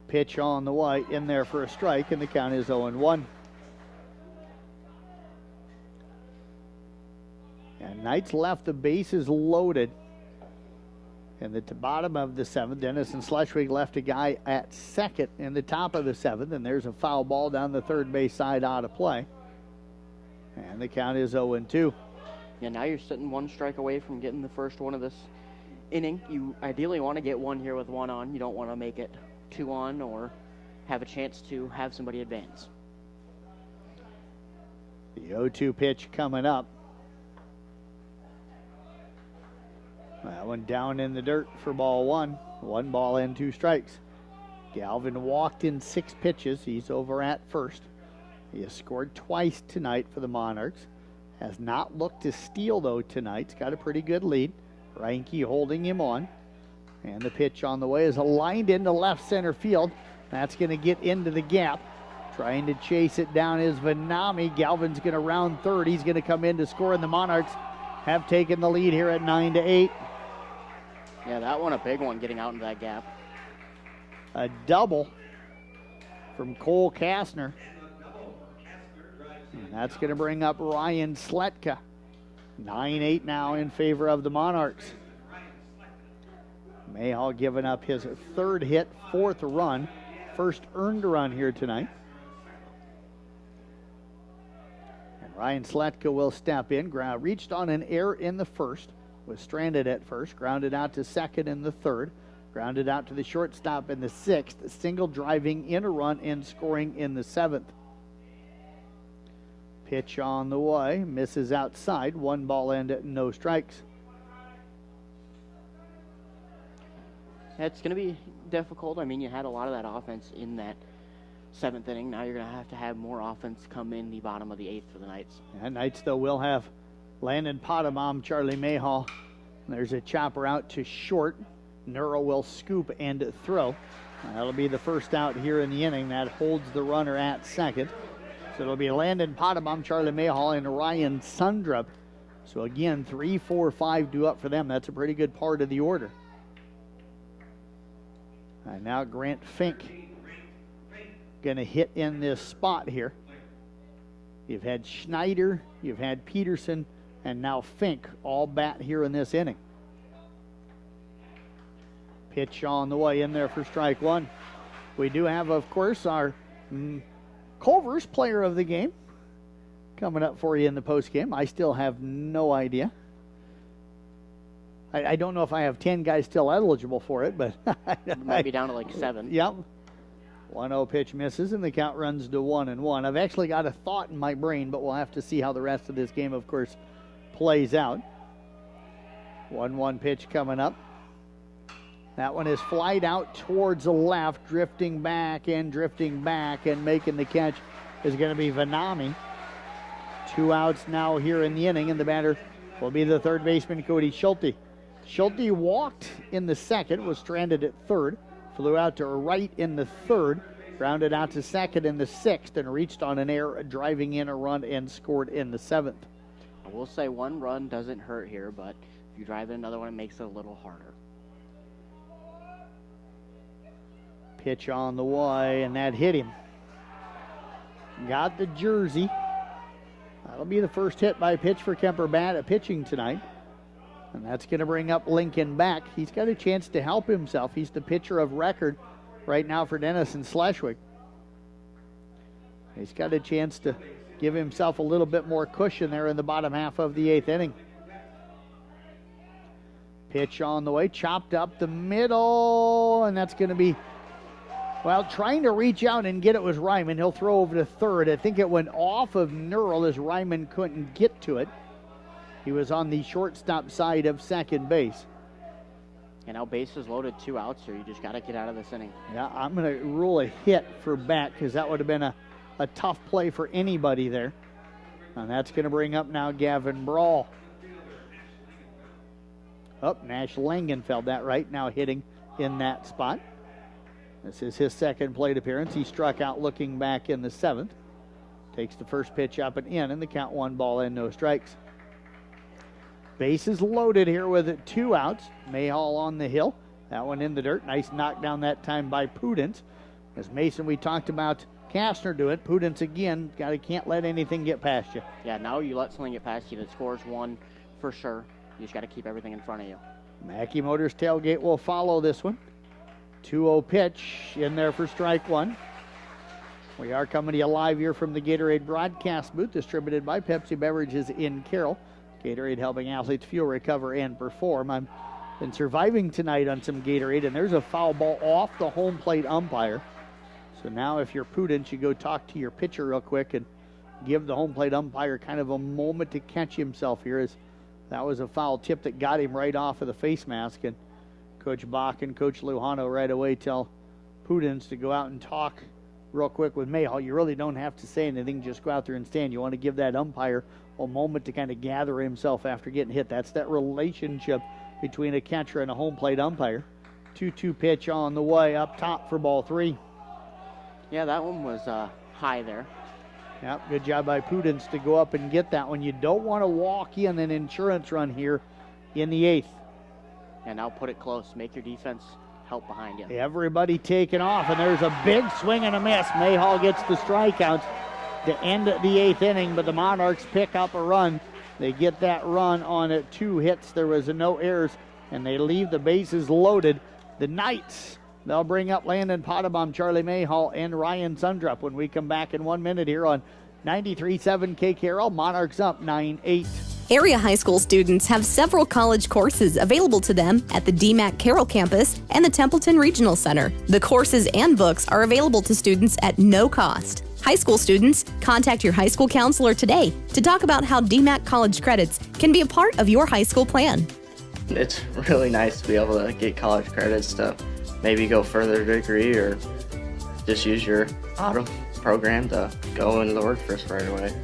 Pitch on the way, in there for a strike, and the count is 0-1. And Knights left the bases loaded. In the bottom of the 7th, Denison Schleswig left a guy at second in the top of the 7th, and there's a foul ball down the third base side out of play. And the count is 0-2. Yeah, now you're sitting 1 strike away from getting the first one of this inning. You ideally want to get 1 here with 1 on. You don't want to make it 2 on or have a chance to have somebody advance. The 0-2 pitch coming up. That one down in the dirt for ball 1. 1 ball and 2 strikes. Galvin walked in 6 pitches. He's over at first. He has scored twice tonight for the Monarchs. Has not looked to steal, though, tonight. He's got a pretty good lead. Reinke holding him on. And the pitch on the way is lined into left center field. That's going to get into the gap. Trying to chase it down is Vanami. Galvin's going to round third. He's going to come in to score, and the Monarchs have taken the lead here at 9-8. Yeah, that one a big one, getting out into that gap. A double from Cole Kastner. And that's going to bring up Ryan Sletka. 9-8 now in favor of the Monarchs. Mayhall giving up his 3rd hit, 4th run. First earned run here tonight. And Ryan Sletka will step in. Reached on an error in the 1st. Was stranded at first, grounded out to second in the 3rd, grounded out to the shortstop in the 6th, single driving in a run and scoring in the 7th. Pitch on the way, misses outside, 1 ball and no strikes. It's going to be difficult. I mean, you had a lot of that offense in that 7th inning. Now you're going to have more offense come in the bottom of the 8th for the Knights. And Knights, though, will have Landon Potamom, Charlie Mayhall. There's a chopper out to short. Nero will scoop and throw. That'll be the first out here in the inning. That holds the runner at second. So it'll be Landon Potamom, Charlie Mayhall, and Ryan Sundrup. So again, 3, 4, 5 due up for them. That's a pretty good part of the order. And now Grant Fink going to hit in this spot here. You've had Schneider, you've had Peterson, and now Fink all bat here in this inning. Pitch on the way in there for strike 1. We do have, of course, our Culver's player of the game coming up for you in the postgame. I still have no idea. I don't know if I have 10 guys still eligible for it, but it might be down to like 7. Yep. 1-0 pitch misses, and the count runs to 1-1. I've actually got a thought in my brain, but we'll have to see how the rest of this game, of course, plays out. 1-1 pitch coming up. That one is flied out towards the left, drifting back, and making the catch is going to be Vanami. 2 outs now here in the inning, and the batter will be the third baseman, Cody Schulte. Schulte walked in the second, was stranded at third, flew out to right in the third, grounded out to second in the sixth, and reached on an error, driving in a run and scored in the seventh. I will say 1 run doesn't hurt here, but if you drive in another one, it makes it a little harder. Pitch on the way, and that hit him. Got the jersey. That'll be the first hit by pitch for Kuemper bat at pitching tonight. And that's going to bring up Lincoln back. He's got a chance to help himself. He's the pitcher of record right now for Denison Schleswig. He's got a chance to give himself a little bit more cushion there in the bottom half of the 8th inning. Pitch on the way, chopped up the middle, and that's going to be, well, trying to reach out and get it was Ryman. He'll throw over to third. I think it went off of Nurl as Ryman couldn't get to it. He was on the shortstop side of second base. And now bases loaded, 2 outs here. You just got to get out of this inning. Yeah, I'm going to rule a hit for bat because that would have been a tough play for anybody there. And that's going to bring up now Gavin Brawl. Nash Langenfeld, that right now hitting in that spot. This is his second plate appearance. He struck out looking back in the 7th. Takes the first pitch up and in, and the count 1 ball and no strikes. Bases loaded here with 2 outs. Mayhall on the hill. That one in the dirt. Nice knockdown that time by Pudens. As Mason, we talked about Kastner do it. Pudens again, can't let anything get past you. Yeah, now you let something get past you that scores 1 for sure. You just got to keep everything in front of you. Mackey Motors tailgate will follow this one. 2-0 pitch in there for strike 1. We are coming to you live here from the Gatorade broadcast booth, distributed by Pepsi Beverages in Carroll. Gatorade helping athletes fuel, recover, and perform. I've been surviving tonight on some Gatorade, and there's a foul ball off the home plate umpire. So now if you're prudent, you go talk to your pitcher real quick and give the home plate umpire kind of a moment to catch himself here, as that was a foul tip that got him right off of the face mask. And Coach Bach and Coach Luhano right away tell Pudens to go out and talk real quick with Mayhall. You really don't have to say anything, just go out there and stand. You want to give that umpire a moment to kind of gather himself after getting hit. That's that relationship between a catcher and a home plate umpire. 2-2 pitch on the way up top for ball 3. Yeah, that one was high there. Yep, good job by Pudens to go up and get that one. You don't want to walk in an insurance run here in the 8th. And now put it close. Make your defense help behind you. Everybody taking off, and there's a big swing and a miss. Mayhall gets the strikeout to end the 8th inning, but the Monarchs pick up a run. They get that run on 2 hits. There was no errors, and they leave the bases loaded. The Knights, they'll bring up Landon Potabom, Charlie Mayhall, and Ryan Sundrup when we come back in 1 minute here on 93.7 KKRL. Monarchs up 9-8. Area high school students have several college courses available to them at the DMAC Carroll campus and the Templeton Regional Center. The courses and books are available to students at no cost. High school students, contact your high school counselor today to talk about how DMAC college credits can be a part of your high school plan. It's really nice to be able to get college credits to maybe go further degree or just use your auto program to go into the workforce right away.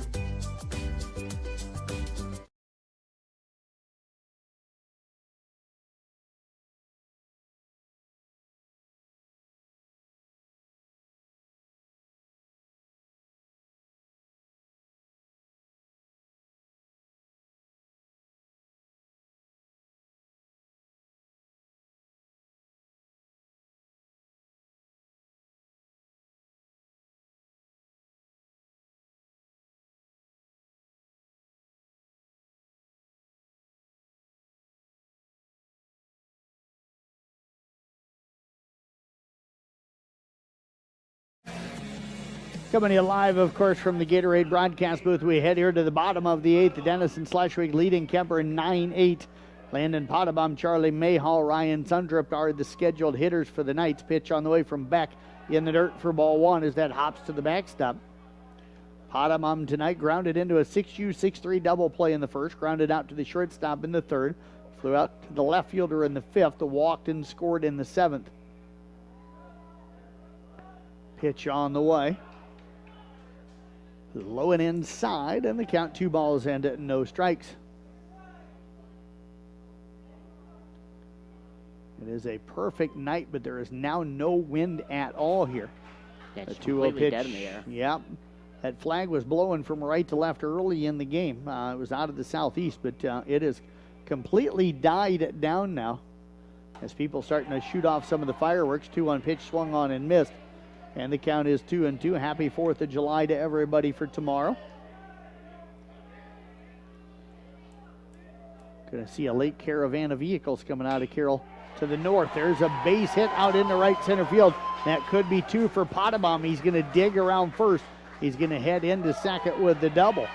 Coming to you live, of course, from the Gatorade broadcast booth. We head here to the bottom of the 8th. Denison Schleswig leading Kuemper 9-8. Landon Potabom, Charlie Mayhall, Ryan Sundrup are the scheduled hitters for the Knights. Pitch on the way from Beck in the dirt for ball 1 as that hops to the backstop. Potabom tonight grounded into a 6U, 6-3 double play in the first. Grounded out to the shortstop in the third. Flew out to the left fielder in the 5th, walked and scored in the 7th. Pitch on the way. Low and inside, and the count 2 balls and no strikes. It is a perfect night, but there is now no wind at all here. Yeah, it's a 2-0 completely pitch. dead in the air. Yep. That flag was blowing from right to left early in the game. It was out of the southeast, but it is completely died down now as people starting to shoot off some of the fireworks. 2-1 pitch swung on and missed. And the count is 2-2. Happy 4th of July to everybody for tomorrow. Going to see a late caravan of vehicles coming out of Carroll to the north. There's a base hit out in the right center field. That could be 2 for Potabom. He's going to dig around first. He's going to head into second with the double.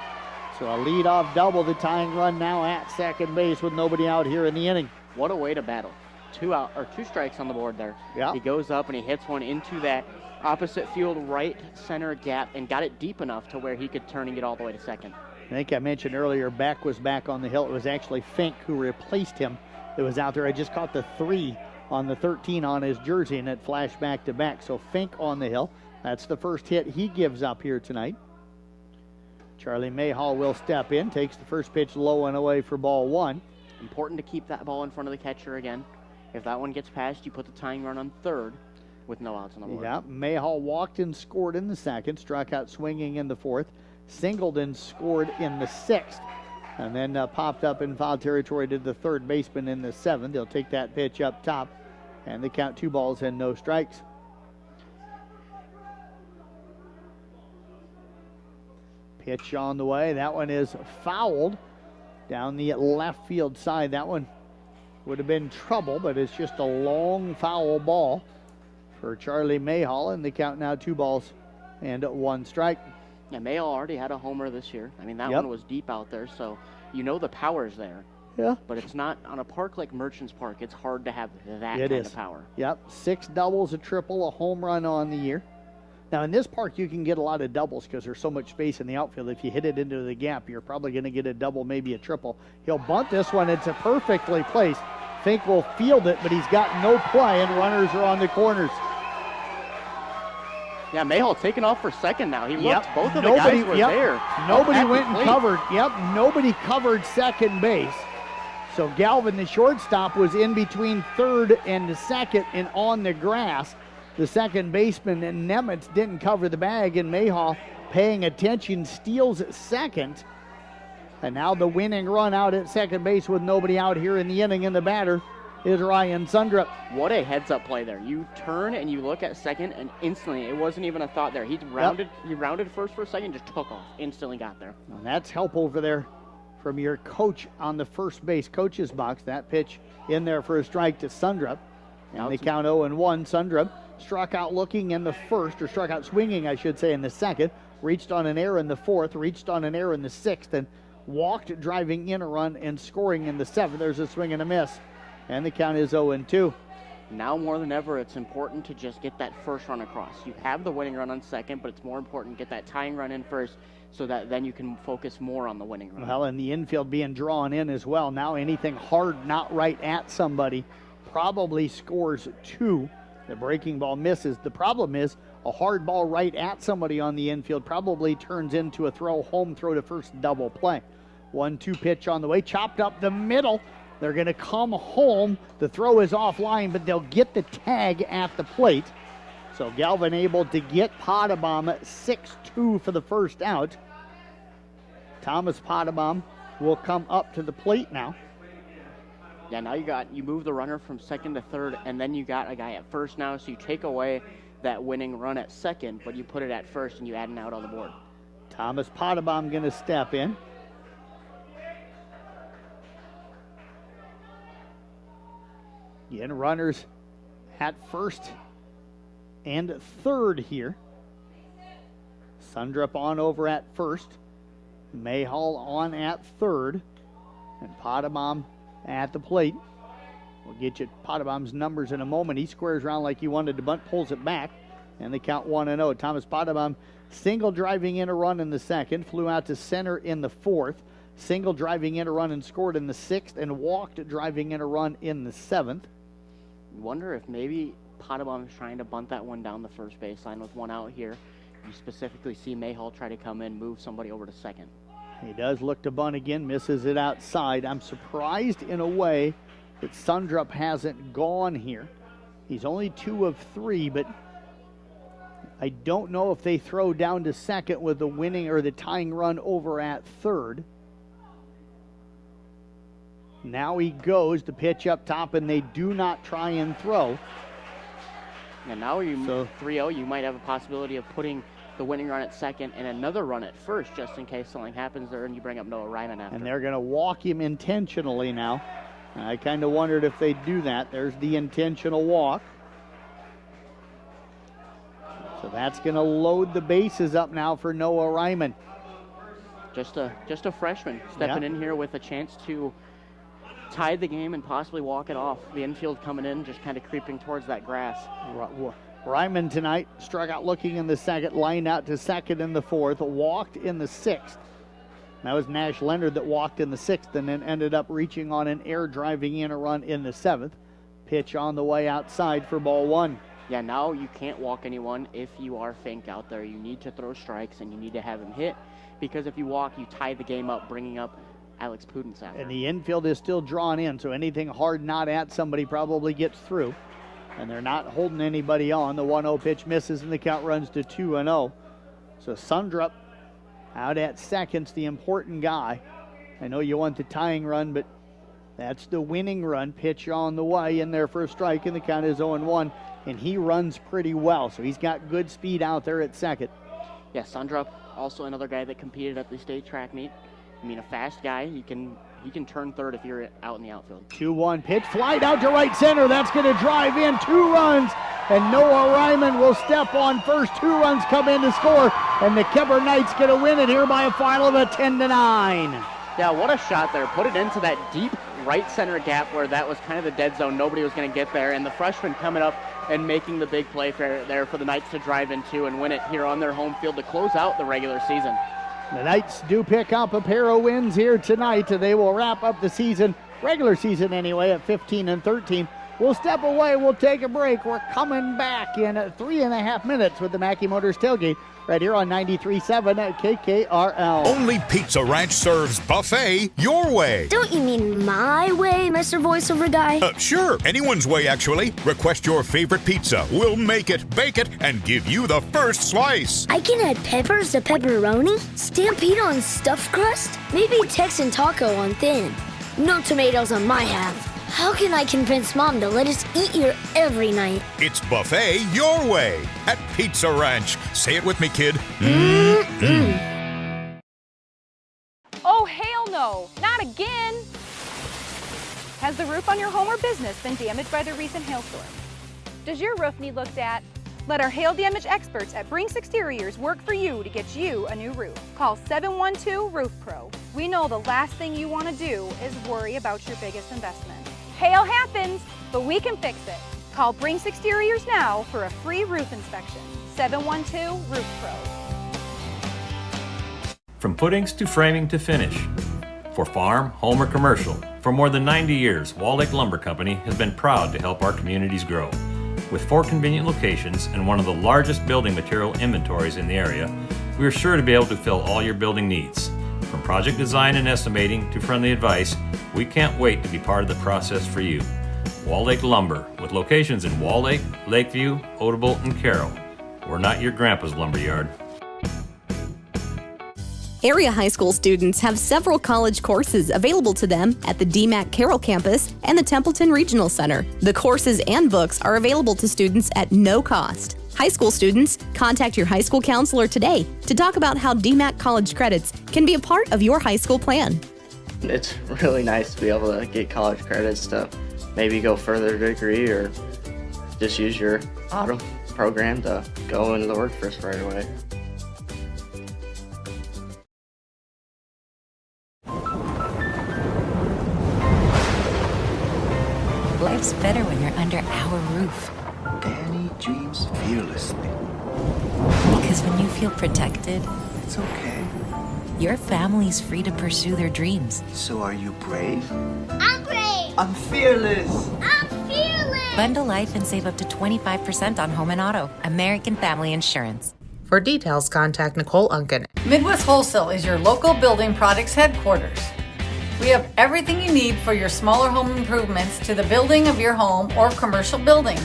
So a leadoff double, the tying run now at second base with nobody out here in the inning. What a way to battle. 2 strikes on the board there. Yeah. He goes up and he hits one into that opposite field right center gap and got it deep enough to where he could turn and get all the way to second. I think I mentioned earlier, Beck was back on the hill. It was actually Fink who replaced him that was out there. I just caught the 3 on the 13 on his jersey, and it flashed back to back. So Fink on the hill. That's the first hit he gives up here tonight. Charlie Mayhall will step in, takes the first pitch low and away for ball 1. Important to keep that ball in front of the catcher again. If that one gets past, you put the tying run on third with no outs on the board. Yeah, Mayhall walked and scored in the 2nd, struck out swinging in the 4th, singled and scored in the 6th, and then popped up in foul territory to the third baseman in the 7th. They'll take that pitch up top, and they count 2 balls and no strikes. Pitch on the way. That one is fouled down the left field side. That one would have been trouble, but it's just a long foul ball for Charlie Mayhall, and the count now 2 balls and 1 strike. Yeah, Mayhall already had a homer this year. I mean, that one was deep out there, so you know the power's there. Yeah. But it's not on a park like Merchants Park. It's hard to have that It kind is. of power. Yep, 6 doubles, a triple, a home run on the year. Now, in this park, you can get a lot of doubles because there's so much space in the outfield. If you hit it into the gap, you're probably going to get a double, maybe a triple. He'll bunt this one. It's a perfectly placed. Fink will field it, but he's got no play, and runners are on the corners. Yeah, Mayhall taking off for second now. He looked, both of the guys were there. Nobody at the went and plate. covered. Yep, nobody covered second base. So Galvin, the shortstop, was in between third and second and on the grass. The second baseman, Nemitz, didn't cover the bag, and Mayhall, paying attention, steals at second. And now the winning run out at second base with nobody out here in the inning, and the batter is Ryan Sundrup. What a heads-up play there. You turn and you look at second, and instantly, it wasn't even a thought there. He rounded first for a second, just took off, instantly got there. And that's help over there from your coach on the first base coach's box. That pitch in there for a strike to Sundrup. And they count 0-1. Sundrup struck out looking in the first, or struck out swinging, I should say, in the second. Reached on an error in the 4th, reached on an error in the 6th, and walked driving in a run and scoring in the 7th. There's a swing and a miss. And the count is 0-2. Now more than ever, it's important to just get that first run across. You have the winning run on second, but it's more important to get that tying run in first so that then you can focus more on the winning run. Well, and the infield being drawn in as well. Now anything hard not right at somebody probably scores 2. The breaking ball misses. The problem is a hard ball right at somebody on the infield probably turns into a home throw to first double play. 1-2 pitch on the way, chopped up the middle. They're going to come home. The throw is offline, but they'll get the tag at the plate. So Galvin able to get Potabom at 6-2 for the first out. Thomas Potabom will come up to the plate now. Yeah, now you move the runner from second to third, and then you got a guy at first now, so you take away that winning run at second, but you put it at first and you add an out on the board. Thomas Potabom going to step in. Again, runners at first and third here. Sundrup on over at first. Mayhall on at third. And Potabom at the plate. We'll get you Potabom's numbers in a moment. He squares around like he wanted to bunt, pulls it back, and they count 1-0. Thomas Potabom single driving in a run in the second, flew out to center in the 4th, single driving in a run and scored in the 6th, and walked driving in a run in the 7th. Wonder if maybe Potabom is trying to bunt that one down the first baseline with one out here. You specifically see Mayhall try to come in, move somebody over to second. He does look to bunt again, misses it outside. I'm surprised in a way that Sundrup hasn't gone here. He's only 2 of 3, but I don't know if they throw down to second with the winning or the tying run over at third. Now he goes to pitch up top, and they do not try and throw. And now you 3-0, you might have a possibility of putting the winning run at second and another run at first, just in case something happens there and you bring up Noah Ryman after. And they're going to walk him intentionally now. I kind of wondered if they'd do that. There's the intentional walk. So that's going to load the bases up now for Noah Ryman. Just a freshman stepping in here with a chance to tie the game and possibly walk it off. The infield coming in, just kind of creeping towards that grass. Ryman tonight struck out looking in the 2nd, lined out to 2nd in the 4th, walked in the 6th. That was Nash Leonard that walked in the 6th and then ended up reaching on an air driving in a run in the 7th. Pitch on the way outside for ball 1. Yeah, now you can't walk anyone if you are Fink out there. You need to throw strikes and you need to have him hit, because if you walk, you tie the game up, bringing up Alex Pudens after. And the infield is still drawn in, so anything hard not at somebody probably gets through. And they're not holding anybody on. The 1-0 pitch misses and the count runs to 2-0. So Sundrup out at second's the important guy. I know you want the tying run, but that's the winning run. Pitch on the way in there for a strike, and the count is 0-1. And he runs pretty well, so he's got good speed out there at second. Yeah, Sundrup, also another guy that competed at the state track meet. I mean, a fast guy. He can turn third if you're out in the outfield. 2-1 pitch, flied out to right center. That's going to drive in 2 runs, and Noah Ryman will step on first. 2 runs come in to score, and the Kuemper Knights going to win it here by a final of a 10-9. Yeah, what a shot there. Put it into that deep right center gap where that was kind of the dead zone. Nobody was going to get there, and the freshman coming up and making the big play there for the Knights to drive into and win it here on their home field to close out the regular season. The Knights do pick up a pair of wins here tonight. They will wrap up the season, regular season anyway, at 15-13. We'll step away. We'll take a break. We're coming back in 3.5 minutes with the Mackey Motors Tailgate right here on 93.7 at KKRL. Only Pizza Ranch serves buffet your way. Don't you mean my way, Mr. Voiceover Guy? Sure, anyone's way, actually. Request your favorite pizza. We'll make it, bake it, and give you the first slice. I can add peppers to pepperoni, Stampede on stuffed crust, maybe Texan taco on thin. No tomatoes on my half. How can I convince Mom to let us eat here every night? It's buffet your way at Pizza Ranch. Say it with me, kid. Oh, hell no, not again. Has the roof on your home or business been damaged by the recent hailstorm? Does your roof need looked at? Let our hail damage experts at Brinks Exteriors work for you to get you a new roof. Call 712 Roof Pro. We know the last thing you want to do is worry about your biggest investment. Hail happens, but we can fix it. Call Brinks Exteriors now for a free roof inspection. 712 Roof Pro. From footings to framing to finish. For farm, home, or commercial, for more than 90 years, Wall Lake Lumber Company has been proud to help our communities grow. With 4 convenient locations and one of the largest building material inventories in the area, we are sure to be able to fill all your building needs. From project design and estimating to friendly advice, we can't wait to be part of the process for you. Wall Lake Lumber, with locations in Wall Lake, Lakeview, Odebolt, and Carroll. We're not your grandpa's lumberyard. Area high school students have several college courses available to them at the DMAC Carroll campus and the Templeton Regional Center. The courses and books are available to students at no cost. High school students, contact your high school counselor today to talk about how DMAC college credits can be a part of your high school plan. It's really nice to be able to get college credits to maybe go further degree or just use your auto program to go into the workforce right away. Life's better when you're under our roof. Danny dreams fearlessly. Because when you feel protected, It's okay. your family's free to pursue their dreams. So are you brave? I'm brave. I'm fearless. I'm fearless. Bundle life and save up to 25% on home and auto. American Family Insurance. For details, contact Nicole Unken. Midwest Wholesale is your local building products headquarters. We have everything you need for your smaller home improvements to the building of your home or commercial building.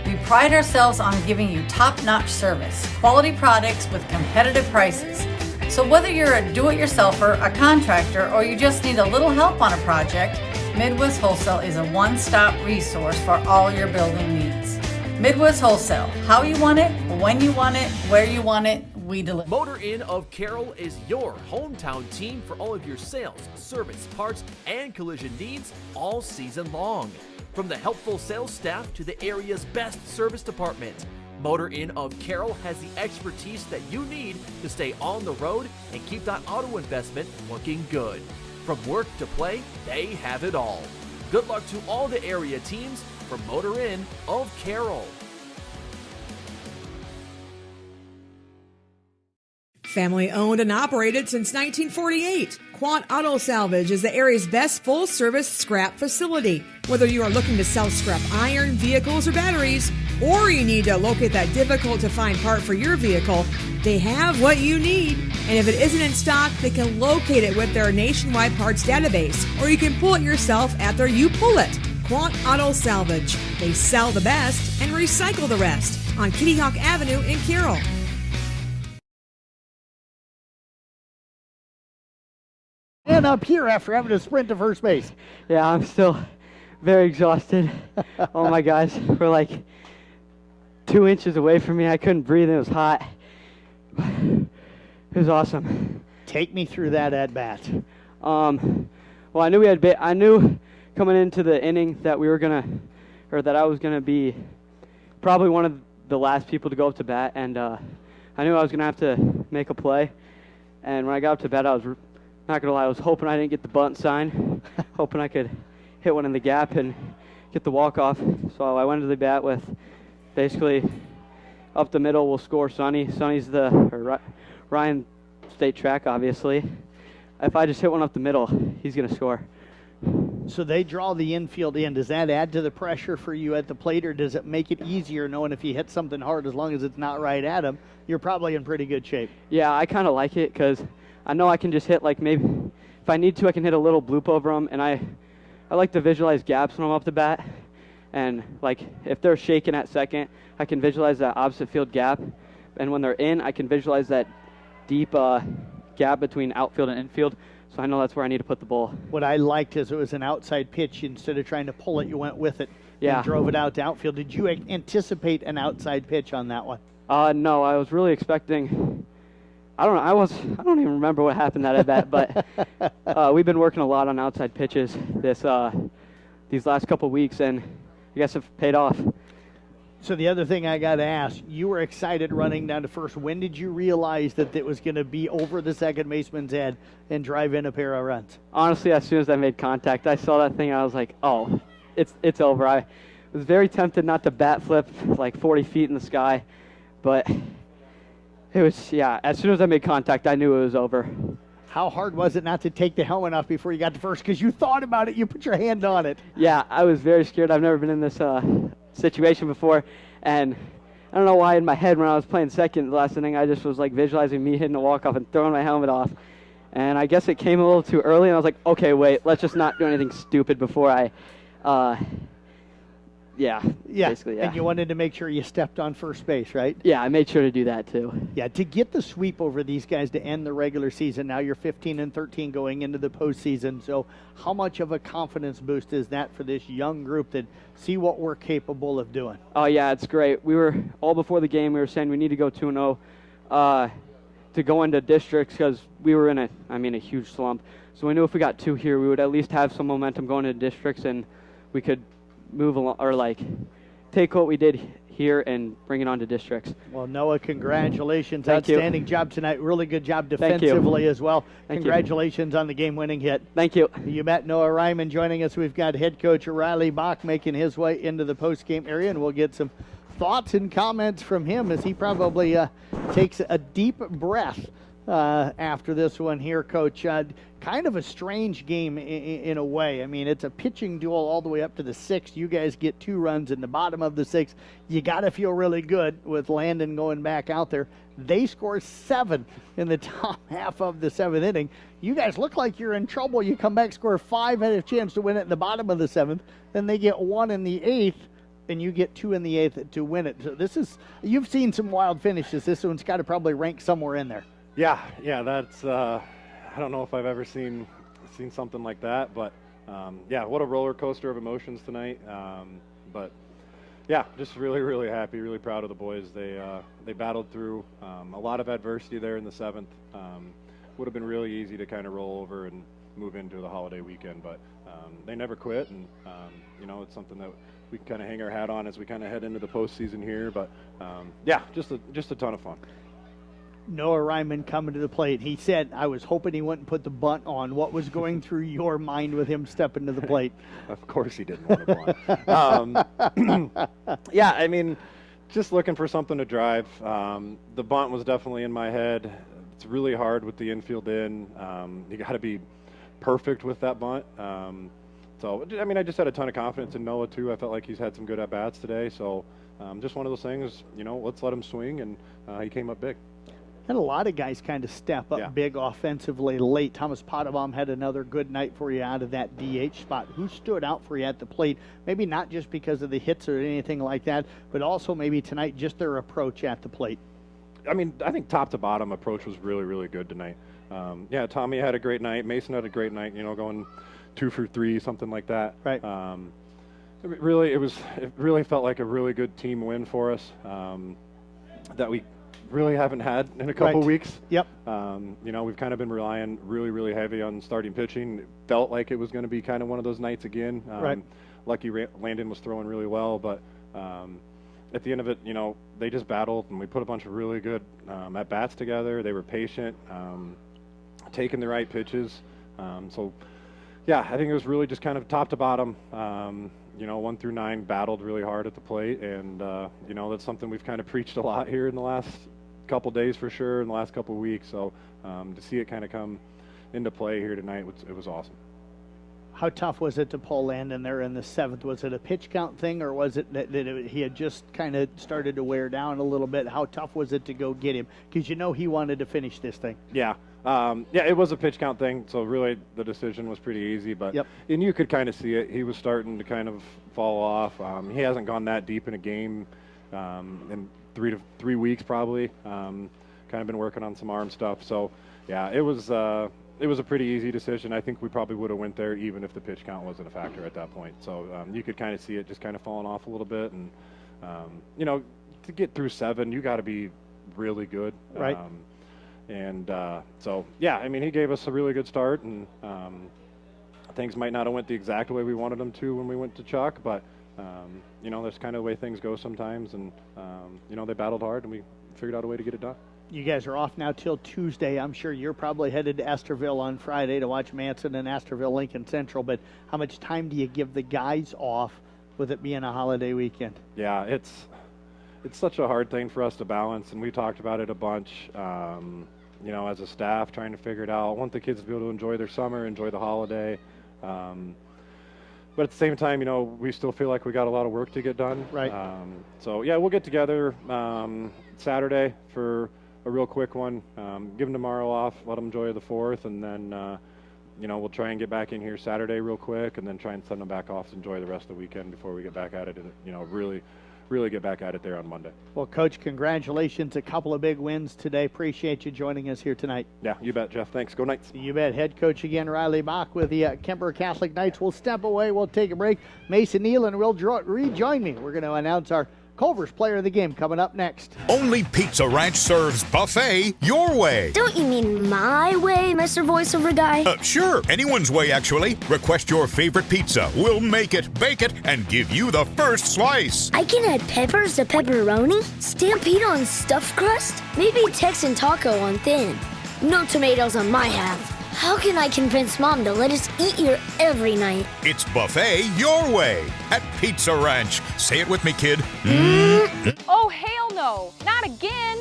We pride ourselves on giving you top-notch service, quality products with competitive prices. So whether you're a do-it-yourselfer, a contractor, or you just need a little help on a project, Midwest Wholesale is a one-stop resource for all your building needs. Midwest Wholesale, how you want it, when you want it, where you want it, we deliver. Motor Inn of Carroll is your hometown team for all of your sales, service, parts, and collision needs all season long. From the helpful sales staff to the area's best service department, Motor Inn of Carroll has the expertise that you need to stay on the road and keep that auto investment looking good. From work to play, they have it all. Good luck to all the area teams from Motor Inn of Carroll. Family owned and operated since 1948, Quant Auto Salvage is the area's best full-service scrap facility. Whether you are looking to sell scrap iron, vehicles, or batteries, or you need to locate that difficult-to-find part for your vehicle, they have what you need. And if it isn't in stock, they can locate it with their nationwide parts database, or you can pull it yourself after you pull it. Quant Auto Salvage. They sell the best and recycle the rest on Kitty Hawk Avenue in Carroll. And up here after having to sprint to first base. Yeah, I'm still very exhausted. Oh my guys were like 2 inches away from me. I couldn't breathe. It was hot. It was awesome. Take me through that at bat. Well, I knew coming into the inning that that I was gonna be probably one of the last people to go up to bat, and I knew I was gonna have to make a play. And when I got up to bat, I was not gonna lie, I was hoping I didn't get the bunt sign, hoping I could hit one in the gap and get the walk off. So I went to the bat with basically up the middle. We'll score Sonny. Sonny's Ryan State track, obviously. If I just hit one up the middle, he's gonna score. So they draw the infield in. Does that add to the pressure for you at the plate, or does it make it easier knowing if you hit something hard, as long as it's not right at him, you're probably in pretty good shape? Yeah, I kind of like it because I know I can just hit, like, maybe if I need to, I can hit a little bloop over them, and I like to visualize gaps when I'm up to bat. And like if they're shaking at second, I can visualize that opposite field gap, and when they're in, I can visualize that deep gap between outfield and infield. So I know that's where I need to put the ball. What I liked is it was an outside pitch. Instead of trying to pull it, you went with it. Yeah. And drove it out to outfield. Did you anticipate an outside pitch on that one? No, I was really expecting. I don't know. I don't even remember what happened that at bat, but we've been working a lot on outside pitches these last couple weeks, and I guess it's paid off. So the other thing I got to ask, you were excited running down to first. When did you realize that it was going to be over the second baseman's head and drive in a pair of runs? Honestly, as soon as I made contact, I saw that thing, and I was like, oh, it's over. I was very tempted not to bat flip like 40 feet in the sky, but it was, yeah, as soon as I made contact, I knew it was over. How hard was it not to take the helmet off before you got to first? Because you thought about it, you put your hand on it. Yeah, I was very scared. I've never been in this situation before, and I don't know why in my head when I was playing second the last inning, I just was like visualizing me hitting a walk-off and throwing my helmet off. And I guess it came a little too early, and I was like, okay, wait, let's just not do anything stupid before I, basically, yeah. And you wanted to make sure you stepped on first base, right? Yeah, I made sure to do that too. Yeah, to get the sweep over these guys to end the regular season. Now you're 15-13 going into the postseason. So how much of a confidence boost is that for this young group that see what we're capable of doing? Oh, yeah, it's great. We were, all before the game, we were saying we need to go 2-0 to go into districts because we were in a huge slump. So we knew if we got 2 here, we would at least have some momentum going into districts, and we could move along, or like take what we did here and bring it on to districts. Well, Noah, congratulations. Thank Outstanding you. job tonight. Really good job defensively as well. Thank Congratulations on the game-winning hit. Thank you. You met Noah Ryman joining us. We've got head coach Riley Bach making his way into the post-game area, and we'll get some thoughts and comments from him as he probably takes a deep breath after this one here, Coach. Kind of a strange game in a way. I mean, it's a pitching duel all the way up to the 6th. You guys get 2 runs in the bottom of the 6th. You got to feel really good with Landon going back out there. They score 7 in the top half of the 7th inning. You guys look like you're in trouble. You come back, score 5, had a chance to win it in the bottom of the 7th. Then they get 1 in the 8th, and you get 2 in the 8th to win it. So you've seen some wild finishes. This one's got to probably rank somewhere in there. Yeah, that's I don't know if I've ever seen something like that, but yeah, what a roller coaster of emotions tonight. But yeah, just really, really happy, really proud of the boys. They battled through a lot of adversity there in the 7th. Would have been really easy to kind of roll over and move into the holiday weekend, but they never quit, and it's something that we can kind of hang our hat on as we kind of head into the postseason here. But yeah, just a ton of fun. Noah Ryman coming to the plate. He said, I was hoping he wouldn't put the bunt on. What was going through your mind with him stepping to the plate? Of course he didn't want to bunt. Yeah, I mean, just looking for something to drive. The bunt was definitely in my head. It's really hard with the infield in. You got to be perfect with that bunt. So, I mean, I just had a ton of confidence in Noah, too. I felt like he's had some good at-bats today. So, just one of those things, let's let him swing, and he came up big. Had a lot of guys kind of step up big offensively late. Thomas Potabom had another good night for you out of that DH spot. Who stood out for you at the plate? Maybe not just because of the hits or anything like that, but also maybe tonight just their approach at the plate. I mean, I think top to bottom approach was really, really good tonight. Yeah, Tommy had a great night. Mason had a great night, going 2 for 3, something like that. Right. It really felt like a really good team win for us that we really haven't had in a couple weeks. Yep. We've kind of been relying really, really heavy on starting pitching. It felt like it was going to be kind of one of those nights again. Lucky Landon was throwing really well, but at the end of it, they just battled, and we put a bunch of really good at-bats together. They were patient, taking the right pitches. So, yeah, I think it was really just kind of top to bottom. 1 through 9 battled really hard at the plate, and that's something we've kind of preached a lot here in the last couple days for sure, in the last couple weeks. So to see it kind of come into play here tonight, it was awesome. How tough was it to pull Landon there in the 7th? Was it a pitch count thing, or was it that he had just kind of started to wear down a little bit? How tough was it to go get him? Because he wanted to finish this thing. Yeah. It was a pitch count thing, so really the decision was pretty easy. But and you could kind of see it. He was starting to kind of fall off. He hasn't gone that deep in a game in 3 weeks probably. Kind of been working on some arm stuff. So yeah, it was a pretty easy decision. I think we probably would have went there even if the pitch count wasn't a factor at that point. So you could kind of see it just kind of falling off a little bit. And to get through 7, you got to be really good. Right. So, yeah, I mean, he gave us a really good start, and things might not have went the exact way we wanted them to when we went to Chuck, but, that's kind of the way things go sometimes, and, they battled hard, and we figured out a way to get it done. You guys are off now till Tuesday. I'm sure you're probably headed to Esterville on Friday to watch Manson and Esterville Lincoln Central, but how much time do you give the guys off with it being a holiday weekend? Yeah, it's such a hard thing for us to balance, and we talked about it a bunch. As a staff, trying to figure it out. I want the kids to be able to enjoy their summer, enjoy the holiday. But at the same time, we still feel like we got a lot of work to get done. Right. So, yeah, we'll get together Saturday for a real quick one. Give them tomorrow off, let them enjoy the 4th, and then, we'll try and get back in here Saturday real quick, and then try and send them back off to enjoy the rest of the weekend before we get back at it and, really get back at it there on Monday. Well, Coach, congratulations. A couple of big wins today. Appreciate you joining us here tonight. Yeah, you bet, Jeff. Thanks. Go Knights. You bet. Head coach again, Riley Bach with the Kuemper Catholic Knights. We'll step away. We'll take a break. Mason Nealon will rejoin me. We're going to announce our Culver's player of the game coming up next. Only Pizza Ranch serves buffet your way. Don't you mean my way, Mr. Voiceover Guy? Sure, anyone's way, actually. Request your favorite pizza. We'll make it, bake it, and give you the first slice. I can add peppers to pepperoni, Stampede on stuffed crust, maybe Texan taco on thin. No tomatoes on my half. How can I convince Mom to let us eat here every night? It's buffet your way at Pizza Ranch. Say it with me, kid. Oh, hell no. Not again.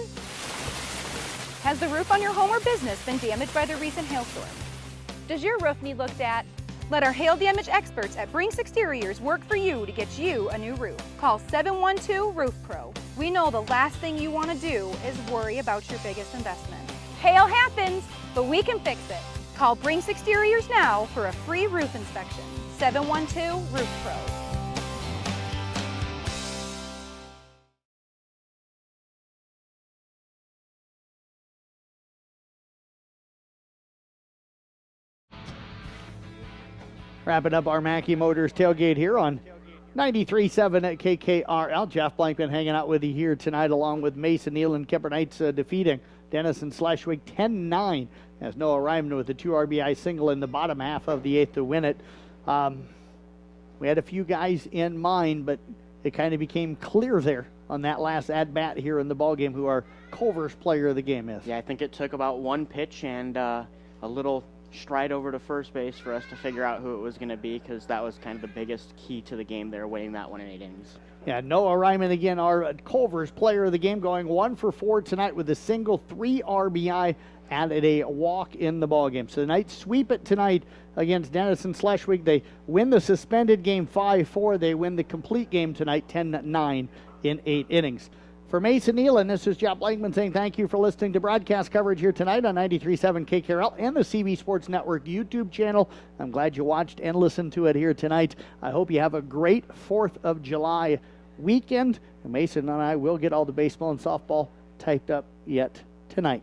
Has the roof on your home or business been damaged by the recent hailstorm? Does your roof need looked at? Let our hail damage experts at Brinks Exteriors work for you to get you a new roof. Call 712 Roof Pro. We know the last thing you want to do is worry about your biggest investment. Hail happens, but we can fix it. Call Brinks Exteriors now for a free roof inspection. 712 Roof Pro. Wrapping up our Mackey Motors tailgate here on 93.7 at KKRL. Jeff Blankman hanging out with you here tonight, along with Mason Neal and Kuemper Knights defeating Denison Schleswig 10-9. As Noah Ryman with a 2 RBI single in the bottom half of the 8th to win it. We had a few guys in mind, but it kind of became clear there on that last at-bat here in the ballgame who our Culver's player of the game is. Yeah, I think it took about one pitch and a little stride over to first base for us to figure out who it was going to be, because that was kind of the biggest key to the game there, winning that one in 8 innings. Yeah, Noah Ryman again, our Culver's player of the game, going 1 for 4 tonight with a single, 3 RBI, added a walk in the ballgame. So the Knights sweep it tonight against Denison Schleswig. They win the suspended game 5-4. They win the complete game tonight 10-9 in 8 innings. For Mason Neal, and this is Jeff Blankman saying thank you for listening to broadcast coverage here tonight on 93.7 KKRL and the CB Sports Network YouTube channel. I'm glad you watched and listened to it here tonight. I hope you have a great 4th of July weekend. And Mason and I will get all the baseball and softball typed up yet tonight.